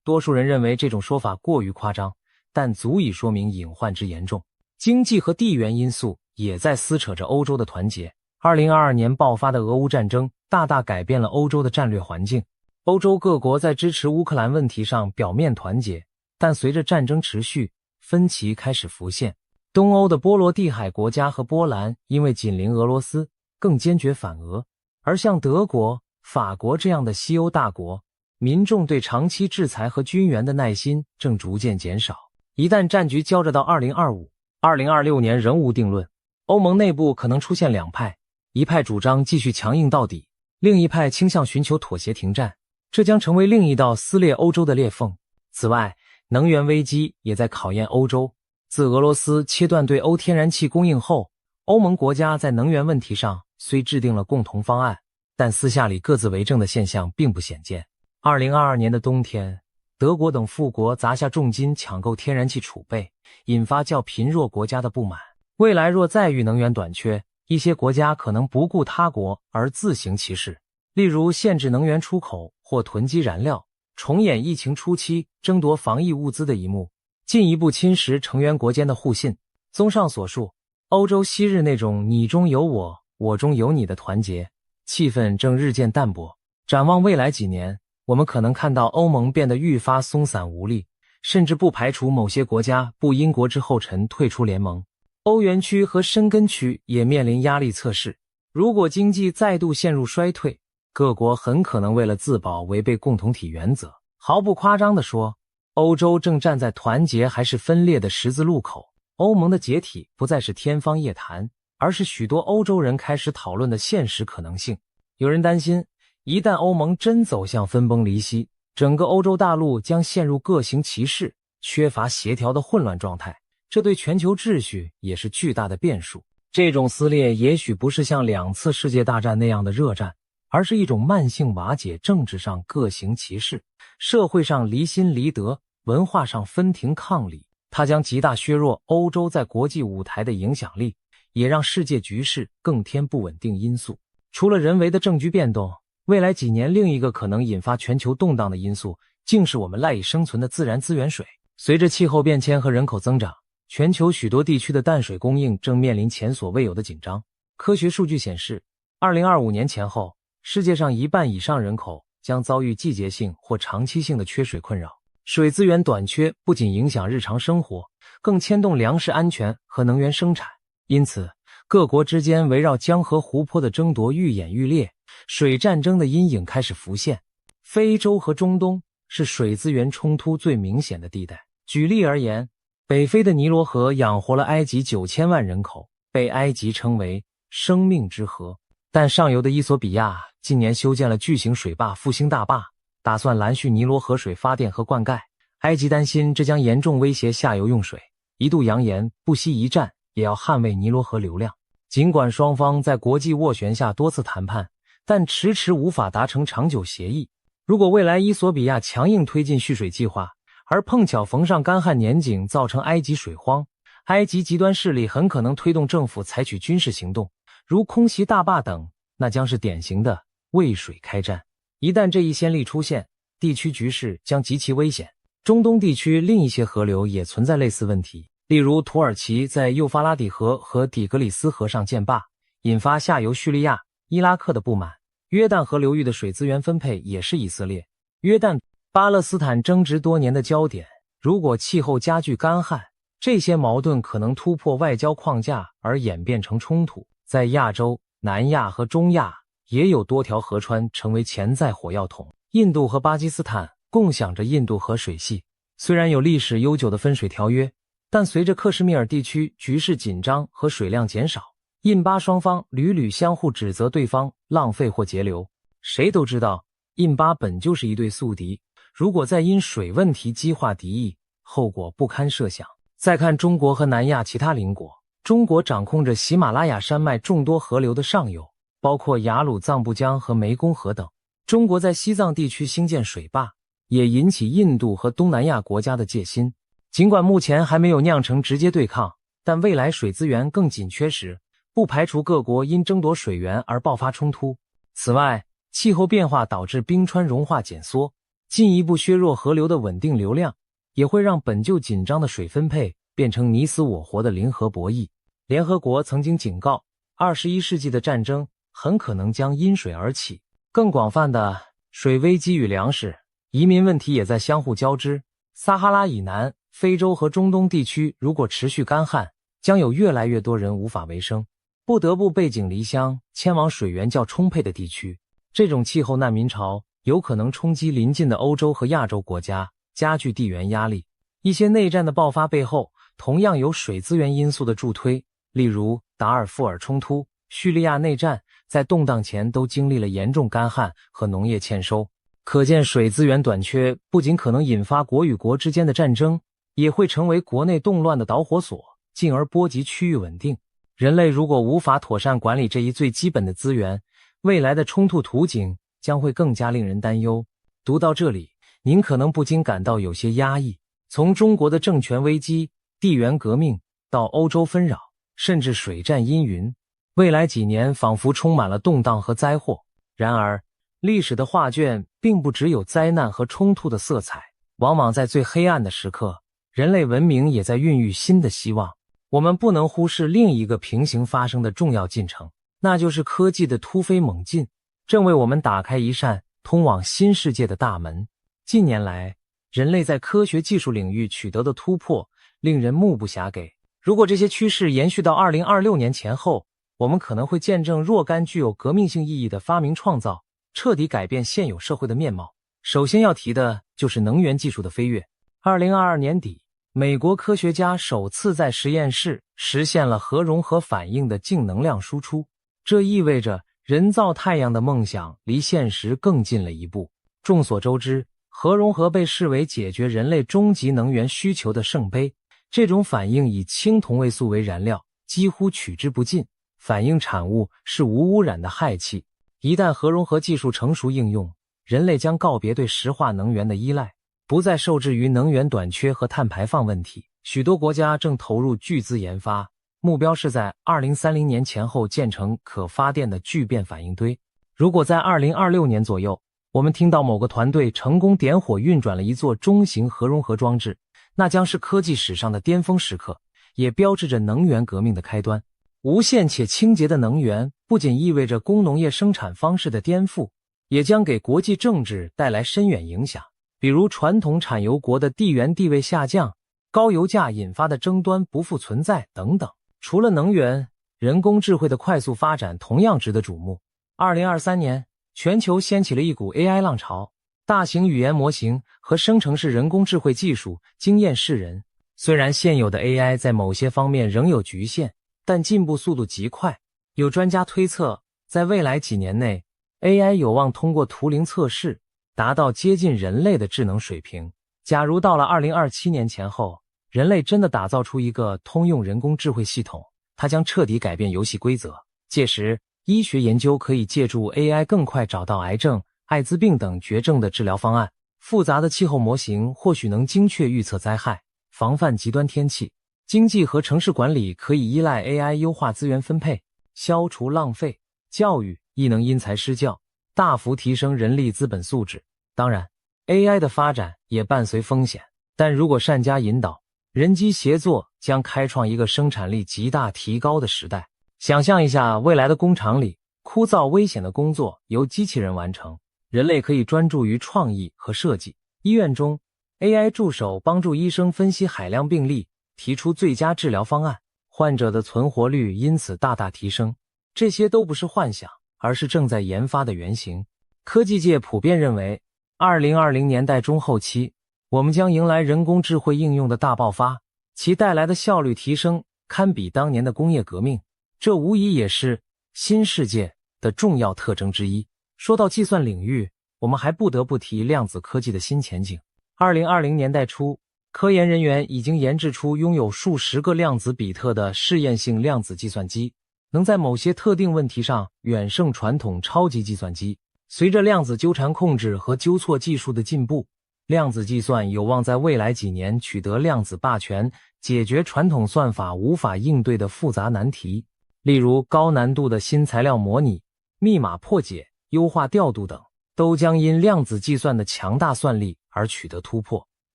多数人认为这种说法过于夸张，但足以说明隐患之严重。经济和地缘因素也在撕扯着欧洲的团结。2022年爆发的俄乌战争大大改变了欧洲的战略环境。欧洲各国在支持乌克兰问题上表面团结，但随着战争持续，分歧开始浮现。东欧的波罗的海国家和波兰因为紧邻俄罗斯，更坚决反俄，而像德国、法国这样的西欧大国，民众对长期制裁和军援的耐心正逐渐减少。一旦战局胶着到2025、2026年仍无定论，欧盟内部可能出现两派，一派主张继续强硬到底，另一派倾向寻求妥协停战，这将成为另一道撕裂欧洲的裂缝。此外，能源危机也在考验欧洲。自俄罗斯切断对欧天然气供应后，欧盟国家在能源问题上虽制定了共同方案，但私下里各自为政的现象并不鲜见。2022年的冬天，德国等富国砸下重金抢购天然气储备，引发较贫弱国家的不满。未来若再遇能源短缺，一些国家可能不顾他国而自行其事，例如限制能源出口或囤积燃料，重演疫情初期争夺防疫物资的一幕，进一步侵蚀成员国间的互信。综上所述，欧洲昔日那种你中有我，我中有你的团结，气氛正日渐淡薄。展望未来几年，我们可能看到欧盟变得愈发松散无力，甚至不排除某些国家步英国之后尘退出联盟。欧元区和申根区也面临压力测试，如果经济再度陷入衰退，各国很可能为了自保违背共同体原则。毫不夸张地说，欧洲正站在团结还是分裂的十字路口。欧盟的解体不再是天方夜谭，而是许多欧洲人开始讨论的现实可能性。有人担心，一旦欧盟真走向分崩离析，整个欧洲大陆将陷入各行其事、缺乏协调的混乱状态，这对全球秩序也是巨大的变数。这种撕裂也许不是像2次世界大战那样的热战，而是一种慢性瓦解，政治上各行其事，社会上离心离德，文化上分庭抗礼。它将极大削弱欧洲在国际舞台的影响力，也让世界局势更添不稳定因素。除了人为的政局变动，未来几年另一个可能引发全球动荡的因素，竟是我们赖以生存的自然资源水。随着气候变迁和人口增长，全球许多地区的淡水供应正面临前所未有的紧张。科学数据显示，2025年前后，世界上1半以上人口将遭遇季节性或长期性的缺水困扰。水资源短缺不仅影响日常生活，更牵动粮食安全和能源生产。因此，各国之间围绕江河湖泊的争夺愈演愈烈，水战争的阴影开始浮现。非洲和中东是水资源冲突最明显的地带。举例而言，北非的尼罗河养活了埃及9000万人口，被埃及称为生命之河。但上游的伊索比亚近年修建了巨型水坝复兴大坝，打算拦蓄尼罗河水发电和灌溉。埃及担心这将严重威胁下游用水，一度扬言不惜一战也要捍卫尼罗河流量。尽管双方在国际斡旋下多次谈判，但迟迟无法达成长久协议。如果未来伊索比亚强硬推进蓄水计划，而碰巧逢上干旱年景，造成埃及水荒，埃及极端势力很可能推动政府采取军事行动，如空袭大坝等，那将是典型的为水开战。一旦这一先例出现，地区局势将极其危险。中东地区另一些河流也存在类似问题，例如土耳其在幼发拉底河和底格里斯河上建坝，引发下游叙利亚、伊拉克的不满。约旦河流域的水资源分配也是以色列、约旦、巴勒斯坦争执多年的焦点。如果气候加剧干旱，这些矛盾可能突破外交框架而演变成冲突。在亚洲、南亚和中亚也有多条河川成为潜在火药桶。印度和巴基斯坦共享着印度河水系，虽然有历史悠久的分水条约，但随着克什米尔地区局势紧张和水量减少，印巴双方屡屡相互指责对方浪费或节流。谁都知道，印巴本就是一对宿敌，如果再因水问题激化敌意，后果不堪设想。再看中国和南亚其他邻国，中国掌控着喜马拉雅山脉众多河流的上游，包括雅鲁藏布江和湄公河等。中国在西藏地区兴建水坝，也引起印度和东南亚国家的戒心。尽管目前还没有酿成直接对抗，但未来水资源更紧缺时，不排除各国因争夺水源而爆发冲突。此外，气候变化导致冰川融化减缩，进一步削弱河流的稳定流量，也会让本就紧张的水分配变成你死我活的零和博弈。联合国曾经警告，21世纪的战争很可能将因水而起。更广泛的水危机与粮食、移民问题也在相互交织。撒哈拉以南、非洲和中东地区如果持续干旱，将有越来越多人无法为生，不得不背井离乡，迁往水源较充沛的地区。这种气候难民潮有可能冲击邻近的欧洲和亚洲国家，加剧地缘压力。一些内战的爆发背后同样有水资源因素的助推，例如达尔富尔冲突、叙利亚内战，在动荡前都经历了严重干旱和农业欠收。可见水资源短缺不仅可能引发国与国之间的战争，也会成为国内动乱的导火索，进而波及区域稳定。人类如果无法妥善管理这一最基本的资源，未来的冲突图景将会更加令人担忧。读到这里，您可能不禁感到有些压抑。从中国的政权危机、地缘革命到欧洲纷扰，甚至水战阴云，未来几年仿佛充满了动荡和灾祸。然而，历史的画卷并不只有灾难和冲突的色彩，往往在最黑暗的时刻，人类文明也在孕育新的希望。我们不能忽视另一个平行发生的重要进程，那就是科技的突飞猛进，正为我们打开一扇通往新世界的大门。近年来，人类在科学技术领域取得的突破令人目不暇给。如果这些趋势延续到2026年前后，我们可能会见证若干具有革命性意义的发明创造，彻底改变现有社会的面貌。首先要提的就是能源技术的飞跃。2022年底，美国科学家首次在实验室实现了核融合反应的净能量输出，这意味着人造太阳的梦想离现实更近了一步。众所周知，核融合被视为解决人类终极能源需求的圣杯。这种反应以氢同位素为燃料，几乎取之不尽，反应产物是无污染的氦气。一旦核融合技术成熟应用，人类将告别对石化能源的依赖，不再受制于能源短缺和碳排放问题。许多国家正投入巨资研发，目标是在2030年前后建成可发电的聚变反应堆。如果在2026年左右，我们听到某个团队成功点火运转了一座中型核融合装置，那将是科技史上的巅峰时刻，也标志着能源革命的开端。无限且清洁的能源不仅意味着工农业生产方式的颠覆，也将给国际政治带来深远影响，比如传统产油国的地缘地位下降，高油价引发的争端不复存在等等。除了能源，人工智慧的快速发展同样值得瞩目。2023年，全球掀起了一股 AI 浪潮，大型语言模型和生成式人工智慧技术惊艳世人。虽然现有的 AI 在某些方面仍有局限，但进步速度极快。有专家推测，在未来几年内， AI 有望通过图灵测试达到接近人类的智能水平。假如到了2027年前后，人类真的打造出一个通用人工智慧系统，它将彻底改变游戏规则。届时，医学研究可以借助 AI 更快找到癌症、艾滋病等绝症的治疗方案。复杂的气候模型或许能精确预测灾害，防范极端天气。经济和城市管理可以依赖 AI 优化资源分配，消除浪费。教育亦能因材施教，大幅提升人力资本素质。当然， AI 的发展也伴随风险，但如果善加引导，人机协作将开创一个生产力极大提高的时代。想象一下，未来的工厂里，枯燥危险的工作由机器人完成，人类可以专注于创意和设计。医院中， AI 助手帮助医生分析海量病例，提出最佳治疗方案，患者的存活率因此大大提升。这些都不是幻想，而是正在研发的原型。科技界普遍认为，2020年代中后期，我们将迎来人工智慧应用的大爆发，其带来的效率提升堪比当年的工业革命。这无疑也是新世界的重要特征之一。说到计算领域，我们还不得不提量子科技的新前景。2020年代初，科研人员已经研制出拥有数十个量子比特的试验性量子计算机，能在某些特定问题上远胜传统超级计算机。随着量子纠缠控制和纠错技术的进步，量子计算有望在未来几年取得量子霸权，解决传统算法无法应对的复杂难题，例如高难度的新材料模拟、密码破解、优化调度等，都将因量子计算的强大算力而取得突破。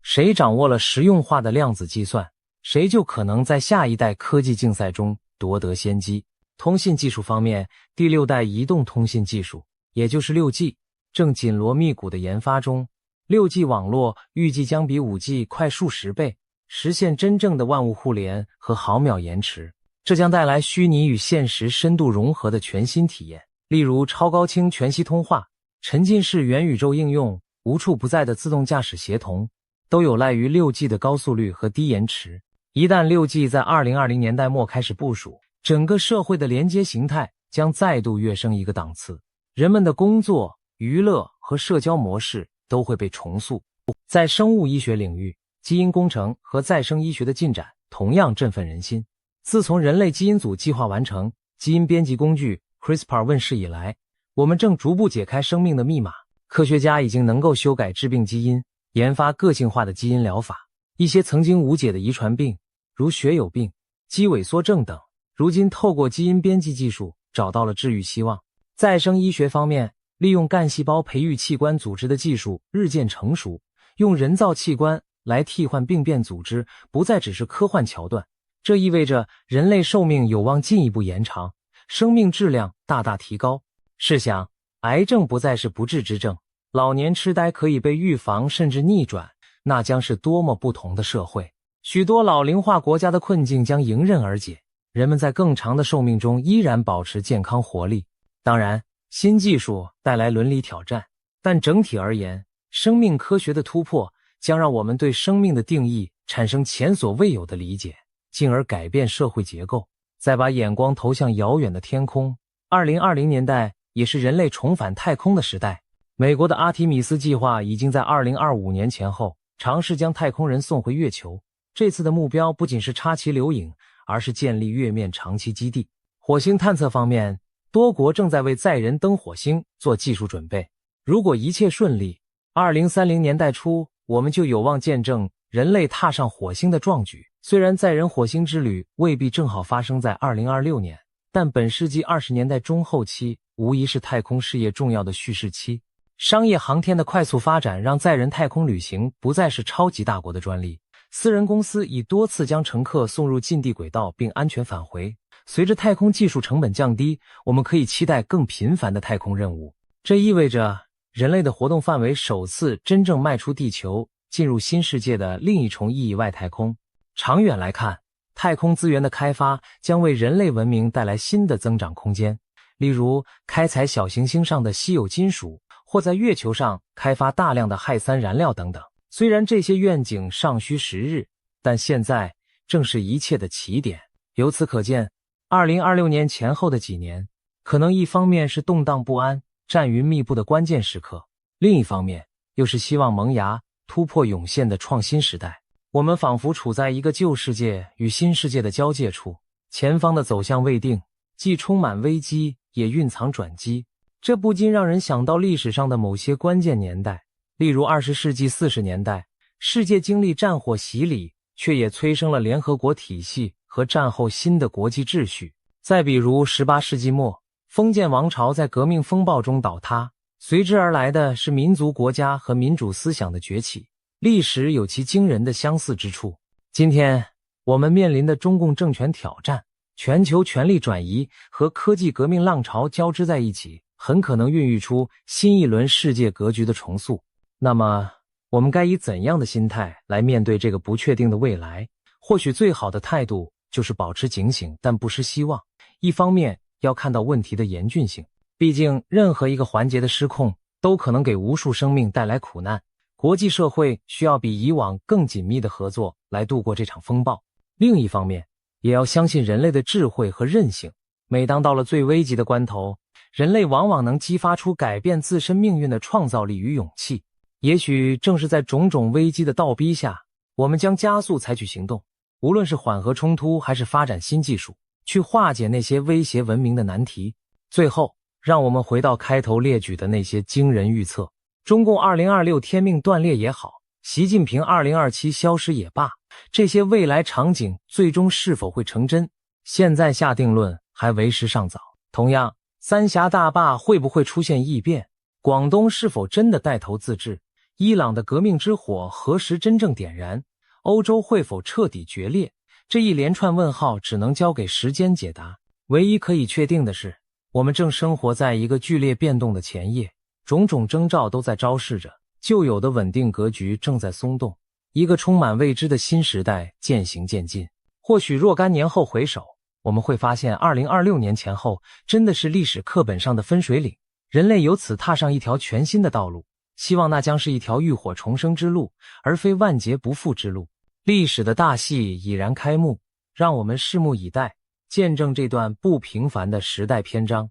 谁掌握了实用化的量子计算，谁就可能在下一代科技竞赛中夺得先机。通信技术方面，第6代移动通信技术，也就是 6G， 正紧锣密鼓的研发中。6G 网络预计将比 5G 快数十倍，实现真正的万物互联和毫秒延迟。这将带来虚拟与现实深度融合的全新体验，例如超高清全息通话、沉浸式元宇宙应用、无处不在的自动驾驶协同，都有赖于 6G 的高速率和低延迟。一旦 6G 在2020年代末开始部署，整个社会的连接形态将再度跃升一个档次，人们的工作、娱乐和社交模式都会被重塑。在生物医学领域，基因工程和再生医学的进展同样振奋人心。自从人类基因组计划完成，基因编辑工具 CRISPR 问世以来，我们正逐步解开生命的密码。科学家已经能够修改致病基因，研发个性化的基因疗法。一些曾经无解的遗传病，如血友病、肌萎缩症等，如今透过基因编辑技术找到了治愈希望。再生医学方面，利用干细胞培育器官组织的技术日渐成熟，用人造器官来替换病变组织不再只是科幻桥段。这意味着人类寿命有望进一步延长，生命质量大大提高。试想，癌症不再是不治之症，老年痴呆可以被预防甚至逆转，那将是多么不同的社会。许多老龄化国家的困境将迎刃而解，人们在更长的寿命中依然保持健康活力。当然，新技术带来伦理挑战，但整体而言，生命科学的突破将让我们对生命的定义产生前所未有的理解，进而改变社会结构。再把眼光投向遥远的天空，2020年代也是人类重返太空的时代。美国的阿提米斯计划已经在2025年前后尝试将太空人送回月球。这次的目标不仅是插旗留影，而是建立月面长期基地。火星探测方面，多国正在为载人登火星做技术准备。如果一切顺利，2030年代初，我们就有望见证人类踏上火星的壮举。虽然载人火星之旅未必正好发生在2026年，但本世纪20年代中后期无疑是太空事业重要的蓄势期。商业航天的快速发展让载人太空旅行不再是超级大国的专利，私人公司已多次将乘客送入近地轨道并安全返回。随着太空技术成本降低，我们可以期待更频繁的太空任务。这意味着人类的活动范围首次真正迈出地球，进入新世界的另一重意义外太空。长远来看，太空资源的开发将为人类文明带来新的增长空间，例如开采小行星上的稀有金属，或在月球上开发大量的氦三燃料等等。虽然这些愿景尚需时日，但现在正是一切的起点。由此可见，2026年前后的几年，可能一方面是动荡不安、战云密布的关键时刻，另一方面又是希望萌芽、突破涌现的创新时代。我们仿佛处在一个旧世界与新世界的交界处，前方的走向未定，既充满危机，也蕴藏转机。这不禁让人想到历史上的某些关键年代，例如20世纪40年代，世界经历战火洗礼，却也催生了联合国体系和战后新的国际秩序。再比如18世纪末，封建王朝在革命风暴中倒塌，随之而来的是民族国家和民主思想的崛起。历史有其惊人的相似之处。今天我们面临的中共政权挑战、全球权力转移和科技革命浪潮交织在一起，很可能孕育出新一轮世界格局的重塑。那么我们该以怎样的心态来面对这个不确定的未来？或许最好的态度就是保持警醒，但不失希望。一方面要看到问题的严峻性，毕竟任何一个环节的失控都可能给无数生命带来苦难。国际社会需要比以往更紧密的合作来度过这场风暴。另一方面，也要相信人类的智慧和韧性。每当到了最危急的关头，人类往往能激发出改变自身命运的创造力与勇气。也许正是在种种危机的倒逼下，我们将加速采取行动，无论是缓和冲突还是发展新技术，去化解那些威胁文明的难题。最后，让我们回到开头列举的那些惊人预测，中共2026天命断裂也好，习近平2027消失也罢，这些未来场景最终是否会成真，现在下定论还为时尚早。同样，三峡大坝会不会出现异变？广东是否真的带头自治？伊朗的革命之火何时真正点燃？欧洲会否彻底决裂？这一连串问号只能交给时间解答。唯一可以确定的是，我们正生活在一个剧烈变动的前夜，种种征兆都在昭示着旧有的稳定格局正在松动，一个充满未知的新时代渐行渐近。或许若干年后回首，我们会发现2026年前后真的是历史课本上的分水岭，人类由此踏上一条全新的道路，希望那将是一条浴火重生之路，而非万劫不复之路。历史的大戏已然开幕，让我们拭目以待，见证这段不平凡的时代篇章。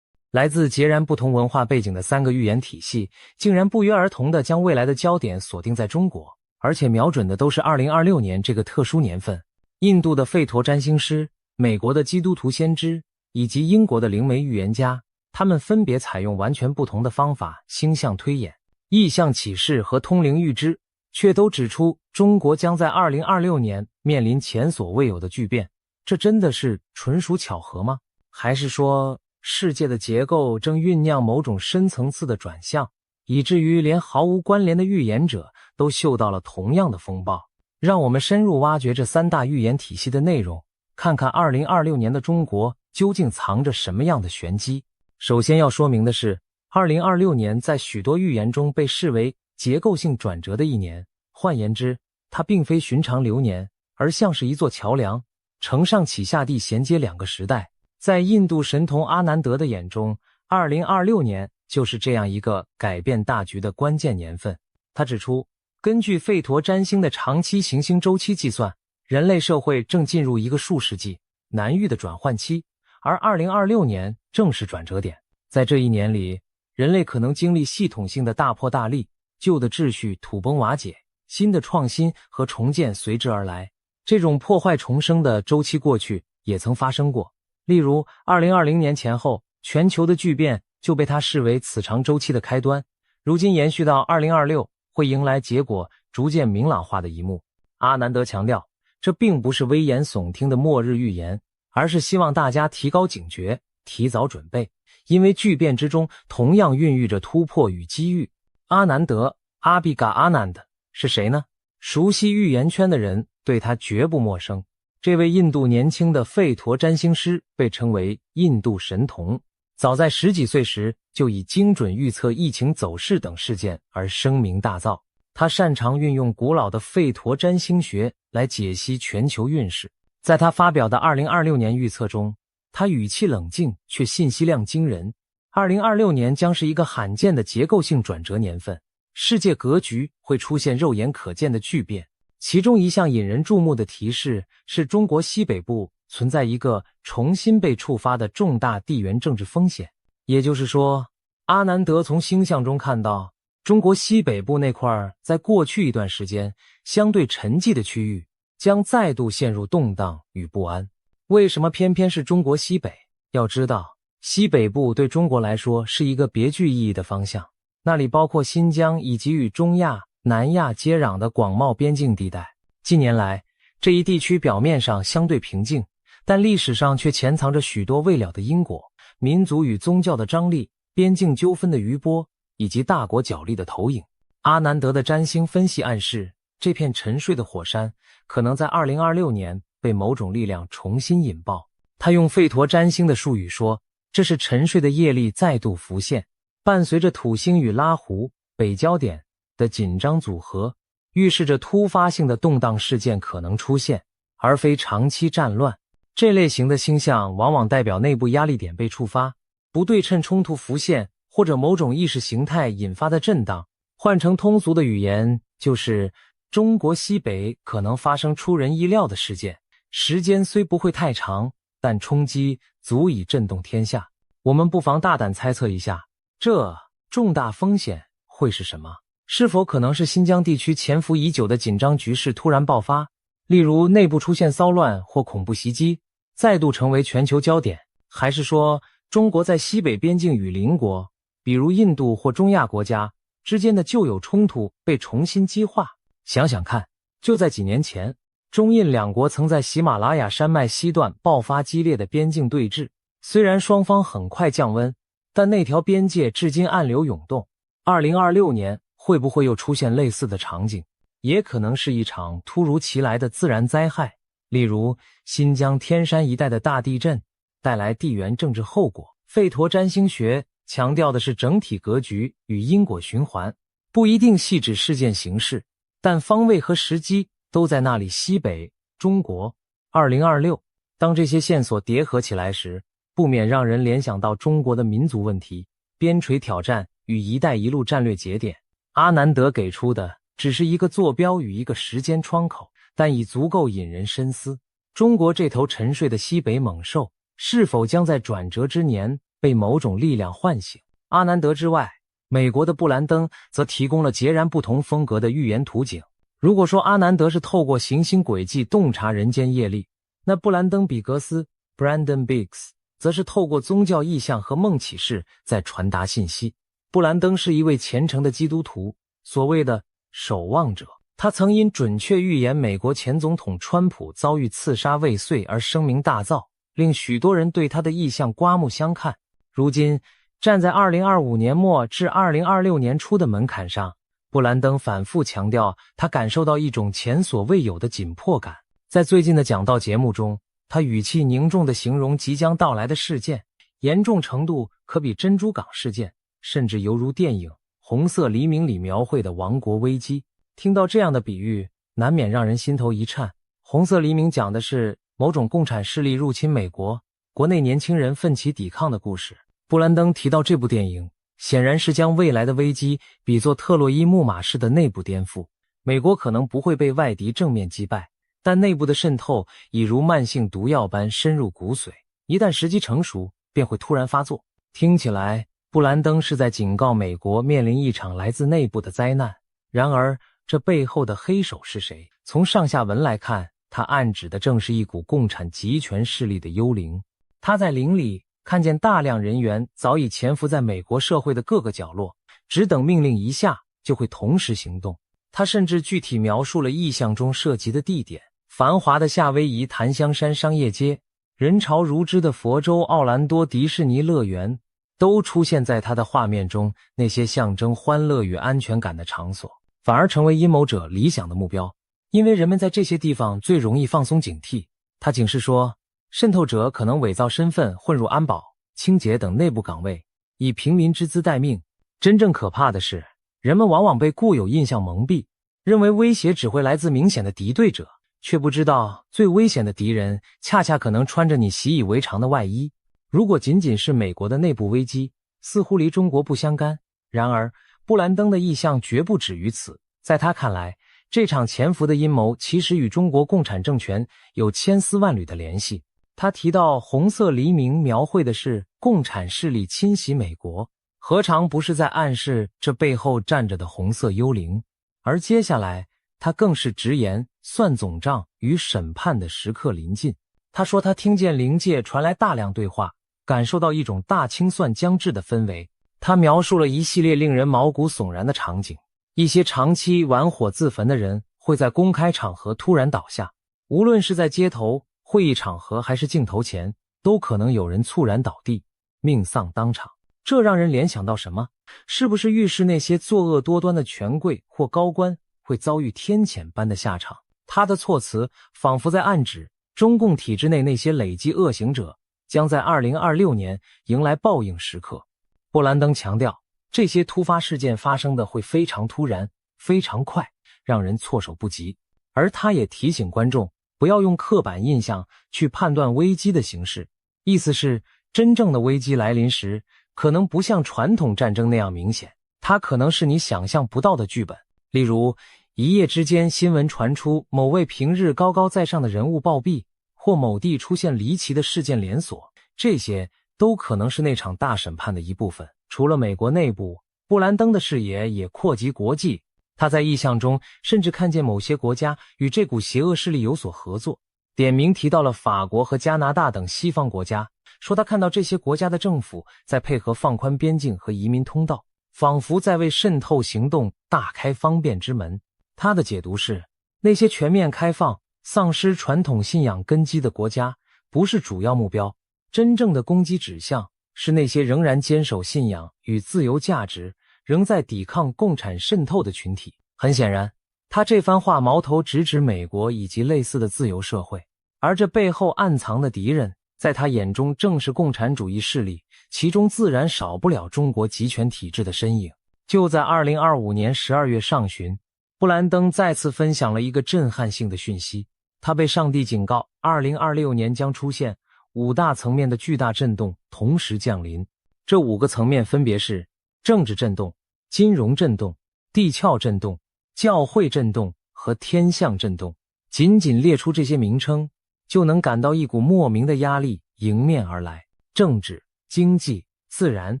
来自截然不同文化背景的三个预言体系，竟然不约而同地将未来的焦点锁定在中国，而且瞄准的都是2026年这个特殊年份。印度的吠陀占星师、美国的基督徒先知以及英国的灵媒预言家，他们分别采用完全不同的方法星象推演、意象启示和通灵预知，却都指出中国将在2026年面临前所未有的巨变。这真的是纯属巧合吗？还是说世界的结构正酝酿某种深层次的转向，以至于连毫无关联的预言者都嗅到了同样的风暴？让我们深入挖掘这三大预言体系的内容，看看2026年的中国究竟藏着什么样的玄机。首先要说明的是，2026年在许多预言中被视为结构性转折的一年，换言之，它并非寻常流年，而像是一座桥梁，承上启下地衔接两个时代。在印度神童阿南德的眼中，2026年就是这样一个改变大局的关键年份。他指出，根据吠陀占星的长期行星周期计算，人类社会正进入一个数世纪难遇的转换期，而2026年正是转折点。在这一年里，人类可能经历系统性的大破大立，旧的秩序土崩瓦解，新的创新和重建随之而来。这种破坏重生的周期过去也曾发生过，例如2020年前后，全球的巨变就被他视为此长周期的开端，如今延续到2026，会迎来结果逐渐明朗化的一幕。阿南德强调，这并不是危言耸听的末日预言，而是希望大家提高警觉，提早准备，因为巨变之中同样孕育着突破与机遇。阿南德，阿比嘎阿南德是谁呢？熟悉预言圈的人对他绝不陌生。这位印度年轻的吠陀占星师被称为印度神童，早在10几岁时就以精准预测疫情走势等事件而声名大噪。他擅长运用古老的吠陀占星学来解析全球运势。在他发表的2026年预测中，他语气冷静却信息量惊人。2026年将是一个罕见的结构性转折年份，世界格局会出现肉眼可见的巨变。其中一项引人注目的提示是中国西北部存在一个重新被触发的重大地缘政治风险。也就是说，阿南德从星象中看到，中国西北部那块在过去一段时间相对沉寂的区域将再度陷入动荡与不安。为什么偏偏是中国西北？要知道，西北部对中国来说是一个别具意义的方向，那里包括新疆以及与中亚、南亚接壤的广袤边境地带。近年来，这一地区表面上相对平静，但历史上却潜藏着许多未了的因果，民族与宗教的张力，边境纠纷的余波，以及大国角力的投影。阿南德的占星分析暗示，这片沉睡的火山可能在2026年被某种力量重新引爆。他用吠陀占星的术语说，这是沉睡的业力再度浮现，伴随着土星与拉胡北焦点的紧张组合，预示着突发性的动荡事件可能出现，而非长期战乱。这类型的星象往往代表内部压力点被触发，不对称冲突浮现，或者某种意识形态引发的震荡。换成通俗的语言，就是中国西北可能发生出人意料的事件，时间虽不会太长，但冲击足以震动天下。我们不妨大胆猜测一下，这重大风险会是什么？是否可能是新疆地区潜伏已久的紧张局势突然爆发，例如内部出现骚乱或恐怖袭击，再度成为全球焦点？还是说中国在西北边境与邻国，比如印度或中亚国家之间的旧有冲突被重新激化。想想看，就在几年前，中印两国曾在喜马拉雅山脉西段爆发激烈的边境对峙，虽然双方很快降温，但那条边界至今暗流涌动。2026年会不会又出现类似的场景？也可能是一场突如其来的自然灾害，例如新疆天山一带的大地震带来地缘政治后果。吠陀占星学强调的是整体格局与因果循环，不一定细指事件形式，但方位和时机都在那里。西北中国2026，当这些线索叠合起来时，不免让人联想到中国的民族问题、边陲挑战与一带一路战略节点。阿南德给出的只是一个坐标与一个时间窗口，但已足够引人深思。中国这头沉睡的西北猛兽是否将在转折之年被某种力量唤醒？阿南德之外，美国的布兰登则提供了截然不同风格的预言图景。如果说阿南德是透过行星轨迹洞察人间业力，那布兰登·比格斯 Brandon Biggs 则是透过宗教意象和梦启示在传达信息。布兰登是一位虔诚的基督徒，所谓的守望者。他曾因准确预言美国前总统川普遭遇刺杀未遂而声名大噪，令许多人对他的意象刮目相看。如今站在2025年末至2026年初的门槛上，布兰登反复强调他感受到一种前所未有的紧迫感。在最近的讲道节目中，他语气凝重地形容即将到来的事件，严重程度可比珍珠港事件，甚至犹如电影《红色黎明》里描绘的亡国危机。听到这样的比喻，难免让人心头一颤。红色黎明讲的是某种共产势力入侵美国，国内年轻人奋起抵抗的故事。布兰登提到这部电影，显然是将未来的危机比作特洛伊木马式的内部颠覆。美国可能不会被外敌正面击败，但内部的渗透已如慢性毒药般深入骨髓，一旦时机成熟，便会突然发作。听起来，布兰登是在警告美国面临一场来自内部的灾难。然而，这背后的黑手是谁？从上下文来看，他暗指的正是一股共产集权势力的幽灵。他在灵里看见大量人员早已潜伏在美国社会的各个角落，只等命令一下就会同时行动。他甚至具体描述了意象中涉及的地点：繁华的夏威夷檀香山商业街，人潮如织的佛州奥兰多迪士尼乐园，都出现在他的画面中。那些象征欢乐与安全感的场所，反而成为阴谋者理想的目标，因为人们在这些地方最容易放松警惕。他警示说，渗透者可能伪造身份混入安保、清洁等内部岗位，以平民之姿待命。真正可怕的是，人们往往被固有印象蒙蔽，认为威胁只会来自明显的敌对者，却不知道最危险的敌人恰恰可能穿着你习以为常的外衣。如果仅仅是美国的内部危机，似乎离中国不相干。然而，布兰登的意向绝不止于此。在他看来，这场潜伏的阴谋其实与中国共产政权有千丝万缕的联系。他提到红色黎明描绘的是共产势力侵袭美国，何尝不是在暗示这背后站着的红色幽灵？而接下来，他更是直言算总账与审判的时刻临近。他说他听见灵界传来大量对话，感受到一种大清算将至的氛围。他描述了一系列令人毛骨悚然的场景，一些长期玩火自焚的人会在公开场合突然倒下，无论是在街头、会议场合还是镜头前，都可能有人猝然倒地，命丧当场。这让人联想到什么？是不是预示那些作恶多端的权贵或高官会遭遇天谴般的下场？他的措辞仿佛在暗指，中共体制内那些累积恶行者将在2026年迎来报应时刻。布兰登强调，这些突发事件发生的会非常突然、非常快，让人措手不及。而他也提醒观众，不要用刻板印象去判断危机的形势，意思是，真正的危机来临时，可能不像传统战争那样明显，它可能是你想象不到的剧本。例如，一夜之间新闻传出某位平日高高在上的人物暴毙，或某地出现离奇的事件连锁，这些都可能是那场大审判的一部分。除了美国内部，布兰登的视野也扩及国际。他在意象中甚至看见某些国家与这股邪恶势力有所合作，点名提到了法国和加拿大等西方国家，说他看到这些国家的政府在配合放宽边境和移民通道，仿佛在为渗透行动大开方便之门。他的解读是，那些全面开放、丧失传统信仰根基的国家不是主要目标，真正的攻击指向是那些仍然坚守信仰与自由价值，仍在抵抗共产渗透的群体。很显然，他这番话矛头直指美国以及类似的自由社会，而这背后暗藏的敌人，在他眼中正是共产主义势力，其中自然少不了中国集权体制的身影。就在2025年12月上旬，布兰登再次分享了一个震撼性的讯息，他被上帝警告，2026年将出现5大层面的巨大震动同时降临。这5个层面分别是政治震动、金融震动、地壳震动、教会震动和天象震动。仅仅列出这些名称，就能感到一股莫名的压力迎面而来。政治、经济、自然、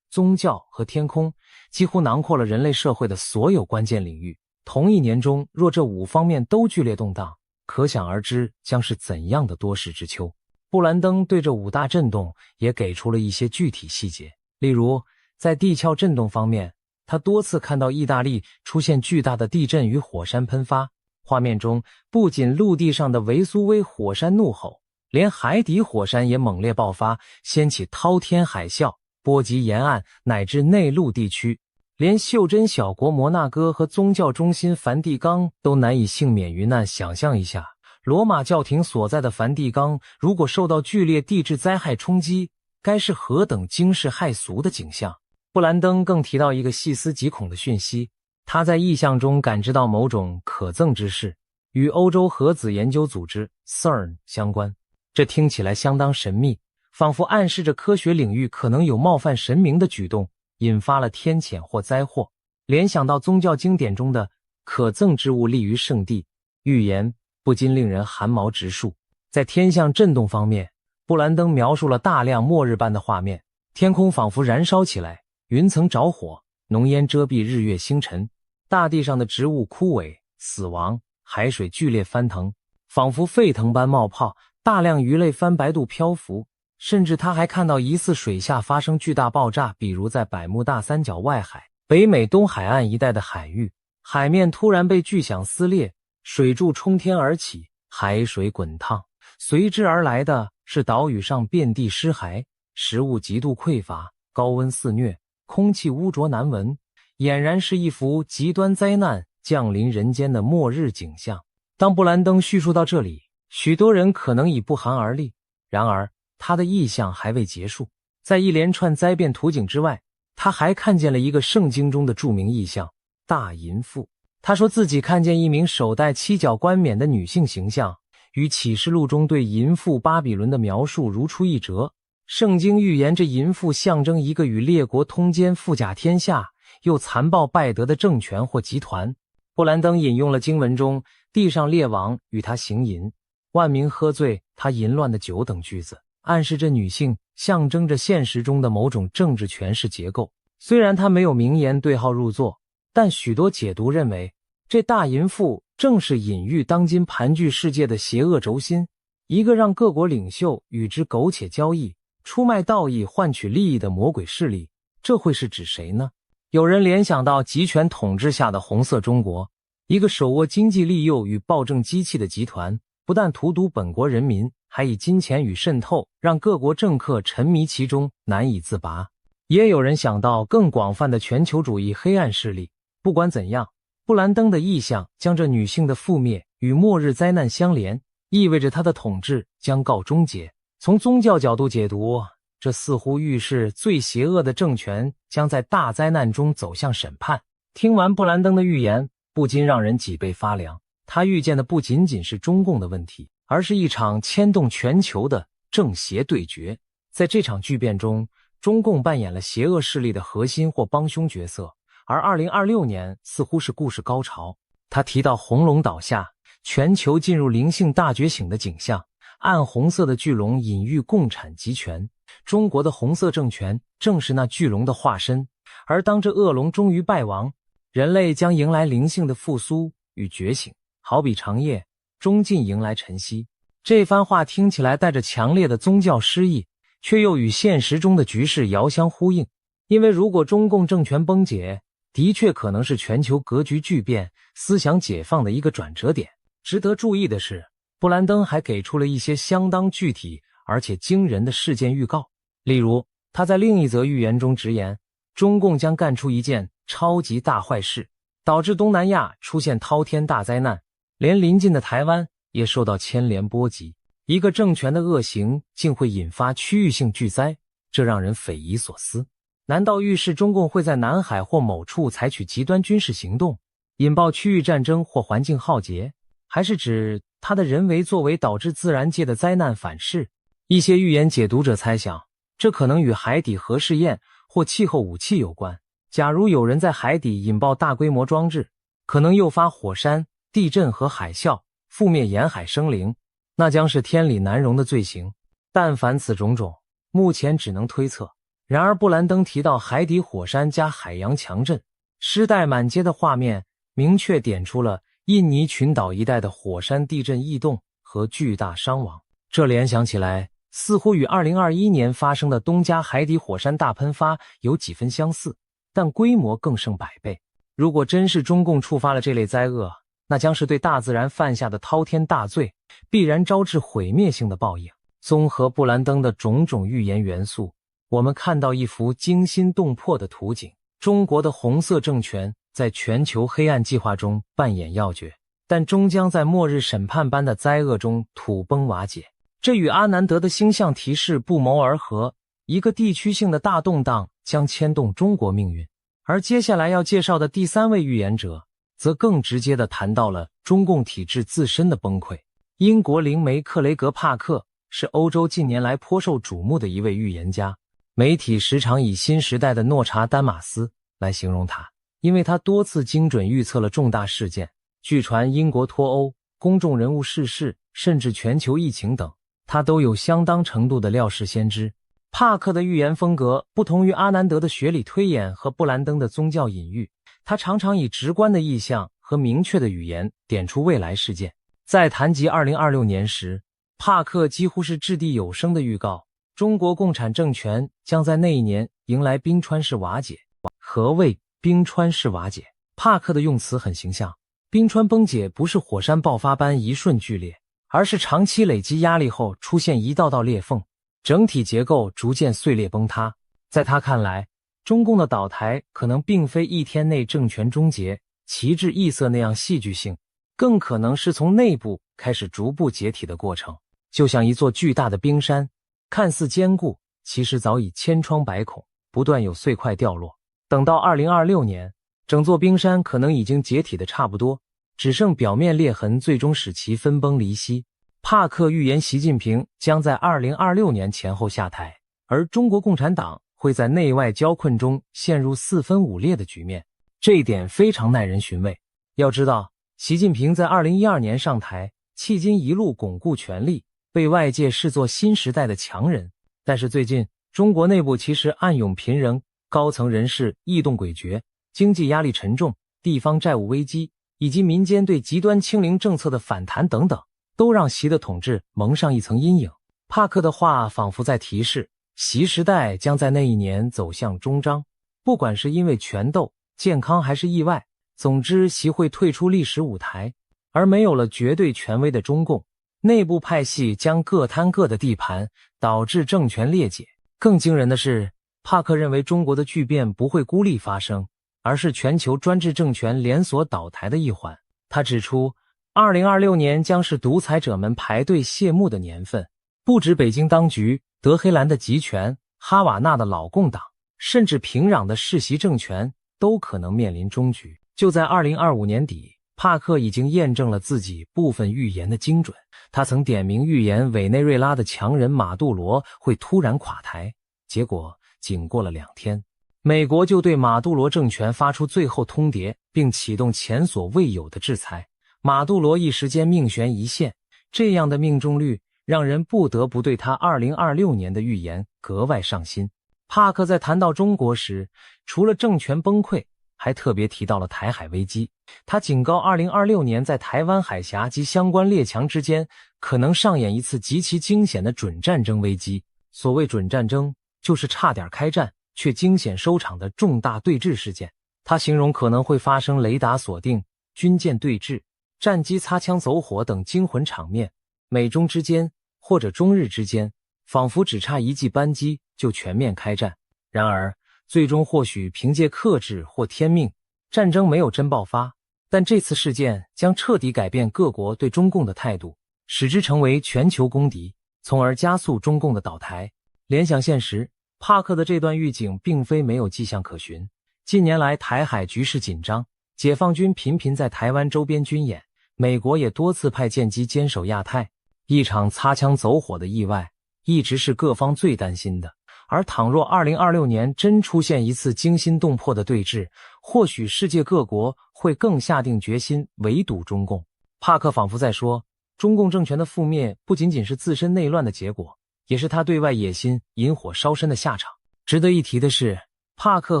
宗教和天空几乎囊括了人类社会的所有关键领域。同一年中，若这5方面都剧烈动荡，可想而知将是怎样的多事之秋。布兰登对这5大震动也给出了一些具体细节，例如在地壳震动方面，他多次看到意大利出现巨大的地震与火山喷发，画面中不仅陆地上的维苏威火山怒吼，连海底火山也猛烈爆发，掀起滔天海啸，波及沿岸乃至内陆地区。连袖珍小国摩纳哥和宗教中心梵蒂冈都难以幸免于难。想象一下，罗马教廷所在的梵蒂冈如果受到剧烈地质灾害冲击，该是何等惊世骇俗的景象。布兰登更提到一个细思极恐的讯息，他在异象中感知到某种可憎之事，与欧洲核子研究组织 CERN 相关。这听起来相当神秘，仿佛暗示着科学领域可能有冒犯神明的举动，引发了天谴或灾祸。联想到宗教经典中的可憎之物立于圣地，预言不禁令人寒毛直竖。在天象震动方面，布兰登描述了大量末日般的画面，天空仿佛燃烧起来，云层着火，浓烟遮蔽日月星辰，大地上的植物枯萎死亡，海水剧烈翻腾，仿佛沸腾般冒泡，大量鱼类翻白肚漂浮，甚至他还看到疑似水下发生巨大爆炸，比如在百慕大三角外海、北美东海岸一带的海域，海面突然被巨响撕裂，水柱冲天而起，海水滚烫，随之而来的是岛屿上遍地尸骸，食物极度匮乏，高温肆虐，空气污浊难闻，俨然是一幅极端灾难降临人间的末日景象。当布兰登叙述到这里，许多人可能已不寒而栗，然而他的意象还未结束。在一连串灾变图景之外，他还看见了一个圣经中的著名意象——大淫妇。他说自己看见一名手戴七角冠冕的女性形象，与启示录中对淫妇巴比伦的描述如出一辙。圣经预言这淫妇象征一个与列国通奸、富甲天下又残暴败德的政权或集团。布兰登引用了经文中地上列王与他行淫，万民喝醉他淫乱的酒等句子，暗示着女性象征着现实中的某种政治权势结构。虽然他没有明言对号入座，但许多解读认为，这大淫妇正是隐喻当今盘踞世界的邪恶轴心，一个让各国领袖与之苟且交易、出卖道义换取利益的魔鬼势力。这会是指谁呢？有人联想到集权统治下的红色中国，一个手握经济利诱与暴政机器的集团，不但荼毒本国人民，还以金钱与渗透让各国政客沉迷其中，难以自拔。也有人想到更广泛的全球主义黑暗势力。不管怎样，布兰登的意象将这女性的覆灭与末日灾难相连，意味着她的统治将告终结。从宗教角度解读，这似乎预示最邪恶的政权将在大灾难中走向审判。听完布兰登的预言，不禁让人脊背发凉。他预见的不仅仅是中共的问题，而是一场牵动全球的正邪对决。在这场巨变中，中共扮演了邪恶势力的核心或帮凶角色，而2026年似乎是故事高潮。他提到红龙倒下，全球进入灵性大觉醒的景象，暗红色的巨龙隐喻共产集权，中国的红色政权正是那巨龙的化身。而当这恶龙终于败亡，人类将迎来灵性的复苏与觉醒，好比长夜终尽迎来晨曦。这番话听起来带着强烈的宗教诗意，却又与现实中的局势遥相呼应。因为如果中共政权崩解，的确可能是全球格局巨变、思想解放的一个转折点。值得注意的是，布兰登还给出了一些相当具体而且惊人的事件预告。例如，他在另一则预言中直言，中共将干出一件超级大坏事，导致东南亚出现滔天大灾难，连邻近的台湾也受到牵连波及。一个政权的恶行竟会引发区域性巨灾，这让人匪夷所思。难道预示中共会在南海或某处采取极端军事行动，引爆区域战争或环境浩劫？还是指它的人为作为导致自然界的灾难反噬？一些预言解读者猜想，这可能与海底核试验或气候武器有关。假如有人在海底引爆大规模装置，可能诱发火山、地震和海啸，覆灭沿海生灵，那将是天理难容的罪行。但凡此种种，目前只能推测。然而布兰登提到海底火山加海洋强震，尸袋满街的画面明确点出了印尼群岛一带的火山地震异动和巨大伤亡。这联想起来，似乎与2021年发生的东加海底火山大喷发有几分相似，但规模更胜100倍。如果真是中共触发了这类灾厄，那将是对大自然犯下的滔天大罪，必然招致毁灭性的报应。综合布兰登的种种预言元素，我们看到一幅惊心动魄的图景。中国的红色政权在全球黑暗计划中扮演要角，但终将在末日审判般的灾厄中土崩瓦解。这与阿南德的星象提示不谋而合，一个地区性的大动荡将牵动中国命运。而接下来要介绍的第3位预言者，则更直接地谈到了中共体制自身的崩溃。英国灵媒克雷格·帕克是欧洲近年来颇受瞩目的一位预言家，媒体时常以新时代的诺查丹马斯来形容他，因为他多次精准预测了重大事件。据传英国脱欧、公众人物逝世，甚至全球疫情等，他都有相当程度的料事先知。帕克的预言风格不同于阿南德的学理推演和布兰登的宗教隐喻，他常常以直观的意象和明确的语言点出未来事件。在谈及2026年时，帕克几乎是掷地有声的预告，中国共产政权将在那一年迎来冰川式瓦解。何谓冰川式瓦解？帕克的用词很形象，冰川崩解不是火山爆发般一瞬剧烈，而是长期累积压力后出现一道道裂缝，整体结构逐渐碎裂崩塌。在他看来，中共的倒台可能并非一天内政权终结、旗帜异色那样戏剧性，更可能是从内部开始逐步解体的过程。就像一座巨大的冰山，看似坚固，其实早已千疮百孔，不断有碎块掉落。等到2026年，整座冰山可能已经解体的差不多，只剩表面裂痕最终使其分崩离析。帕克预言习近平将在2026年前后下台，而中国共产党会在内外交困中陷入4分5裂的局面。这一点非常耐人寻味。要知道，习近平在2012年上台，迄今一路巩固权力，被外界视作新时代的强人。但是最近，中国内部其实暗涌频仍，高层人士异动诡谲，经济压力沉重，地方债务危机，以及民间对极端清零政策的反弹等等，都让习的统治蒙上一层阴影。帕克的话仿佛在提示，习时代将在那一年走向终章。不管是因为权斗、健康还是意外，总之习会退出历史舞台。而没有了绝对权威的中共，内部派系将各摊各的地盘，导致政权裂解。更惊人的是，帕克认为中国的巨变不会孤立发生，而是全球专制政权连锁倒台的一环。他指出，2026年将是独裁者们排队谢幕的年份，不止北京当局、德黑兰的集权、哈瓦那的老共党，甚至平壤的世袭政权都可能面临终局。就在2025年底，帕克已经验证了自己部分预言的精准。他曾点名预言委内瑞拉的强人马杜罗会突然垮台，结果仅过了2天，美国就对马杜罗政权发出最后通牒，并启动前所未有的制裁。马杜罗一时间命悬一线，这样的命中率让人不得不对他2026年的预言格外上心。帕克在谈到中国时，除了政权崩溃，还特别提到了台海危机。他警告2026年在台湾海峡及相关列强之间可能上演一次极其惊险的准战争危机。所谓准战争，就是差点开战却惊险收场的重大对峙事件。他形容可能会发生雷达锁定、军舰对峙、战机擦枪走火等惊魂场面，美中之间或者中日之间仿佛只差一记扳机就全面开战。然而最终或许凭借克制或天命，战争没有真爆发，但这次事件将彻底改变各国对中共的态度，使之成为全球公敌，从而加速中共的倒台。联想现实，帕克的这段预警并非没有迹象可循。近年来台海局势紧张，解放军频频在台湾周边军演，美国也多次派舰机坚守亚太。一场擦枪走火的意外一直是各方最担心的，而倘若2026年真出现一次惊心动魄的对峙，或许世界各国会更下定决心围堵中共。帕克仿佛在说，中共政权的覆灭不仅仅是自身内乱的结果，也是他对外野心引火烧身的下场。值得一提的是，帕克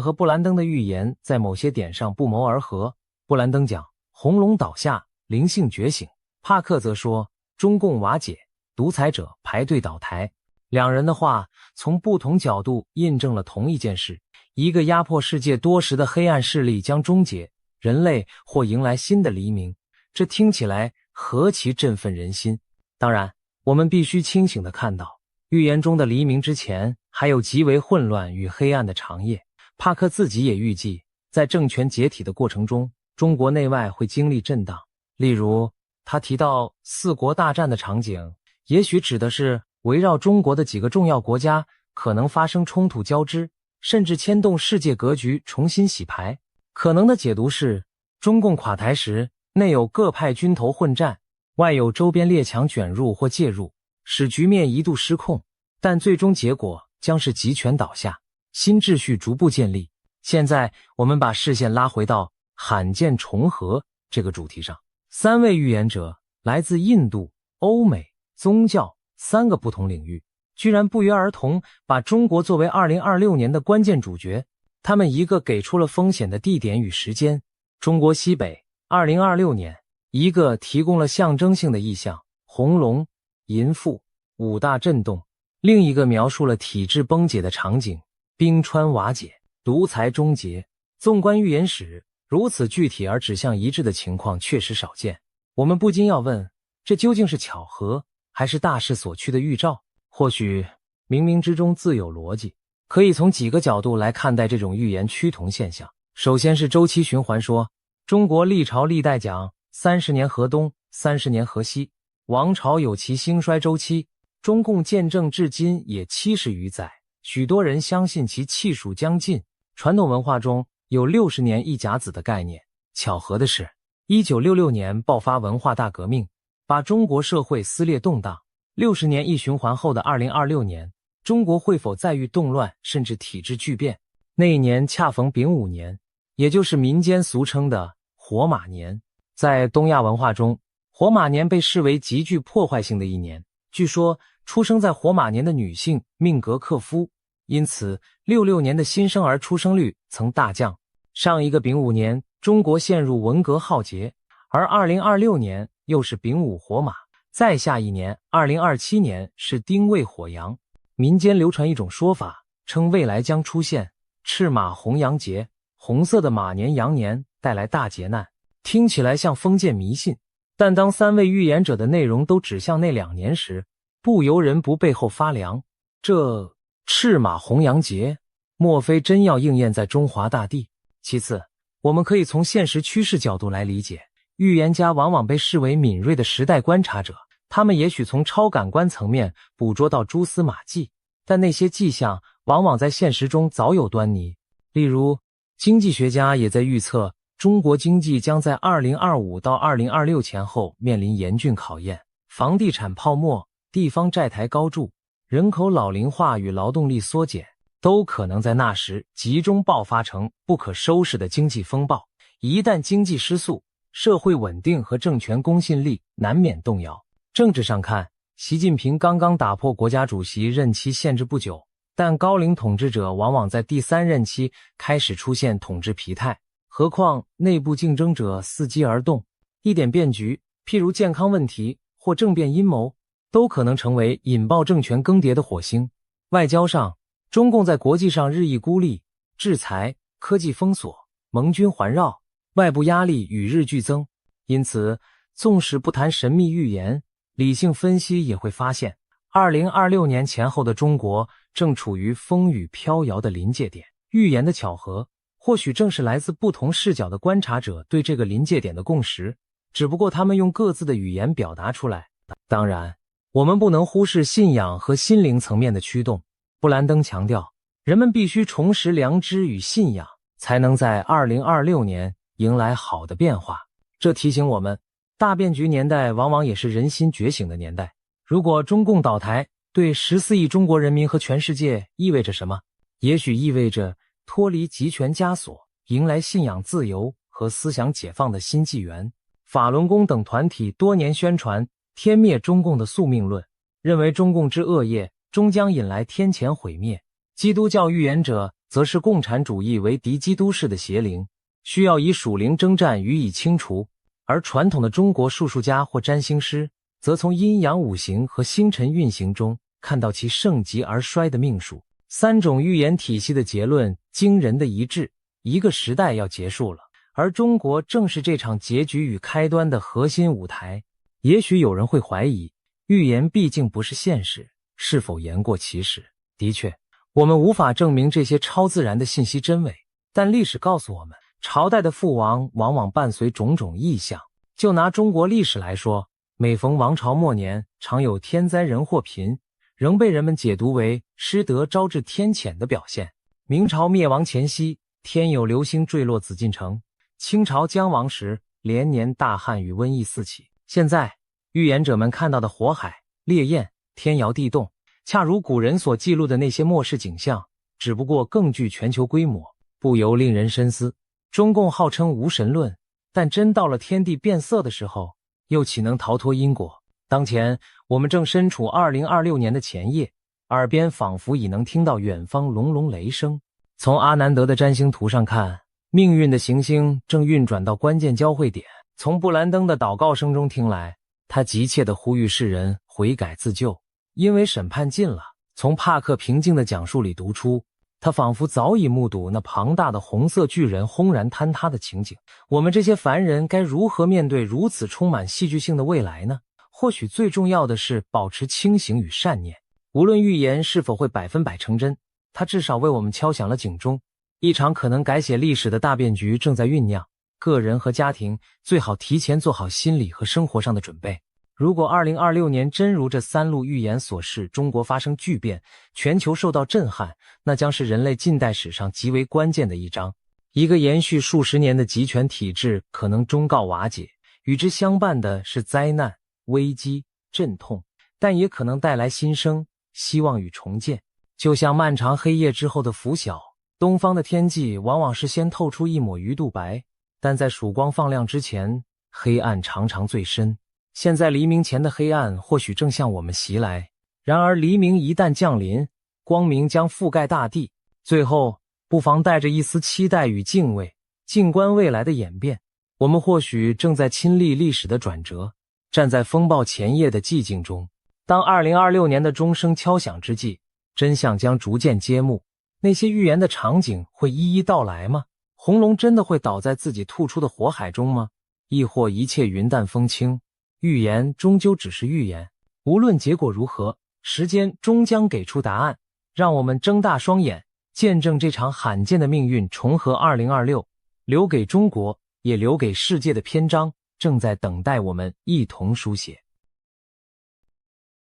和布兰登的预言在某些点上不谋而合。布兰登讲红龙倒下，灵性觉醒，帕克则说中共瓦解，独裁者排队倒台。两人的话从不同角度印证了同一件事，一个压迫世界多时的黑暗势力将终结，人类或迎来新的黎明。这听起来何其振奋人心。当然，我们必须清醒地看到，预言中的黎明之前还有极为混乱与黑暗的长夜。帕克自己也预计，在政权解体的过程中，中国内外会经历震荡。例如，他提到四国大战的场景，也许指的是围绕中国的几个重要国家可能发生冲突交织，甚至牵动世界格局重新洗牌。可能的解读是，中共垮台时，内有各派军头混战，外有周边列强卷入或介入，使局面一度失控，但最终结果将是集权倒下，新秩序逐步建立。现在我们把视线拉回到罕见重合这个主题上。三位预言者来自印度、欧美、宗教三个不同领域，居然不约而同把中国作为2026年的关键主角。他们一个给出了风险的地点与时间，中国西北2026年；一个提供了象征性的意象，红龙、淫妇、五大震动；另一个描述了体制崩解的场景，冰川瓦解、独裁终结。纵观预言史，如此具体而指向一致的情况确实少见。我们不禁要问，这究竟是巧合，还是大势所趋的预兆？或许冥冥之中自有逻辑。可以从几个角度来看待这种预言趋同现象。首先是周期循环说，中国历朝历代讲30年河东，30年河西，王朝有其兴衰周期，中共建政至今也70余载，许多人相信其气数将尽。传统文化中有60年一甲子的概念。巧合的是，1966年爆发文化大革命，把中国社会撕裂动荡。60年一循环后的2026年，中国会否再遇动乱甚至体制巨变？那一年恰逢丙午年，也就是民间俗称的火马年。在东亚文化中，火马年被视为极具破坏性的一年。据说出生在火马年的女性命格克夫，因此66年的新生儿出生率曾大降。上一个丙午年，中国陷入文革浩劫，而2026年又是丙午火马，再下一年2027年是丁未火羊。民间流传一种说法，称未来将出现赤马红羊节，红色的马年羊年带来大劫难。听起来像封建迷信，但当三位预言者的内容都指向那2年时，不由人不背后发凉。这赤马红羊节，莫非真要应验在中华大地？其次，我们可以从现实趋势角度来理解，预言家往往被视为敏锐的时代观察者，他们也许从超感官层面捕捉到蛛丝马迹，但那些迹象往往在现实中早有端倪。例如，经济学家也在预测中国经济将在2025到2026前后面临严峻考验，房地产泡沫、地方债台高筑、人口老龄化与劳动力缩减都可能在那时集中爆发成不可收拾的经济风暴。一旦经济失速，社会稳定和政权公信力难免动摇。政治上看，习近平刚刚打破国家主席任期限制不久，但高龄统治者往往在第3任期开始出现统治疲态，何况内部竞争者伺机而动，一点变局，譬如健康问题或政变阴谋，都可能成为引爆政权更迭的火星。外交上，中共在国际上日益孤立，制裁、科技封锁、盟军环绕，外部压力与日俱增。因此，纵使不谈神秘预言，理性分析也会发现，2026年前后的中国正处于风雨飘摇的临界点。预言的巧合，或许正是来自不同视角的观察者对这个临界点的共识，只不过他们用各自的语言表达出来。当然，我们不能忽视信仰和心灵层面的驱动。布兰登强调，人们必须重拾良知与信仰，才能在2026年迎来好的变化。这提醒我们，大变局年代往往也是人心觉醒的年代。如果中共倒台，对14亿中国人民和全世界意味着什么？也许意味着脱离集权枷锁，迎来信仰自由和思想解放的新纪元。法轮功等团体多年宣传天灭中共的宿命论，认为中共之恶业终将引来天谴毁灭。基督教预言者则是共产主义为敌基督式的邪灵，需要以属灵征战予以清除。而传统的中国术数家或占星师则从阴阳五行和星辰运行中看到其盛极而衰的命数。三种预言体系的结论惊人的一致，一个时代要结束了，而中国正是这场结局与开端的核心舞台。也许有人会怀疑，预言毕竟不是现实，是否言过其实？的确，我们无法证明这些超自然的信息真伪，但历史告诉我们，朝代的覆亡往往伴随种种异象。就拿中国历史来说，每逢王朝末年，常有天灾人祸频，仍被人们解读为失德招致天谴的表现。明朝灭亡前夕，天有流星坠落紫禁城；清朝将亡时，连年大旱与瘟疫四起。现在，预言者们看到的火海、烈焰、天摇地动，恰如古人所记录的那些末世景象，只不过更具全球规模，不由令人深思。中共号称无神论，但真到了天地变色的时候，又岂能逃脱因果？当前，我们正身处2026年的前夜，耳边仿佛已能听到远方隆隆雷声。从阿南德的占星图上看，命运的行星正运转到关键交汇点。从布兰登的祷告声中听来，他急切地呼吁世人悔改自救，因为审判近了。从帕克平静的讲述里读出，他仿佛早已目睹那庞大的红色巨人轰然坍塌的情景。我们这些凡人该如何面对如此充满戏剧性的未来呢？或许最重要的是保持清醒与善念。无论预言是否会100%成真，它至少为我们敲响了警钟。一场可能改写历史的大变局正在酝酿，个人和家庭最好提前做好心理和生活上的准备。如果2026年真如这三路预言所示，中国发生巨变，全球受到震撼，那将是人类近代史上极为关键的一章。一个延续数十年的集权体制可能终告瓦解，与之相伴的是灾难、危机、阵痛，但也可能带来新生、希望与重建。就像漫长黑夜之后的拂晓，东方的天际往往是先透出一抹鱼肚白，但在曙光放亮之前，黑暗常常最深。现在黎明前的黑暗或许正向我们袭来，然而黎明一旦降临，光明将覆盖大地。最后，不妨带着一丝期待与敬畏，静观未来的演变。我们或许正在亲历历史的转折，站在风暴前夜的寂静中。当2026年的钟声敲响之际，真相将逐渐揭幕。那些预言的场景会一一到来吗？红龙真的会倒在自己吐出的火海中吗？亦或一切云淡风轻？预言终究只是预言，无论结果如何，时间终将给出答案。让我们睁大双眼，见证这场罕见的命运重合。2026留给中国，也留给世界的篇章，正在等待我们一同书写。